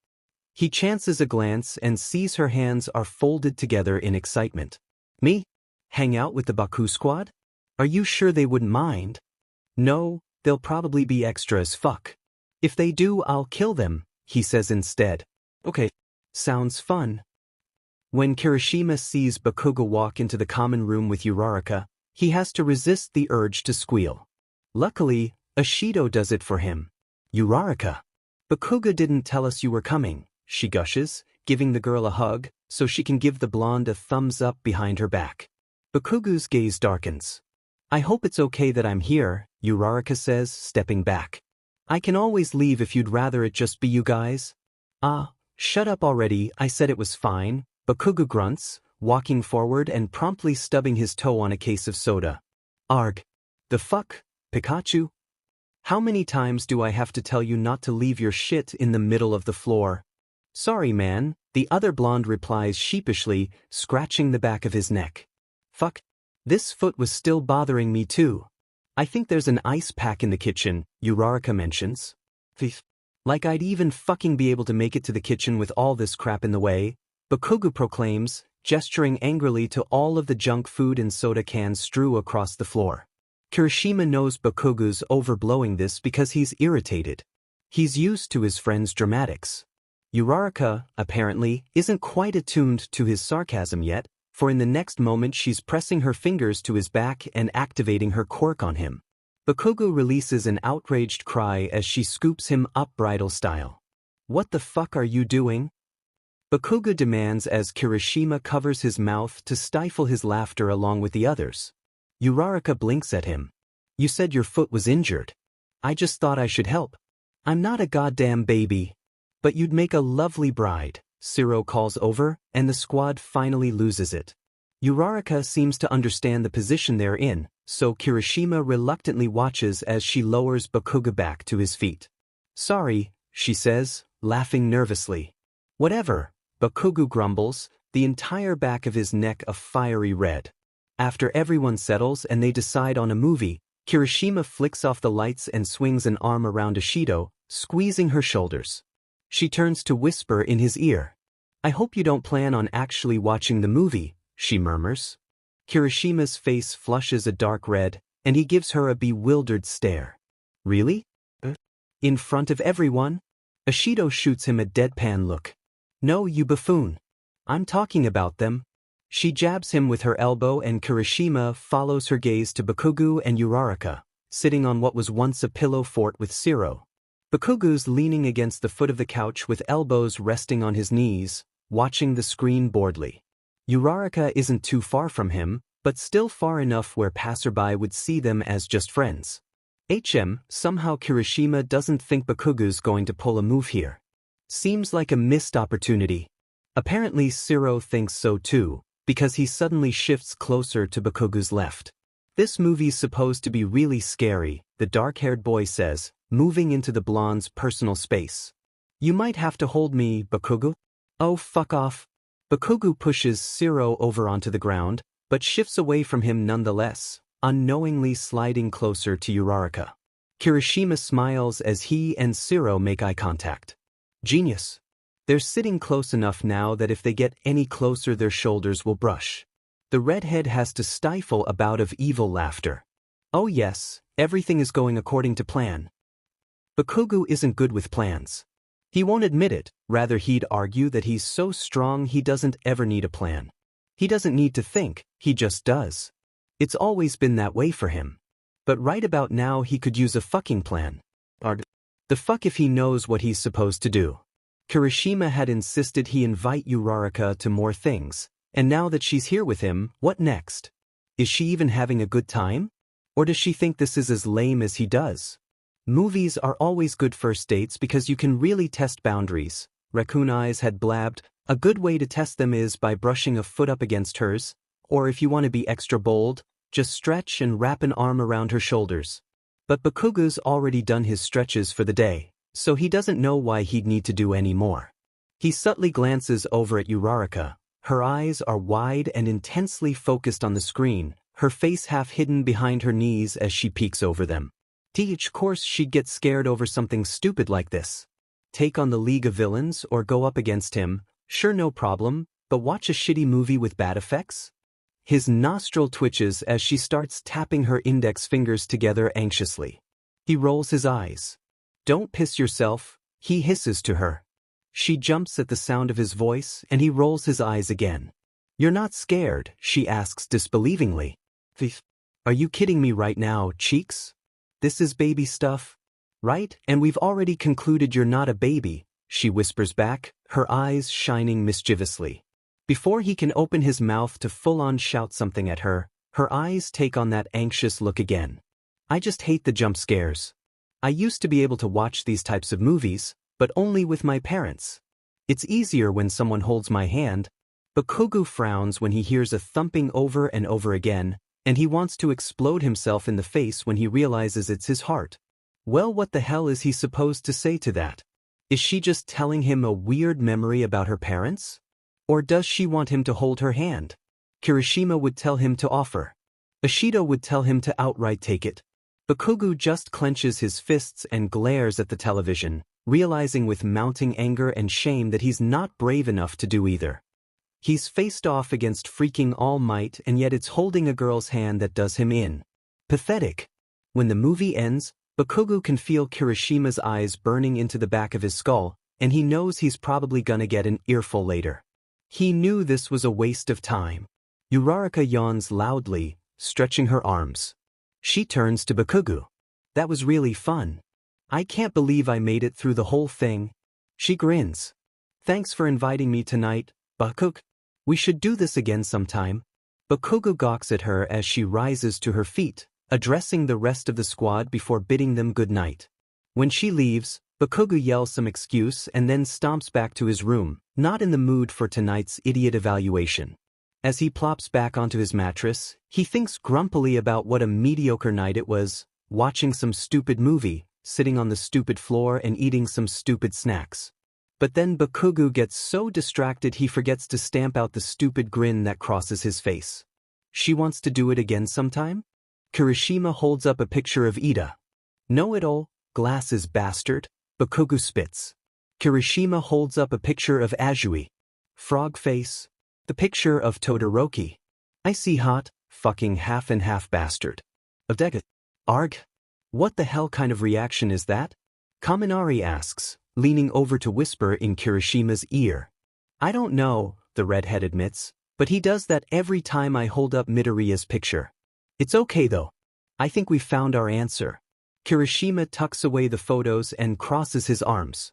He chances a glance and sees her hands are folded together in excitement. Me? Hang out with the Baku squad? Are you sure they wouldn't mind? No, they'll probably be extra as fuck. If they do, I'll kill them, he says instead. Okay, sounds fun. When Kirishima sees Bakugou walk into the common room with Uraraka, he has to resist the urge to squeal. Luckily, Ashido does it for him. Uraraka. Bakugou didn't tell us you were coming, she gushes, giving the girl a hug, so she can give the blonde a thumbs up behind her back. Bakugou's gaze darkens. I hope it's okay that I'm here, Uraraka says, stepping back. I can always leave if you'd rather it just be you guys. Ah, shut up already, I said it was fine, Bakugou grunts, walking forward and promptly stubbing his toe on a case of soda. Arg. The fuck, Pikachu? How many times do I have to tell you not to leave your shit in the middle of the floor? Sorry man, the other blonde replies sheepishly, scratching the back of his neck. Fuck. This foot was still bothering me too. I think there's an ice pack in the kitchen, Uraraka mentions. Like I'd even fucking be able to make it to the kitchen with all this crap in the way, Bakugou proclaims, gesturing angrily to all of the junk food and soda cans strewn across the floor. Kirishima knows Bakugou's overblowing this because he's irritated. He's used to his friend's dramatics. Uraraka, apparently, isn't quite attuned to his sarcasm yet, for in the next moment she's pressing her fingers to his back and activating her quirk on him. Bakugou releases an outraged cry as she scoops him up bridal style. What the fuck are you doing? Bakugou demands as Kirishima covers his mouth to stifle his laughter along with the others. Uraraka blinks at him. You said your foot was injured. I just thought I should help. I'm not a goddamn baby. But you'd make a lovely bride, Shiro calls over, and the squad finally loses it. Uraraka seems to understand the position they're in, so Kirishima reluctantly watches as she lowers Bakugou back to his feet. Sorry, she says, laughing nervously. Whatever, Bakugou grumbles, the entire back of his neck a fiery red. After everyone settles and they decide on a movie, Kirishima flicks off the lights and swings an arm around Ishido, squeezing her shoulders. She turns to whisper in his ear. I hope you don't plan on actually watching the movie, she murmurs. Kirishima's face flushes a dark red, and he gives her a bewildered stare. Really? In front of everyone? Ishido shoots him a deadpan look. No, you buffoon. I'm talking about them. She jabs him with her elbow and Kirishima follows her gaze to Bakugou and Uraraka, sitting on what was once a pillow fort with Shiro. Bakugou's leaning against the foot of the couch with elbows resting on his knees, watching the screen boredly. Uraraka isn't too far from him, but still far enough where passerby would see them as just friends. Somehow Kirishima doesn't think Bakugou's going to pull a move here. Seems like a missed opportunity. Apparently Shiro thinks so too, because he suddenly shifts closer to Bakugou's left. This movie's supposed to be really scary, the dark-haired boy says, moving into the blonde's personal space. You might have to hold me, Bakugou. Oh, fuck off. Bakugou pushes Shiro over onto the ground, but shifts away from him nonetheless, unknowingly sliding closer to Uraraka. Kirishima smiles as he and Shiro make eye contact. Genius. They're sitting close enough now that if they get any closer their shoulders will brush. The redhead has to stifle a bout of evil laughter. Oh yes, everything is going according to plan. Bakugou isn't good with plans. He won't admit it, rather he'd argue that he's so strong he doesn't ever need a plan. He doesn't need to think, he just does. It's always been that way for him. But right about now he could use a fucking plan. The fuck if he knows what he's supposed to do. Kirishima had insisted he invite Uraraka to more things, and now that she's here with him, what next? Is she even having a good time? Or does she think this is as lame as he does? Movies are always good first dates because you can really test boundaries, Raccoon Eyes had blabbed. A good way to test them is by brushing a foot up against hers, or if you want to be extra bold, just stretch and wrap an arm around her shoulders. But Bakugou's already done his stretches for the day, so he doesn't know why he'd need to do any more. He subtly glances over at Uraraka. Her eyes are wide and intensely focused on the screen, her face half hidden behind her knees as she peeks over them. Of course she'd get scared over something stupid like this. Take on the League of Villains or go up against him, sure no problem, but watch a shitty movie with bad effects? His nostril twitches as she starts tapping her index fingers together anxiously. He rolls his eyes. Don't piss yourself, he hisses to her. She jumps at the sound of his voice and he rolls his eyes again. You're not scared, she asks disbelievingly. Are you kidding me right now, Cheeks? This is baby stuff, right? And we've already concluded you're not a baby, she whispers back, her eyes shining mischievously. Before he can open his mouth to full-on shout something at her, her eyes take on that anxious look again. I just hate the jump scares. I used to be able to watch these types of movies, but only with my parents. It's easier when someone holds my hand. Bakugou frowns when he hears a thumping over and over again, and he wants to explode himself in the face when he realizes it's his heart. Well, what the hell is he supposed to say to that? Is she just telling him a weird memory about her parents? Or does she want him to hold her hand? Kirishima would tell him to offer. Ishido would tell him to outright take it. Bakugou just clenches his fists and glares at the television, realizing with mounting anger and shame that he's not brave enough to do either. He's faced off against freaking All Might and yet it's holding a girl's hand that does him in. Pathetic. When the movie ends, Bakugou can feel Kirishima's eyes burning into the back of his skull, and he knows he's probably gonna get an earful later. He knew this was a waste of time. Uraraka yawns loudly, stretching her arms. She turns to Bakugou. That was really fun. I can't believe I made it through the whole thing. She grins. Thanks for inviting me tonight, Bakugou. We should do this again sometime. Bakugou gawks at her as she rises to her feet, addressing the rest of the squad before bidding them good night. When she leaves, Bakugou yells some excuse and then stomps back to his room, not in the mood for tonight's idiot evaluation. As he plops back onto his mattress, he thinks grumpily about what a mediocre night it was, watching some stupid movie, sitting on the stupid floor and eating some stupid snacks. But then Bakugou gets so distracted he forgets to stamp out the stupid grin that crosses his face. She wants to do it again sometime? Kirishima holds up a picture of Ida. Know-it-all, glasses bastard, Bakugou spits. Kirishima holds up a picture of Azui. Frog face. The picture of Todoroki. I see hot, fucking half and half bastard. Of Deku. Arg? What the hell kind of reaction is that? Kaminari asks, leaning over to whisper in Kirishima's ear. I don't know, the redhead admits, but he does that every time I hold up Midoriya's picture. It's okay though. I think we found our answer. Kirishima tucks away the photos and crosses his arms.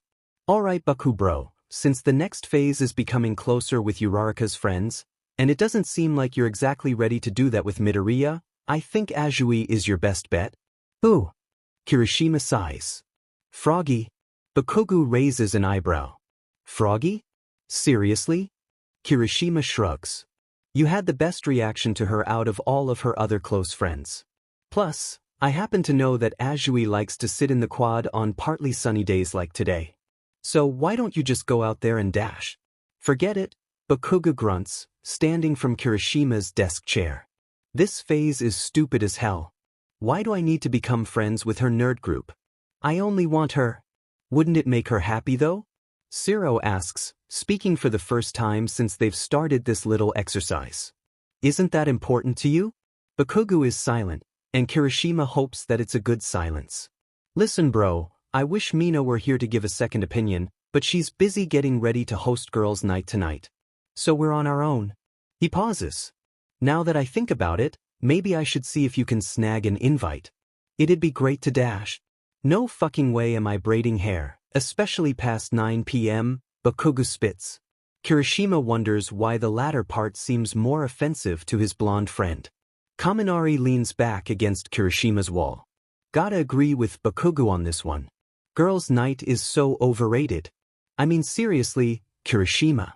Alright Baku bro, since the next phase is becoming closer with Uraraka's friends, and it doesn't seem like you're exactly ready to do that with Midoriya, I think Azui is your best bet. Ooh. Kirishima sighs. Froggy. Bakugou raises an eyebrow. Froggy? Seriously? Kirishima shrugs. You had the best reaction to her out of all of her other close friends. Plus, I happen to know that Azui likes to sit in the quad on partly sunny days like today. So why don't you just go out there and dash? Forget it, Bakugou grunts, standing from Kirishima's desk chair. This phase is stupid as hell. Why do I need to become friends with her nerd group? I only want her. Wouldn't it make her happy though? Siro asks, speaking for the first time since they've started this little exercise. Isn't that important to you? Bakugou is silent, and Kirishima hopes that it's a good silence. Listen bro, I wish Mina were here to give a second opinion, but she's busy getting ready to host girls' night tonight. So we're on our own. He pauses. Now that I think about it, maybe I should see if you can snag an invite. It'd be great to dash. No fucking way am I braiding hair, especially past 9 p.m., Bakugou spits. Kirishima wonders why the latter part seems more offensive to his blonde friend. Kaminari leans back against Kirishima's wall. Gotta agree with Bakugou on this one. Girls' night is so overrated. I mean seriously, Kirishima.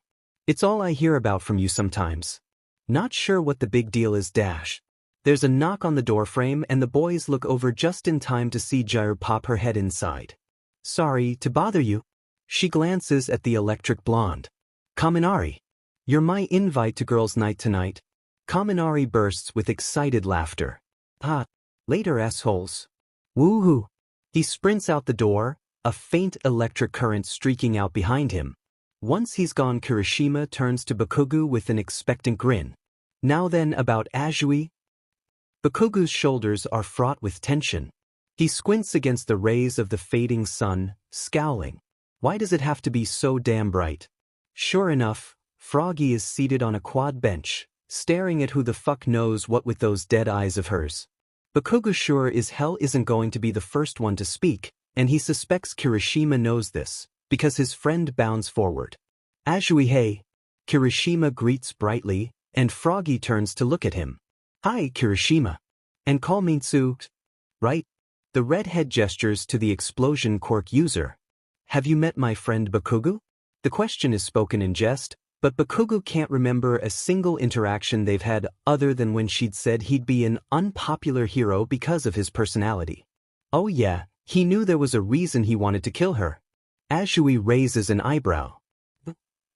It's all I hear about from you sometimes. Not sure what the big deal is dash. There's a knock on the doorframe and the boys look over just in time to see Jiru pop her head inside. Sorry to bother you. She glances at the electric blonde. Kaminari. You're my invite to girls' night tonight. Kaminari bursts with excited laughter. Ah, later assholes. Woohoo. He sprints out the door, a faint electric current streaking out behind him. Once he's gone, Kirishima turns to Bakugou with an expectant grin. Now then about Azui. Bakugou's shoulders are fraught with tension. He squints against the rays of the fading sun, scowling. Why does it have to be so damn bright? Sure enough, Froggy is seated on a quad bench, staring at who the fuck knows what with those dead eyes of hers. Bakugou sure as hell isn't going to be the first one to speak, and he suspects Kirishima knows this, because his friend bounds forward. Azui hey. Kirishima greets brightly, and Froggy turns to look at him. Hi Kirishima. And call me Tsu. Right? The redhead gestures to the explosion quirk user. Have you met my friend Bakugou? The question is spoken in jest, but Bakugou can't remember a single interaction they've had other than when she'd said he'd be an unpopular hero because of his personality. Oh yeah, he knew there was a reason he wanted to kill her. Azui raises an eyebrow.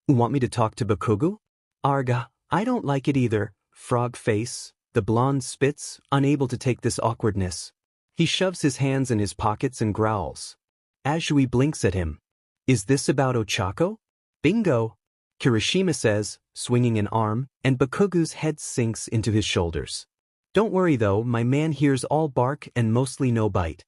Want me to talk to Bakugou? Arga, I don't like it either, frog face. The blonde spits, unable to take this awkwardness. He shoves his hands in his pockets and growls. Azui blinks at him. Is this about Ochako? Bingo! Kirishima says, swinging an arm, and Bakugou's head sinks into his shoulders. Don't worry though, my man here's all bark and mostly no bite.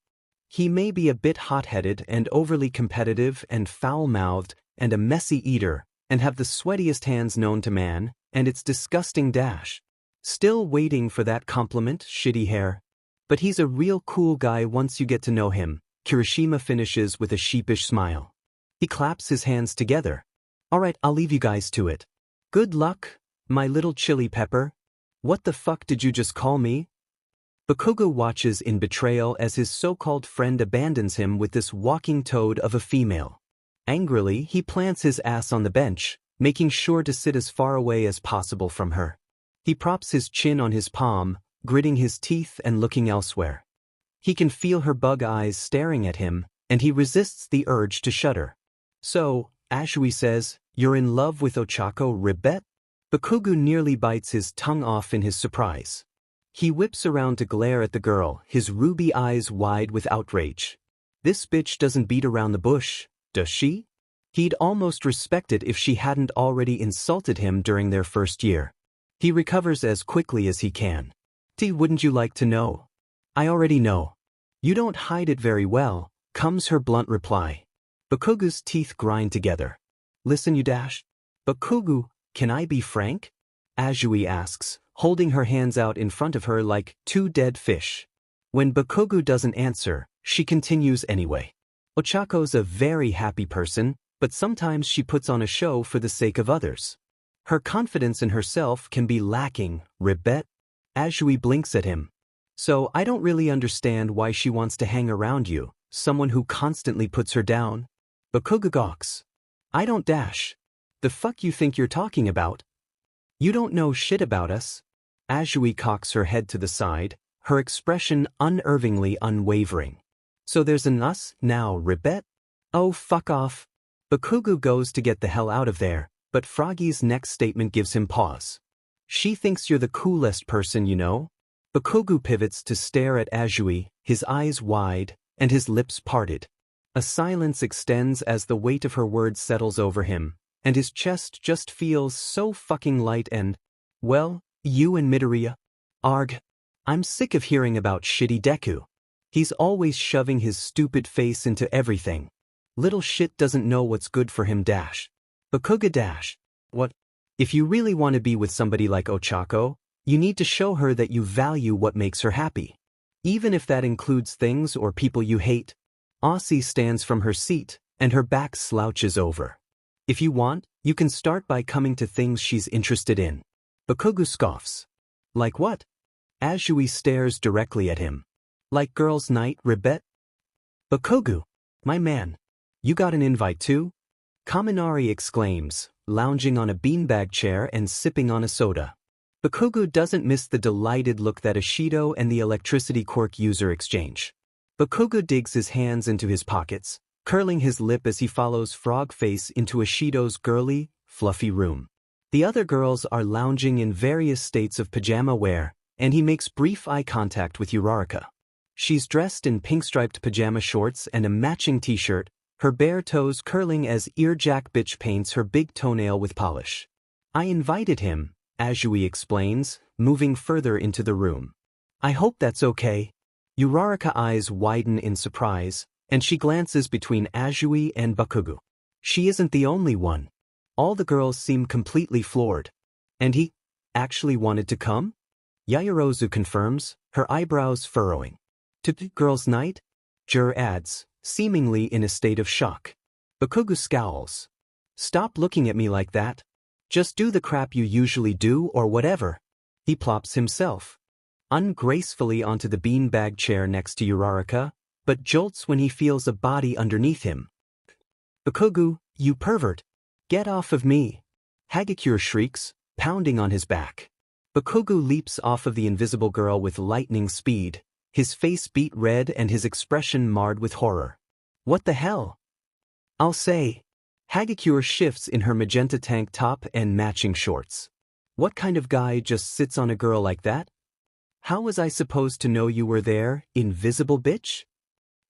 He may be a bit hot-headed and overly competitive and foul-mouthed and a messy eater, and have the sweatiest hands known to man, and it's disgusting dash. Still waiting for that compliment, shitty hair. But he's a real cool guy once you get to know him, Kirishima finishes with a sheepish smile. He claps his hands together. Alright, I'll leave you guys to it. Good luck, my little chili pepper. What the fuck did you just call me? Bakugou watches in betrayal as his so-called friend abandons him with this walking toad of a female. Angrily, he plants his ass on the bench, making sure to sit as far away as possible from her. He props his chin on his palm, gritting his teeth and looking elsewhere. He can feel her bug eyes staring at him, and he resists the urge to shudder. So, Ashui says, "You're in love with Ochako, Ribbet?" Bakugou nearly bites his tongue off in his surprise. He whips around to glare at the girl, his ruby eyes wide with outrage. This bitch doesn't beat around the bush, does she? He'd almost respect it if she hadn't already insulted him during their first year. He recovers as quickly as he can. Wouldn't you like to know? I already know. You don't hide it very well, comes her blunt reply. Bakugou's teeth grind together. Listen, you dash. Bakugou, can I be frank? Ashui asks, holding her hands out in front of her like two dead fish. When Bakugou doesn't answer, she continues anyway. Ochako's a very happy person, but sometimes she puts on a show for the sake of others. Her confidence in herself can be lacking, Ribbet. Ashui blinks at him. So I don't really understand why she wants to hang around you, someone who constantly puts her down. Bakugou gawks. I don't dash. The fuck you think you're talking about? You don't know shit about us. Ashui cocks her head to the side, her expression unnervingly unwavering. So there's an us now, Ribbet? Oh, fuck off. Bakugou goes to get the hell out of there, but Froggy's next statement gives him pause. She thinks you're the coolest person you know. Bakugou pivots to stare at Ashui, his eyes wide, and his lips parted. A silence extends as the weight of her words settles over him, and his chest just feels so fucking light and, well, you and Midoriya? Arg. I'm sick of hearing about shitty Deku. He's always shoving his stupid face into everything. Little shit doesn't know what's good for him dash. Bakugou dash. What? If you really want to be with somebody like Ochako, you need to show her that you value what makes her happy. Even if that includes things or people you hate. Aussie stands from her seat, and her back slouches over. If you want, you can start by coming to things she's interested in. Bakugou scoffs. Like what? Ashui stares directly at him. Like girls' night, Ribbet? Bakugou, my man. You got an invite too? Kaminari exclaims, lounging on a beanbag chair and sipping on a soda. Bakugou doesn't miss the delighted look that Ishido and the electricity quirk user exchange. Bakugou digs his hands into his pockets, curling his lip as he follows Frog Face into Ishido's girly, fluffy room. The other girls are lounging in various states of pajama wear, and he makes brief eye contact with Uraraka. She's dressed in pink-striped pajama shorts and a matching t-shirt, her bare toes curling as Earjack Bitch paints her big toenail with polish. I invited him, Ashui explains, moving further into the room. I hope that's okay. Uraraka eyes widen in surprise, and she glances between Ashui and Bakugou. She isn't the only one. All the girls seem completely floored. And he actually wanted to come? Yaoyorozu confirms, her eyebrows furrowing. To girls' night? Jur adds, seemingly in a state of shock. Bakugou scowls. Stop looking at me like that. Just do the crap you usually do or whatever. He plops himself ungracefully onto the beanbag chair next to Uraraka, but jolts when he feels a body underneath him. Bakugou, you pervert. Get off of me. Hagakure shrieks, pounding on his back. Bakugou leaps off of the invisible girl with lightning speed, his face beet red and his expression marred with horror. What the hell? I'll say. Hagakure shifts in her magenta tank top and matching shorts. What kind of guy just sits on a girl like that? How was I supposed to know you were there, invisible bitch?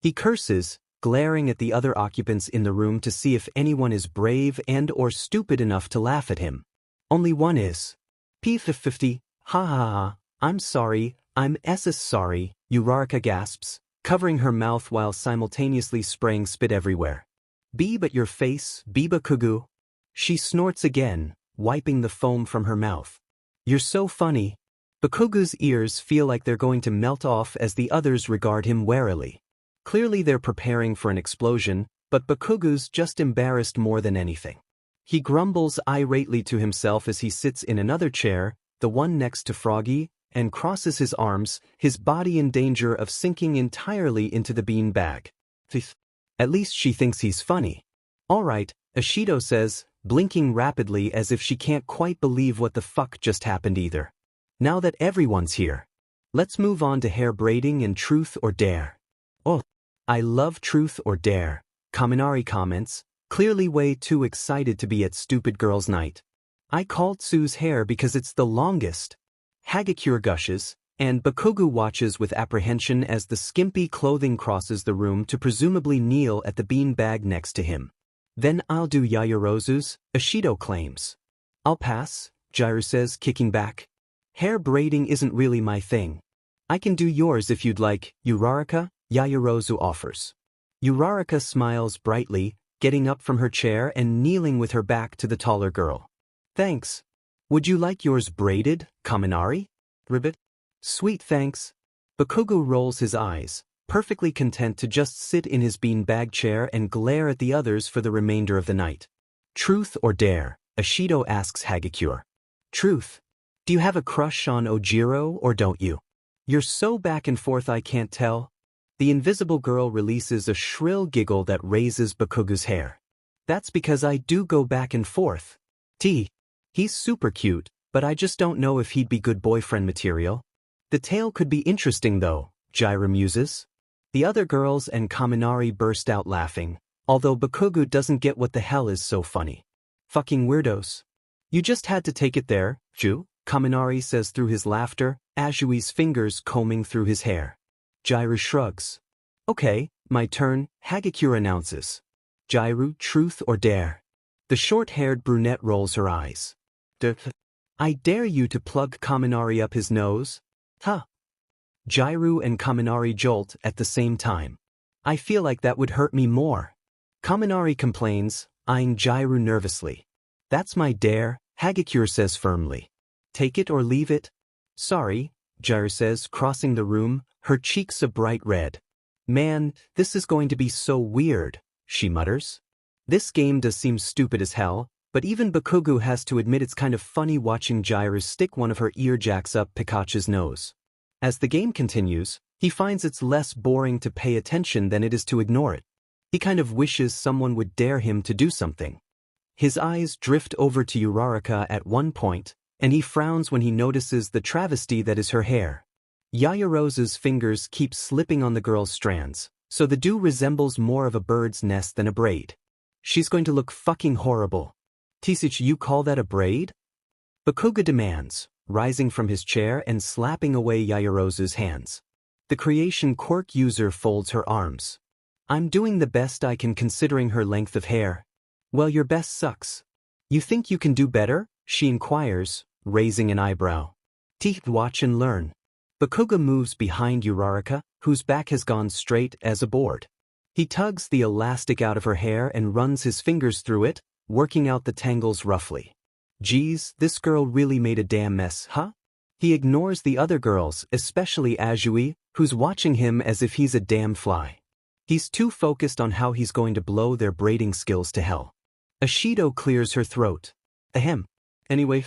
He curses, glaring at the other occupants in the room to see if anyone is brave and or stupid enough to laugh at him. Only one is. P50, ha ha ha, I'm sorry, I'm sorry, Uraraka gasps, covering her mouth while simultaneously spraying spit everywhere. Be but your face, be Bakugou. She snorts again, wiping the foam from her mouth. You're so funny. Bakugou's ears feel like they're going to melt off as the others regard him warily. Clearly they're preparing for an explosion, but Bakugou's just embarrassed more than anything. He grumbles irately to himself as he sits in another chair, the one next to Froggy, and crosses his arms, his body in danger of sinking entirely into the bean bag. At least she thinks he's funny. Alright, Ashido says, blinking rapidly as if she can't quite believe what the fuck just happened either. Now that everyone's here, let's move on to hair braiding and truth or dare. Oh, I love truth or dare, Kaminari comments, clearly way too excited to be at stupid girls' night. I called Tsu's hair because it's the longest. Hagakure gushes, and Bakugou watches with apprehension as the skimpy clothing crosses the room to presumably kneel at the bean bag next to him. Then I'll do Yaoyorozu's, Ashido claims. I'll pass, Jiru says, kicking back. Hair braiding isn't really my thing. I can do yours if you'd like, Uraraka, Yaoyorozu offers. Uraraka smiles brightly, getting up from her chair and kneeling with her back to the taller girl. Thanks. Would you like yours braided, Kaminari? Ribbit? Sweet thanks. Bakugou rolls his eyes, perfectly content to just sit in his beanbag chair and glare at the others for the remainder of the night. Truth or dare? Ashido asks Hagakure. Truth. Do you have a crush on Ojiro or don't you? You're so back and forth I can't tell. The invisible girl releases a shrill giggle that raises Bakugou's hair. That's because I do go back and forth. He's super cute, but I just don't know if he'd be good boyfriend material. The tale could be interesting though, Jiru muses. The other girls and Kaminari burst out laughing, although Bakugou doesn't get what the hell is so funny. Fucking weirdos. You just had to take it there, Ju, Kaminari says through his laughter, Ajui's fingers combing through his hair. Jiru shrugs. Okay, my turn, Hagakure announces. Jiru, truth or dare? The short-haired brunette rolls her eyes. I dare you to plug Kaminari up his nose? Huh. Jiru and Kaminari jolt at the same time. I feel like that would hurt me more. Kaminari complains, eyeing Jiru nervously. That's my dare, Hagakure says firmly. Take it or leave it? Sorry, Jiru says, crossing the room, her cheeks a bright red. Man, this is going to be so weird, she mutters. This game does seem stupid as hell, but even Bakugou has to admit it's kind of funny watching Jiru stick one of her earjacks up Pikachu's nose. As the game continues, he finds it's less boring to pay attention than it is to ignore it. He kind of wishes someone would dare him to do something. His eyes drift over to Uraraka at one point, and he frowns when he notices the travesty that is her hair. Yaoyorozu's fingers keep slipping on the girl's strands, so the do resembles more of a bird's nest than a braid. She's going to look fucking horrible. Tisich, you call that a braid? Bakugou demands, rising from his chair and slapping away Yaoyorozu's hands. The creation quirk user folds her arms. I'm doing the best I can considering her length of hair. Well, your best sucks. You think you can do better? She inquires, raising an eyebrow. Watch and learn. Bakugou moves behind Uraraka, whose back has gone straight as a board. He tugs the elastic out of her hair and runs his fingers through it, working out the tangles roughly. Geez, this girl really made a damn mess, huh? He ignores the other girls, especially Ajui, who's watching him as if he's a damn fly. He's too focused on how he's going to blow their braiding skills to hell. Ashido clears her throat. Ahem. Anyway,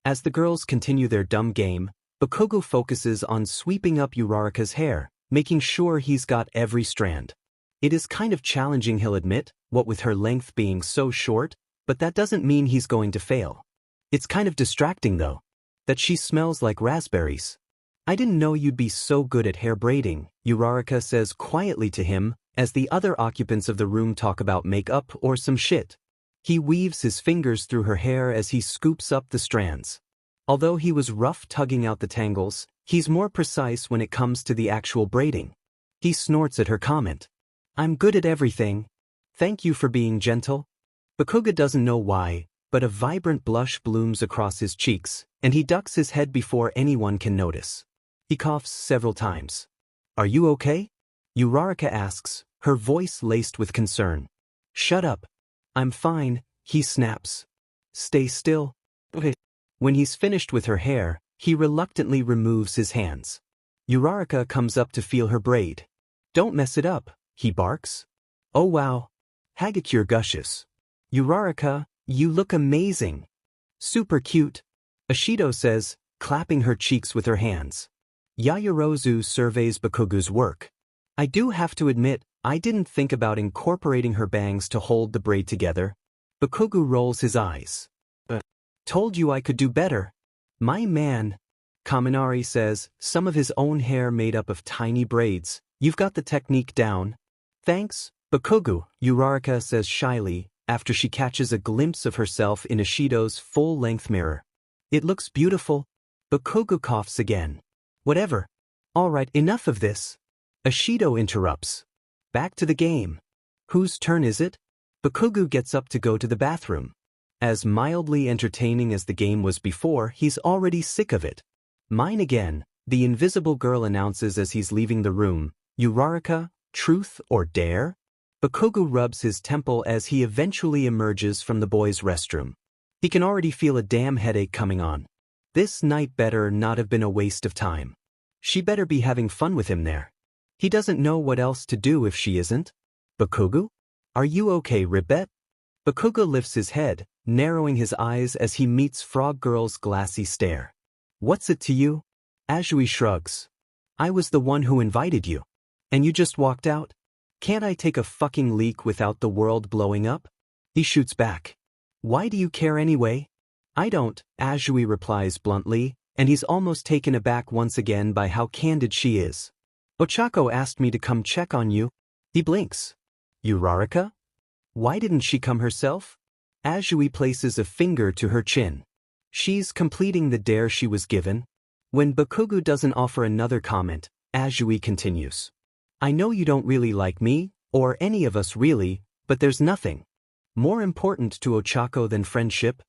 as the girls continue their dumb game, Bakugou focuses on sweeping up Uraraka's hair, making sure he's got every strand. It is kind of challenging, he'll admit, what with her length being so short, but that doesn't mean he's going to fail. It's kind of distracting though, that she smells like raspberries. I didn't know you'd be so good at hair braiding, Uraraka says quietly to him, as the other occupants of the room talk about makeup or some shit. He weaves his fingers through her hair as he scoops up the strands. Although he was rough tugging out the tangles, he's more precise when it comes to the actual braiding. He snorts at her comment. I'm good at everything. Thank you for being gentle. Bakugou doesn't know why, but a vibrant blush blooms across his cheeks, and he ducks his head before anyone can notice. He coughs several times. Are you okay? Uraraka asks, her voice laced with concern. Shut up. I'm fine, he snaps. Stay still. When he's finished with her hair, he reluctantly removes his hands. Uraraka comes up to feel her braid. Don't mess it up, he barks. Oh wow. Hagakure gushes. Uraraka, you look amazing. Super cute. Ashido says, clapping her cheeks with her hands. Yaoyorozu surveys Bakugou's work. I do have to admit, I didn't think about incorporating her bangs to hold the braid together. Bakugou rolls his eyes. Told you I could do better. My man. Kaminari says, some of his own hair made up of tiny braids. You've got the technique down. Thanks, Bakugou, Uraraka says shyly, after she catches a glimpse of herself in Ishido's full-length mirror. It looks beautiful. Bakugou coughs again. Whatever. Alright, enough of this. Ishido interrupts. Back to the game. Whose turn is it? Bakugou gets up to go to the bathroom. As mildly entertaining as the game was before, he's already sick of it. Mine again, the invisible girl announces as he's leaving the room. Uraraka, truth or dare? Bakugou rubs his temple as he eventually emerges from the boys' restroom. He can already feel a damn headache coming on. This night better not have been a waste of time. She better be having fun with him there. He doesn't know what else to do if she isn't. Bakugou? Are you okay, Ribbet? Bakugou lifts his head, narrowing his eyes as he meets Frog Girl's glassy stare. What's it to you? Azui shrugs. I was the one who invited you. And you just walked out? Can't I take a fucking leak without the world blowing up? He shoots back. Why do you care anyway? I don't, Azui replies bluntly, and he's almost taken aback once again by how candid she is. Ochako asked me to come check on you. He blinks. Uraraka? Why didn't she come herself? Azui places a finger to her chin. She's completing the dare she was given. When Bakugou doesn't offer another comment, Azui continues. I know you don't really like me, or any of us really, but there's nothing more important to Ochako than friendship.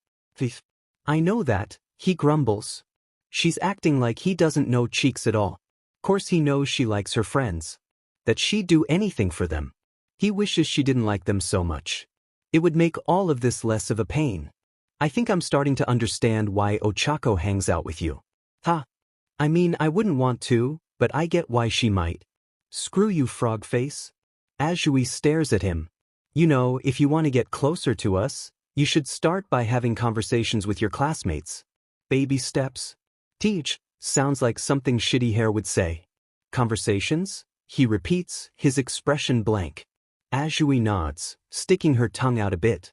I know that, he grumbles. She's acting like he doesn't know Cheeks at all. Course he knows she likes her friends. That she'd do anything for them. He wishes she didn't like them so much. It would make all of this less of a pain. I think I'm starting to understand why Ochako hangs out with you. Ha. I mean, I wouldn't want to, but I get why she might. Screw you, frog face. Azui stares at him. You know, if you want to get closer to us, you should start by having conversations with your classmates. Baby steps. Teach, sounds like something Shitty Hair would say. Conversations? He repeats, his expression blank. Azui nods, sticking her tongue out a bit.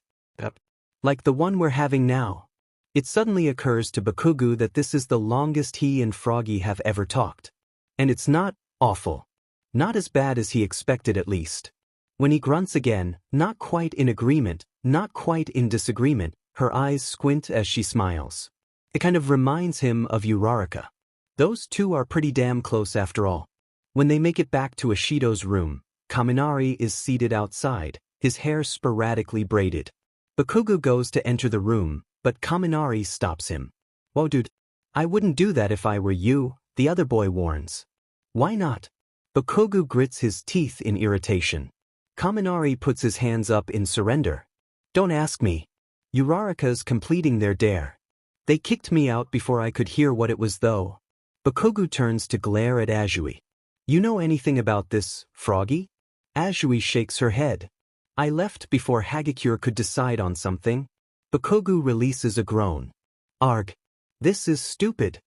Like the one we're having now. It suddenly occurs to Bakugou that this is the longest he and Froggy have ever talked. And it's not awful. Not as bad as he expected at least. When he grunts again, not quite in agreement, not quite in disagreement, her eyes squint as she smiles. It kind of reminds him of Uraraka. Those two are pretty damn close after all. When they make it back to Ishido's room, Kaminari is seated outside, his hair sporadically braided. Bakugou goes to enter the room, but Kaminari stops him. Whoa dude, I wouldn't do that if I were you, the other boy warns. Why not? Bakugou grits his teeth in irritation. Kaminari puts his hands up in surrender. Don't ask me. Uraraka's completing their dare. They kicked me out before I could hear what it was though. Bakugou turns to glare at Azui. You know anything about this, Froggy? Azui shakes her head. I left before Hagakure could decide on something. Bakugou releases a groan. Arg. This is stupid.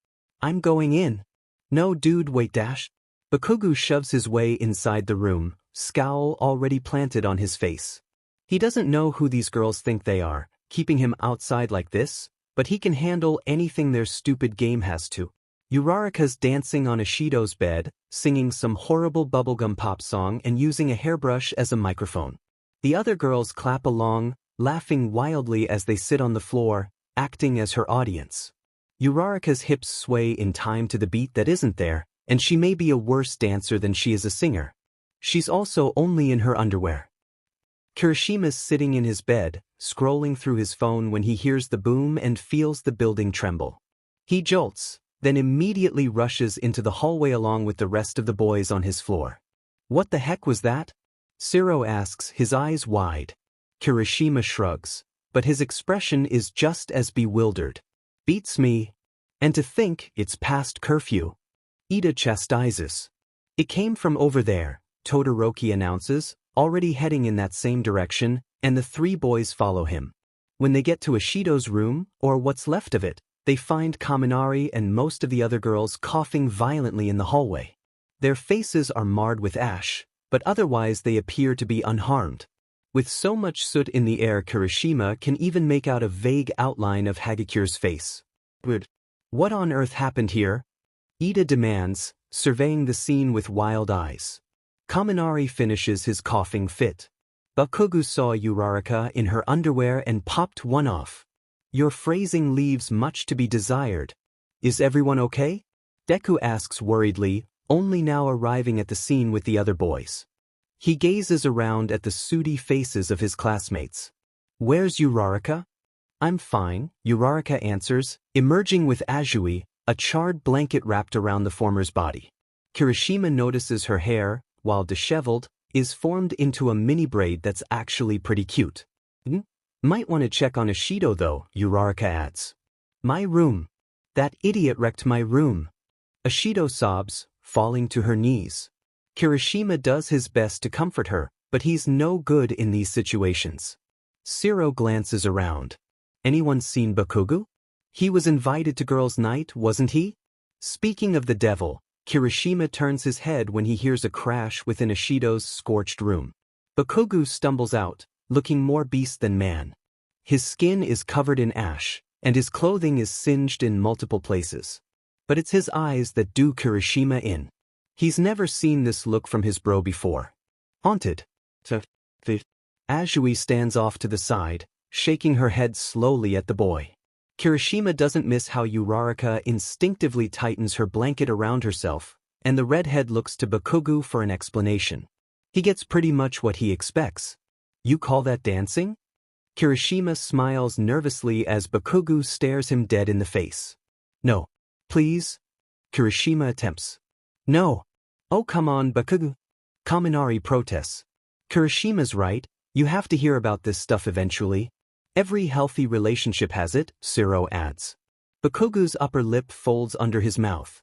I'm going in. No dude, wait dash. Bakugou shoves his way inside the room, scowl already planted on his face. He doesn't know who these girls think they are, keeping him outside like this, but he can handle anything their stupid game has to. Uraraka's dancing on Ishido's bed, singing some horrible bubblegum pop song and using a hairbrush as a microphone. The other girls clap along, laughing wildly as they sit on the floor, acting as her audience. Uraraka's hips sway in time to the beat that isn't there, and she may be a worse dancer than she is a singer. She's also only in her underwear. Kirishima's sitting in his bed, scrolling through his phone when he hears the boom and feels the building tremble. He jolts, then immediately rushes into the hallway along with the rest of the boys on his floor. What the heck was that? Siro asks, his eyes wide. Kirishima shrugs, but his expression is just as bewildered. Beats me. And to think it's past curfew. Ida chastises. It came from over there, Todoroki announces, already heading in that same direction, and the three boys follow him. When they get to Ishido's room, or what's left of it, They find Kaminari and most of the other girls coughing violently in the hallway. Their faces are marred with ash, but otherwise they appear to be unharmed. With so much soot in the air, Kirishima can even make out a vague outline of Hagakure's face. What on earth happened here? Ida demands, surveying the scene with wild eyes. Kaminari finishes his coughing fit. Bakugou saw Uraraka in her underwear and popped one off. Your phrasing leaves much to be desired. Is everyone okay? Deku asks worriedly, only now arriving at the scene with the other boys. He gazes around at the sooty faces of his classmates. Where's Uraraka? I'm fine, Uraraka answers, emerging with Azui, a charred blanket wrapped around the former's body. Kirishima notices her hair, while disheveled, is formed into a mini braid that's actually pretty cute. Might want to check on Ishido though, Uraraka adds. My room. That idiot wrecked my room. Ishido sobs, falling to her knees. Kirishima does his best to comfort her, but he's no good in these situations. Shiro glances around. Anyone seen Bakugou? He was invited to girls' night, wasn't he? Speaking of the devil, Kirishima turns his head when he hears a crash within Ishido's scorched room. Bakugou stumbles out, looking more beast than man. His skin is covered in ash, and his clothing is singed in multiple places. But it's his eyes that do Kirishima in. He's never seen this look from his bro before. Haunted. Azui stands off to the side, shaking her head slowly at the boy. Kirishima doesn't miss how Uraraka instinctively tightens her blanket around herself, and the redhead looks to Bakugou for an explanation. He gets pretty much what he expects. You call that dancing? Kirishima smiles nervously as Bakugou stares him dead in the face. No. Please? Kirishima attempts. No. Oh come on, Bakugou. Kaminari protests. Kirishima's right, you have to hear about this stuff eventually. Every healthy relationship has it, Shiro adds. Bakugou's upper lip folds under his mouth.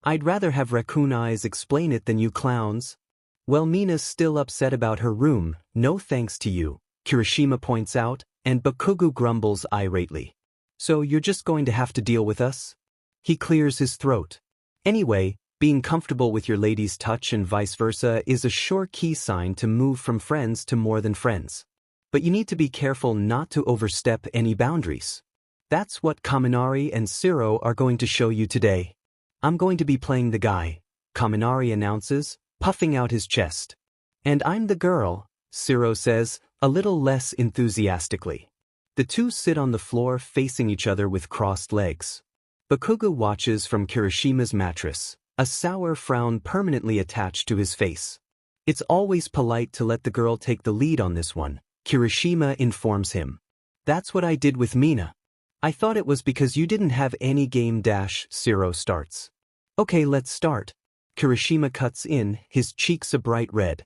I'd rather have raccoon eyes explain it than you clowns. Well, Mina's still upset about her room, no thanks to you, Kirishima points out, and Bakugou grumbles irately. So you're just going to have to deal with us? He clears his throat. Anyway, being comfortable with your lady's touch and vice versa is a sure key sign to move from friends to more than friends. But you need to be careful not to overstep any boundaries. That's what Kaminari and Shiro are going to show you today. I'm going to be playing the guy, Kaminari announces, puffing out his chest. And I'm the girl, Shiro says, a little less enthusiastically. The two sit on the floor facing each other with crossed legs. Bakugou watches from Kirishima's mattress, a sour frown permanently attached to his face. It's always polite to let the girl take the lead on this one, Kirishima informs him. That's what I did with Mina. I thought it was because you didn't have any game dash, Shiro starts. Okay, let's start. Kirishima cuts in, his cheeks a bright red.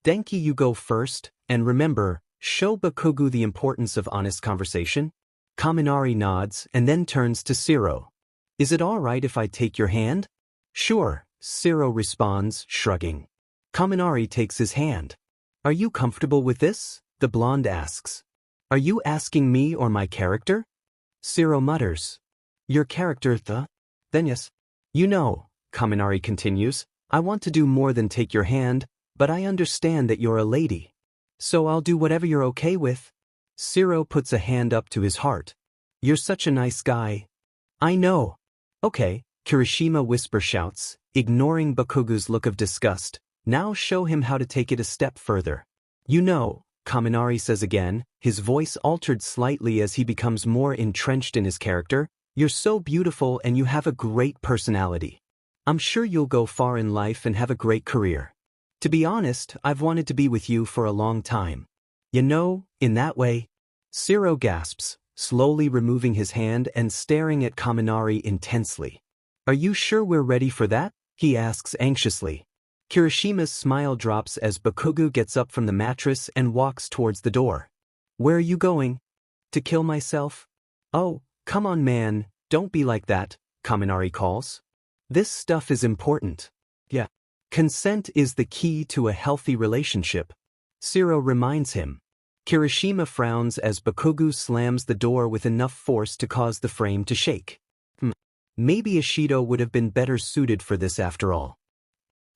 Denki, you go first, and remember, show Bakugou the importance of honest conversation. Kaminari nods and then turns to Shiro. Is it alright if I take your hand? Sure, Shiro responds, shrugging. Kaminari takes his hand. Are you comfortable with this? The blonde asks. Are you asking me or my character? Shiro mutters. Your character, Then yes. You know, Kaminari continues, I want to do more than take your hand, but I understand that you're a lady. So I'll do whatever you're okay with. Shiro puts a hand up to his heart. You're such a nice guy. I know. Okay, Kirishima whisper shouts, ignoring Bakugou's look of disgust. Now show him how to take it a step further. You know, Kaminari says again, his voice altered slightly as he becomes more entrenched in his character, you're so beautiful and you have a great personality. I'm sure you'll go far in life and have a great career. To be honest, I've wanted to be with you for a long time. You know, in that way. Shiro gasps, slowly removing his hand and staring at Kaminari intensely. Are you sure we're ready for that? He asks anxiously. Kirishima's smile drops as Bakugou gets up from the mattress and walks towards the door. Where are you going? To kill myself? Oh, come on man, don't be like that, Kaminari calls. This stuff is important. Yeah. Consent is the key to a healthy relationship. Shiro reminds him. Kirishima frowns as Bakugou slams the door with enough force to cause the frame to shake. Maybe Ishido would have been better suited for this after all.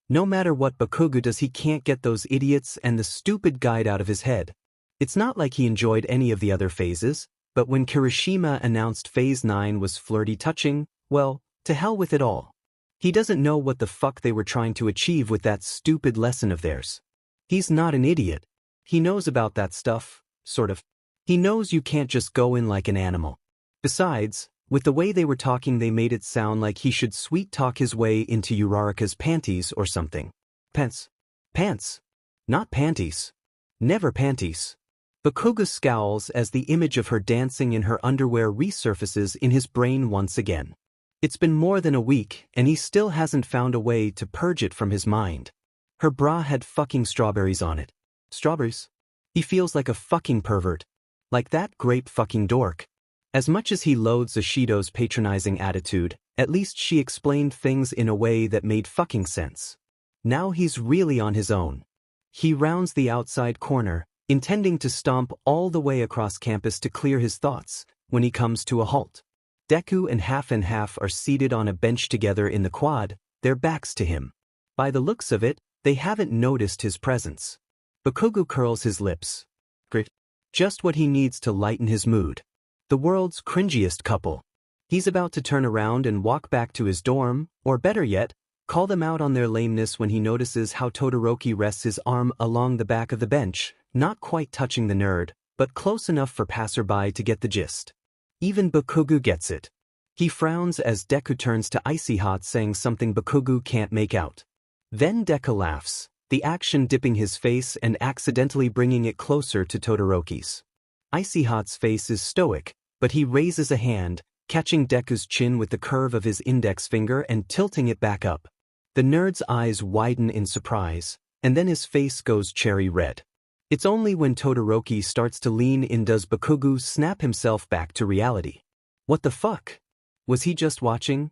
No matter what Bakugou does, he can't get those idiots and the stupid guide out of his head. It's not like he enjoyed any of the other phases, but when Kirishima announced Phase 9 was flirty touching, well, to hell with it all. He doesn't know what the fuck they were trying to achieve with that stupid lesson of theirs. He's not an idiot. He knows about that stuff, sort of. He knows you can't just go in like an animal. Besides, with the way they were talking, they made it sound like he should sweet-talk his way into Uraraka's panties or something. Pants. Pants. Not panties. Never panties. Bakugou scowls as the image of her dancing in her underwear resurfaces in his brain once again. It's been more than a week, and he still hasn't found a way to purge it from his mind. Her bra had fucking strawberries on it. Strawberries? He feels like a fucking pervert. Like that grape fucking dork. As much as he loathes Ishido's patronizing attitude, at least she explained things in a way that made fucking sense. Now he's really on his own. He rounds the outside corner, intending to stomp all the way across campus to clear his thoughts, when he comes to a halt. Deku and Half are seated on a bench together in the quad, their backs to him. By the looks of it, they haven't noticed his presence. Bakugou curls his lips. Great. Just what he needs to lighten his mood. The world's cringiest couple. He's about to turn around and walk back to his dorm, or better yet, call them out on their lameness when he notices how Todoroki rests his arm along the back of the bench, not quite touching the nerd, but close enough for passerby to get the gist. Even Bakugou gets it. He frowns as Deku turns to Icy Hot saying something Bakugou can't make out. Then Deku laughs, the action dipping his face and accidentally bringing it closer to Todoroki's. Icy Hot's face is stoic, but he raises a hand, catching Deku's chin with the curve of his index finger and tilting it back up. The nerd's eyes widen in surprise, and then his face goes cherry red. It's only when Todoroki starts to lean in does Bakugou snap himself back to reality. What the fuck? Was he just watching?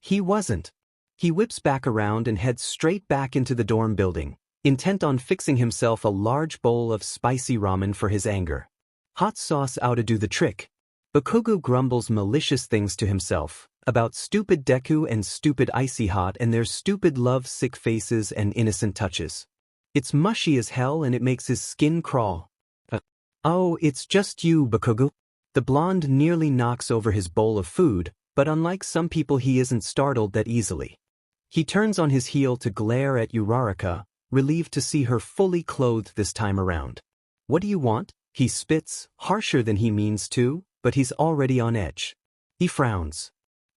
He wasn't. He whips back around and heads straight back into the dorm building, intent on fixing himself a large bowl of spicy ramen for his anger. Hot sauce ought to do the trick. Bakugou grumbles malicious things to himself, about stupid Deku and stupid Icy Hot and their stupid love-sick faces and innocent touches. It's mushy as hell and it makes his skin crawl. Oh, it's just you, Bakugou. The blonde nearly knocks over his bowl of food, but unlike some people he isn't startled that easily. He turns on his heel to glare at Uraraka, relieved to see her fully clothed this time around. What do you want? He spits, harsher than he means to, but he's already on edge. He frowns.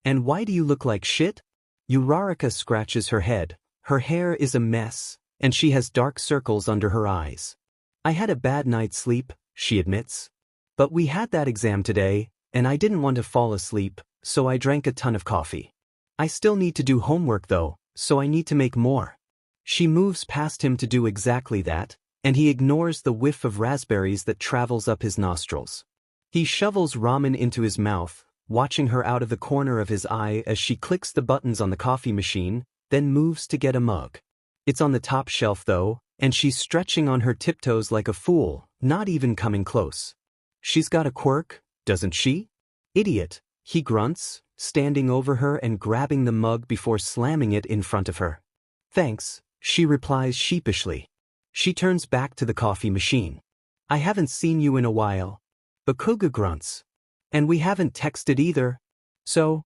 And why do you look like shit? Uraraka scratches her head. Her hair is a mess, and she has dark circles under her eyes. I had a bad night's sleep, she admits. But we had that exam today, and I didn't want to fall asleep, so I drank a ton of coffee. I still need to do homework though, so I need to make more. She moves past him to do exactly that, and he ignores the whiff of raspberries that travels up his nostrils. He shovels ramen into his mouth, watching her out of the corner of his eye as she clicks the buttons on the coffee machine, then moves to get a mug. It's on the top shelf though, and she's stretching on her tiptoes like a fool, not even coming close. She's got a quirk, doesn't she? Idiot, he grunts, standing over her and grabbing the mug before slamming it in front of her. Thanks, she replies sheepishly. She turns back to the coffee machine. I haven't seen you in a while. Bakugou grunts. And we haven't texted either. So?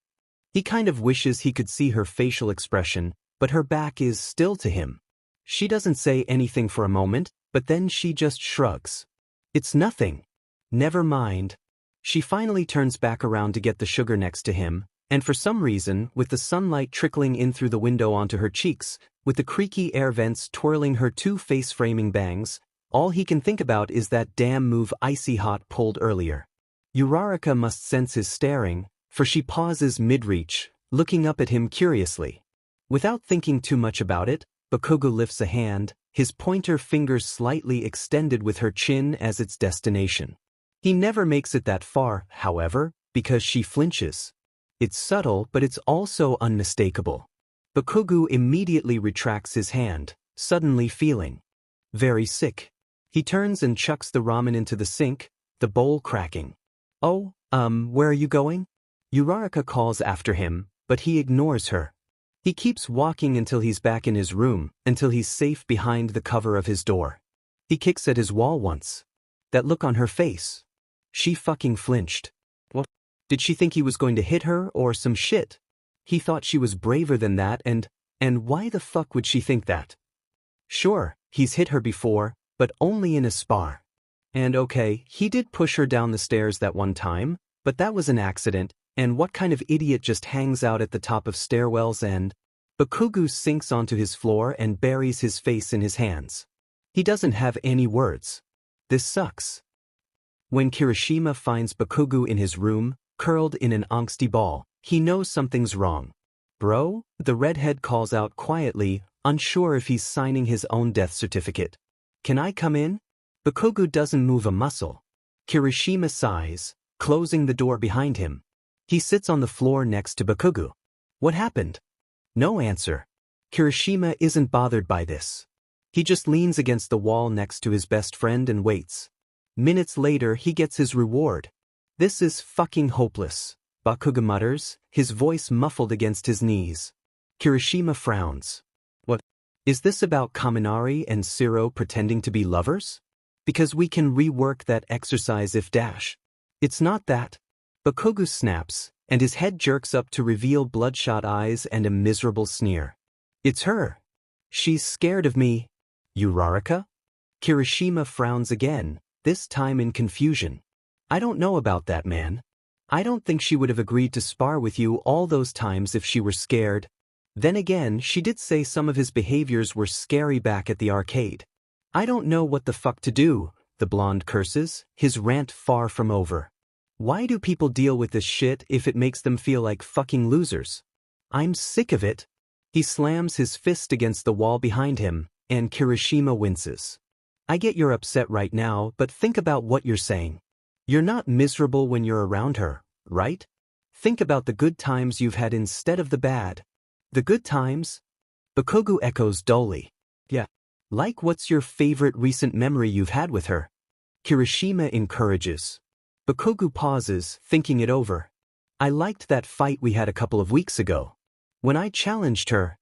He kind of wishes he could see her facial expression, but her back is still to him. She doesn't say anything for a moment, but then she just shrugs. It's nothing. Never mind. She finally turns back around to get the sugar next to him, and for some reason, with the sunlight trickling in through the window onto her cheeks, with the creaky air vents twirling her two face-framing bangs, all he can think about is that damn move Icy Hot pulled earlier. Uraraka must sense his staring, for she pauses mid-reach, looking up at him curiously. Without thinking too much about it, Bakugou lifts a hand, his pointer finger slightly extended with her chin as its destination. He never makes it that far, however, because she flinches. It's subtle, but it's also unmistakable. Bakugou immediately retracts his hand, suddenly feeling very sick. He turns and chucks the ramen into the sink, the bowl cracking. Oh, where are you going? Uraraka calls after him, but he ignores her. He keeps walking until he's back in his room, until he's safe behind the cover of his door. He kicks at his wall once. That look on her face. She fucking flinched. What? Did she think he was going to hit her or some shit? He thought she was braver than that and why the fuck would she think that? Sure, he's hit her before, but only in a spar. And okay, he did push her down the stairs that one time, but that was an accident, and what kind of idiot just hangs out at the top of stairwells and… Bakugou sinks onto his floor and buries his face in his hands. He doesn't have any words. This sucks. When Kirishima finds Bakugou in his room, curled in an angsty ball, he knows something's wrong. Bro, the redhead calls out quietly, unsure if he's signing his own death certificate. Can I come in? Bakugou doesn't move a muscle. Kirishima sighs, closing the door behind him. He sits on the floor next to Bakugou. What happened? No answer. Kirishima isn't bothered by this. He just leans against the wall next to his best friend and waits. Minutes later he gets his reward. This is fucking hopeless, Bakugou mutters, his voice muffled against his knees. Kirishima frowns. What? Is this about Kaminari and Shiro pretending to be lovers? Because we can rework that exercise if dash. It's not that. Bakugou snaps, and his head jerks up to reveal bloodshot eyes and a miserable sneer. It's her. She's scared of me. Uraraka? Kirishima frowns again, this time in confusion. I don't know about that, man. I don't think she would have agreed to spar with you all those times if she were scared. Then again, she did say some of his behaviors were scary back at the arcade. I don't know what the fuck to do, the blonde curses, his rant far from over. Why do people deal with this shit if it makes them feel like fucking losers? I'm sick of it. He slams his fist against the wall behind him, and Kirishima winces. I get you're upset right now, but think about what you're saying. You're not miserable when you're around her, right? Think about the good times you've had instead of the bad. The good times? Bakugou echoes dully. Yeah. Like what's your favorite recent memory you've had with her? Kirishima encourages. Bakugou pauses, thinking it over. I liked that fight we had a couple of weeks ago. When I challenged her.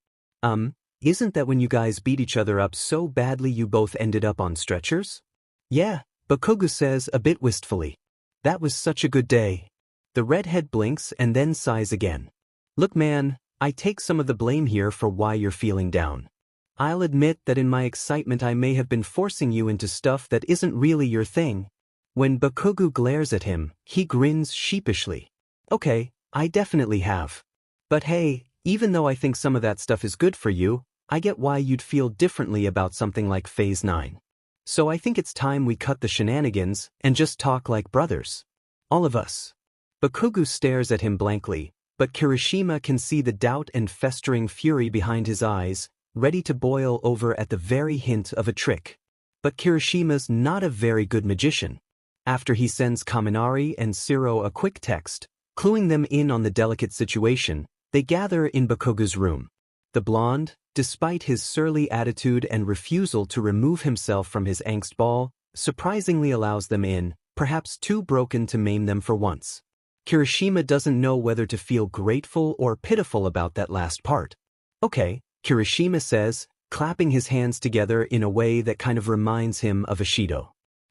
Isn't that when you guys beat each other up so badly you both ended up on stretchers? Yeah, Bakugou says a bit wistfully. That was such a good day. The redhead blinks and then sighs again. Look man, I take some of the blame here for why you're feeling down. I'll admit that in my excitement I may have been forcing you into stuff that isn't really your thing. When Bakugou glares at him, he grins sheepishly. Okay, I definitely have. But hey, even though I think some of that stuff is good for you, I get why you'd feel differently about something like Phase 9. So I think it's time we cut the shenanigans and just talk like brothers. All of us. Bakugou stares at him blankly, but Kirishima can see the doubt and festering fury behind his eyes, ready to boil over at the very hint of a trick. But Kirishima's not a very good magician. After he sends Kaminari and Shiro a quick text, cluing them in on the delicate situation, they gather in Bakugou's room. The blonde, despite his surly attitude and refusal to remove himself from his angst ball, surprisingly allows them in, perhaps too broken to maim them for once. Kirishima doesn't know whether to feel grateful or pitiful about that last part. Okay, Kirishima says, clapping his hands together in a way that kind of reminds him of Ishido.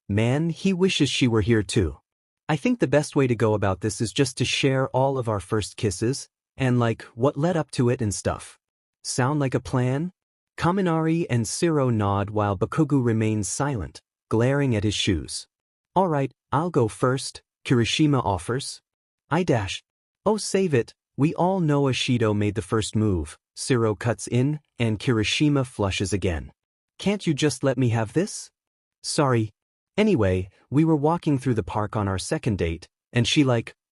Man, he wishes she were here too. I think the best way to go about this is just to share all of our first kisses, and like what led up to it and stuff. Sound like a plan? Kaminari and Shiro nod while Bakugou remains silent, glaring at his shoes. Alright, I'll go first, Kirishima offers. Oh save it, we all know Ishido made the first move, Shiro cuts in, and Kirishima flushes again. Can't you just let me have this? Sorry. Anyway, we were walking through the park on our second date, and she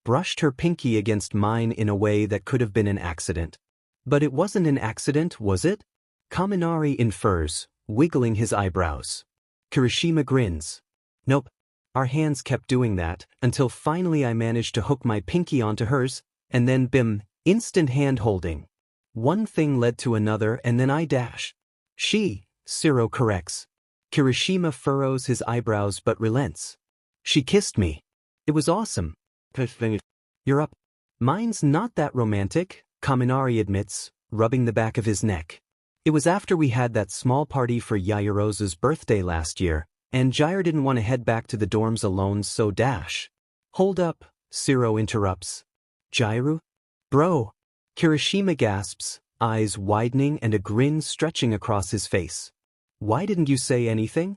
brushed her pinky against mine in a way that could have been an accident. But it wasn't an accident, was it? Kaminari infers, wiggling his eyebrows. Kirishima grins. Nope. Our hands kept doing that, until finally I managed to hook my pinky onto hers, and then bim, instant hand-holding. One thing led to another and then Shiro corrects. Kirishima furrows his eyebrows but relents. She kissed me. It was awesome. You're up. Mine's not that romantic, Kaminari admits, rubbing the back of his neck. It was after we had that small party for Yairosa's birthday last year, and Jair didn't want to head back to the dorms alone, so dash. Hold up, Shiro interrupts. Jairu? Bro. Kirishima gasps, eyes widening and a grin stretching across his face. Why didn't you say anything?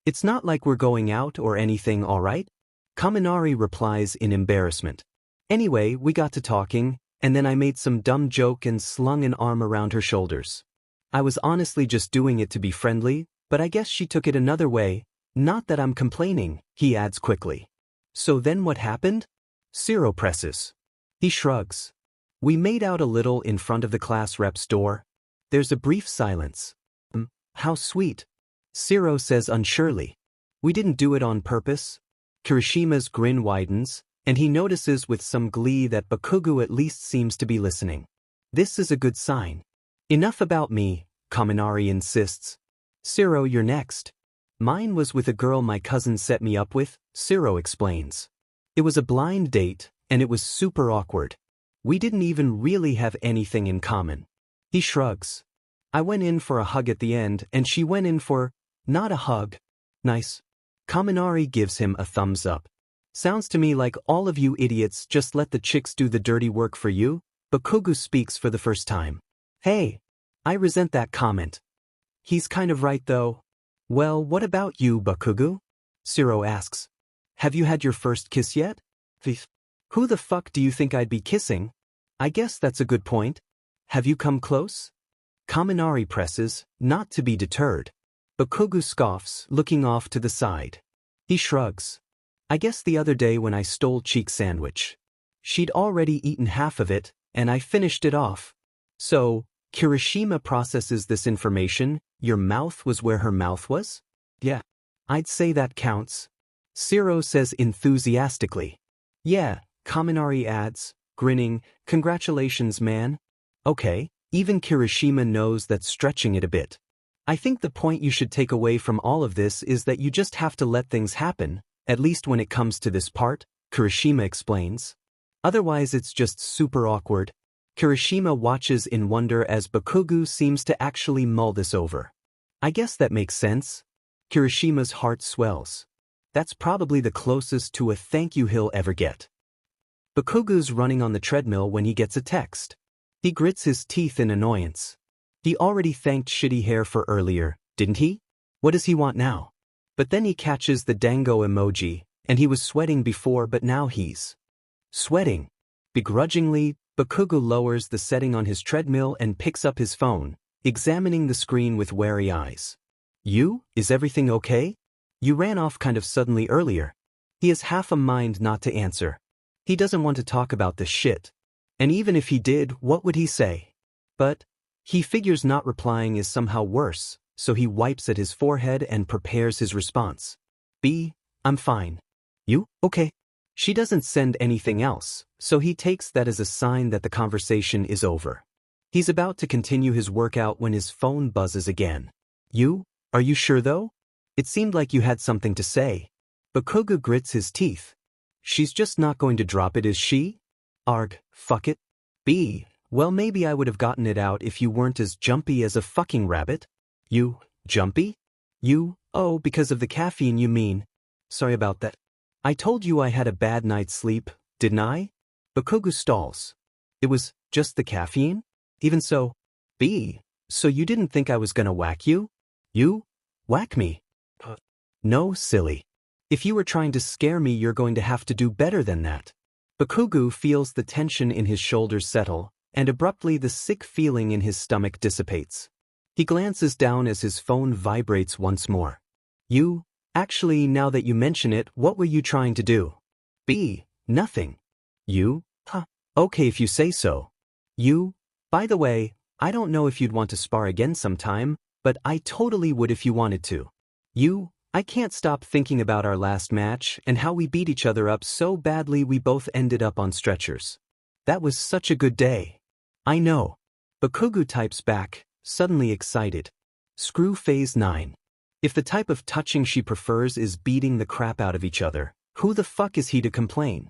It's not like we're going out or anything, alright? Kaminari replies in embarrassment. Anyway, we got to talking, and then I made some dumb joke and slung an arm around her shoulders. I was honestly just doing it to be friendly, but I guess she took it another way. Not that I'm complaining, he adds quickly. So then what happened? Shiro presses. He shrugs. We made out a little in front of the class rep's door. There's a brief silence. How sweet. Shiro says unsurely. We didn't do it on purpose. Kirishima's grin widens, and he notices with some glee that Bakugou at least seems to be listening. This is a good sign. Enough about me, Kaminari insists. Shiro, you're next. Mine was with a girl my cousin set me up with, Shiro explains. It was a blind date, and it was super awkward. We didn't even really have anything in common. He shrugs. I went in for a hug at the end, and she went in for, not a hug. Nice. Kaminari gives him a thumbs up. Sounds to me like all of you idiots just let the chicks do the dirty work for you. Bakugou speaks for the first time. Hey. I resent that comment. He's kind of right though. Well, what about you, Bakugou? Shiro asks. Have you had your first kiss yet? Who the fuck do you think I'd be kissing? I guess that's a good point. Have you come close? Kaminari presses, not to be deterred. Bakugou scoffs, looking off to the side. He shrugs. I guess the other day when I stole Cheek's sandwich. She'd already eaten half of it, and I finished it off. So, Kirishima processes this information. Your mouth was where her mouth was? Yeah. I'd say that counts. Shiro says enthusiastically. Yeah, Kaminari adds, grinning, congratulations man. Okay, even Kirishima knows that's stretching it a bit. I think the point you should take away from all of this is that you just have to let things happen, at least when it comes to this part, Kirishima explains. Otherwise it's just super awkward. Kirishima watches in wonder as Bakugou seems to actually mull this over. I guess that makes sense. Kirishima's heart swells. That's probably the closest to a thank you he'll ever get. Bakugou's running on the treadmill when he gets a text. He grits his teeth in annoyance. He already thanked Shitty Hair for earlier, didn't he? What does he want now? But then he catches the dango emoji, and he was sweating before but now he's sweating. Begrudgingly, Bakugou lowers the setting on his treadmill and picks up his phone, examining the screen with wary eyes. Is everything okay? You ran off kind of suddenly earlier. He has half a mind not to answer. He doesn't want to talk about this shit. And even if he did, what would he say? But he figures not replying is somehow worse, so he wipes at his forehead and prepares his response. I'm fine. You? Okay. She doesn't send anything else, so he takes that as a sign that the conversation is over. He's about to continue his workout when his phone buzzes again. Are you sure though? It seemed like you had something to say. Bakugou grits his teeth. She's just not going to drop it, is she? Arg, fuck it. Well maybe I would have gotten it out if you weren't as jumpy as a fucking rabbit. You, jumpy? Oh, because of the caffeine you mean. Sorry about that. I told you I had a bad night's sleep, didn't I? Bakugou stalls. It was just the caffeine? Even so. So you didn't think I was gonna whack you? You? Whack me? No, silly. If you were trying to scare me, you're going to have to do better than that. Bakugou feels the tension in his shoulders settle, and abruptly the sick feeling in his stomach dissipates. He glances down as his phone vibrates once more. Actually, now that you mention it, what were you trying to do? Nothing. Okay if you say so. By the way, I don't know if you'd want to spar again sometime, but I totally would if you wanted to. I can't stop thinking about our last match and how we beat each other up so badly we both ended up on stretchers. That was such a good day. I know. Bakugou types back, suddenly excited. Screw phase 9. If the type of touching she prefers is beating the crap out of each other, who the fuck is he to complain?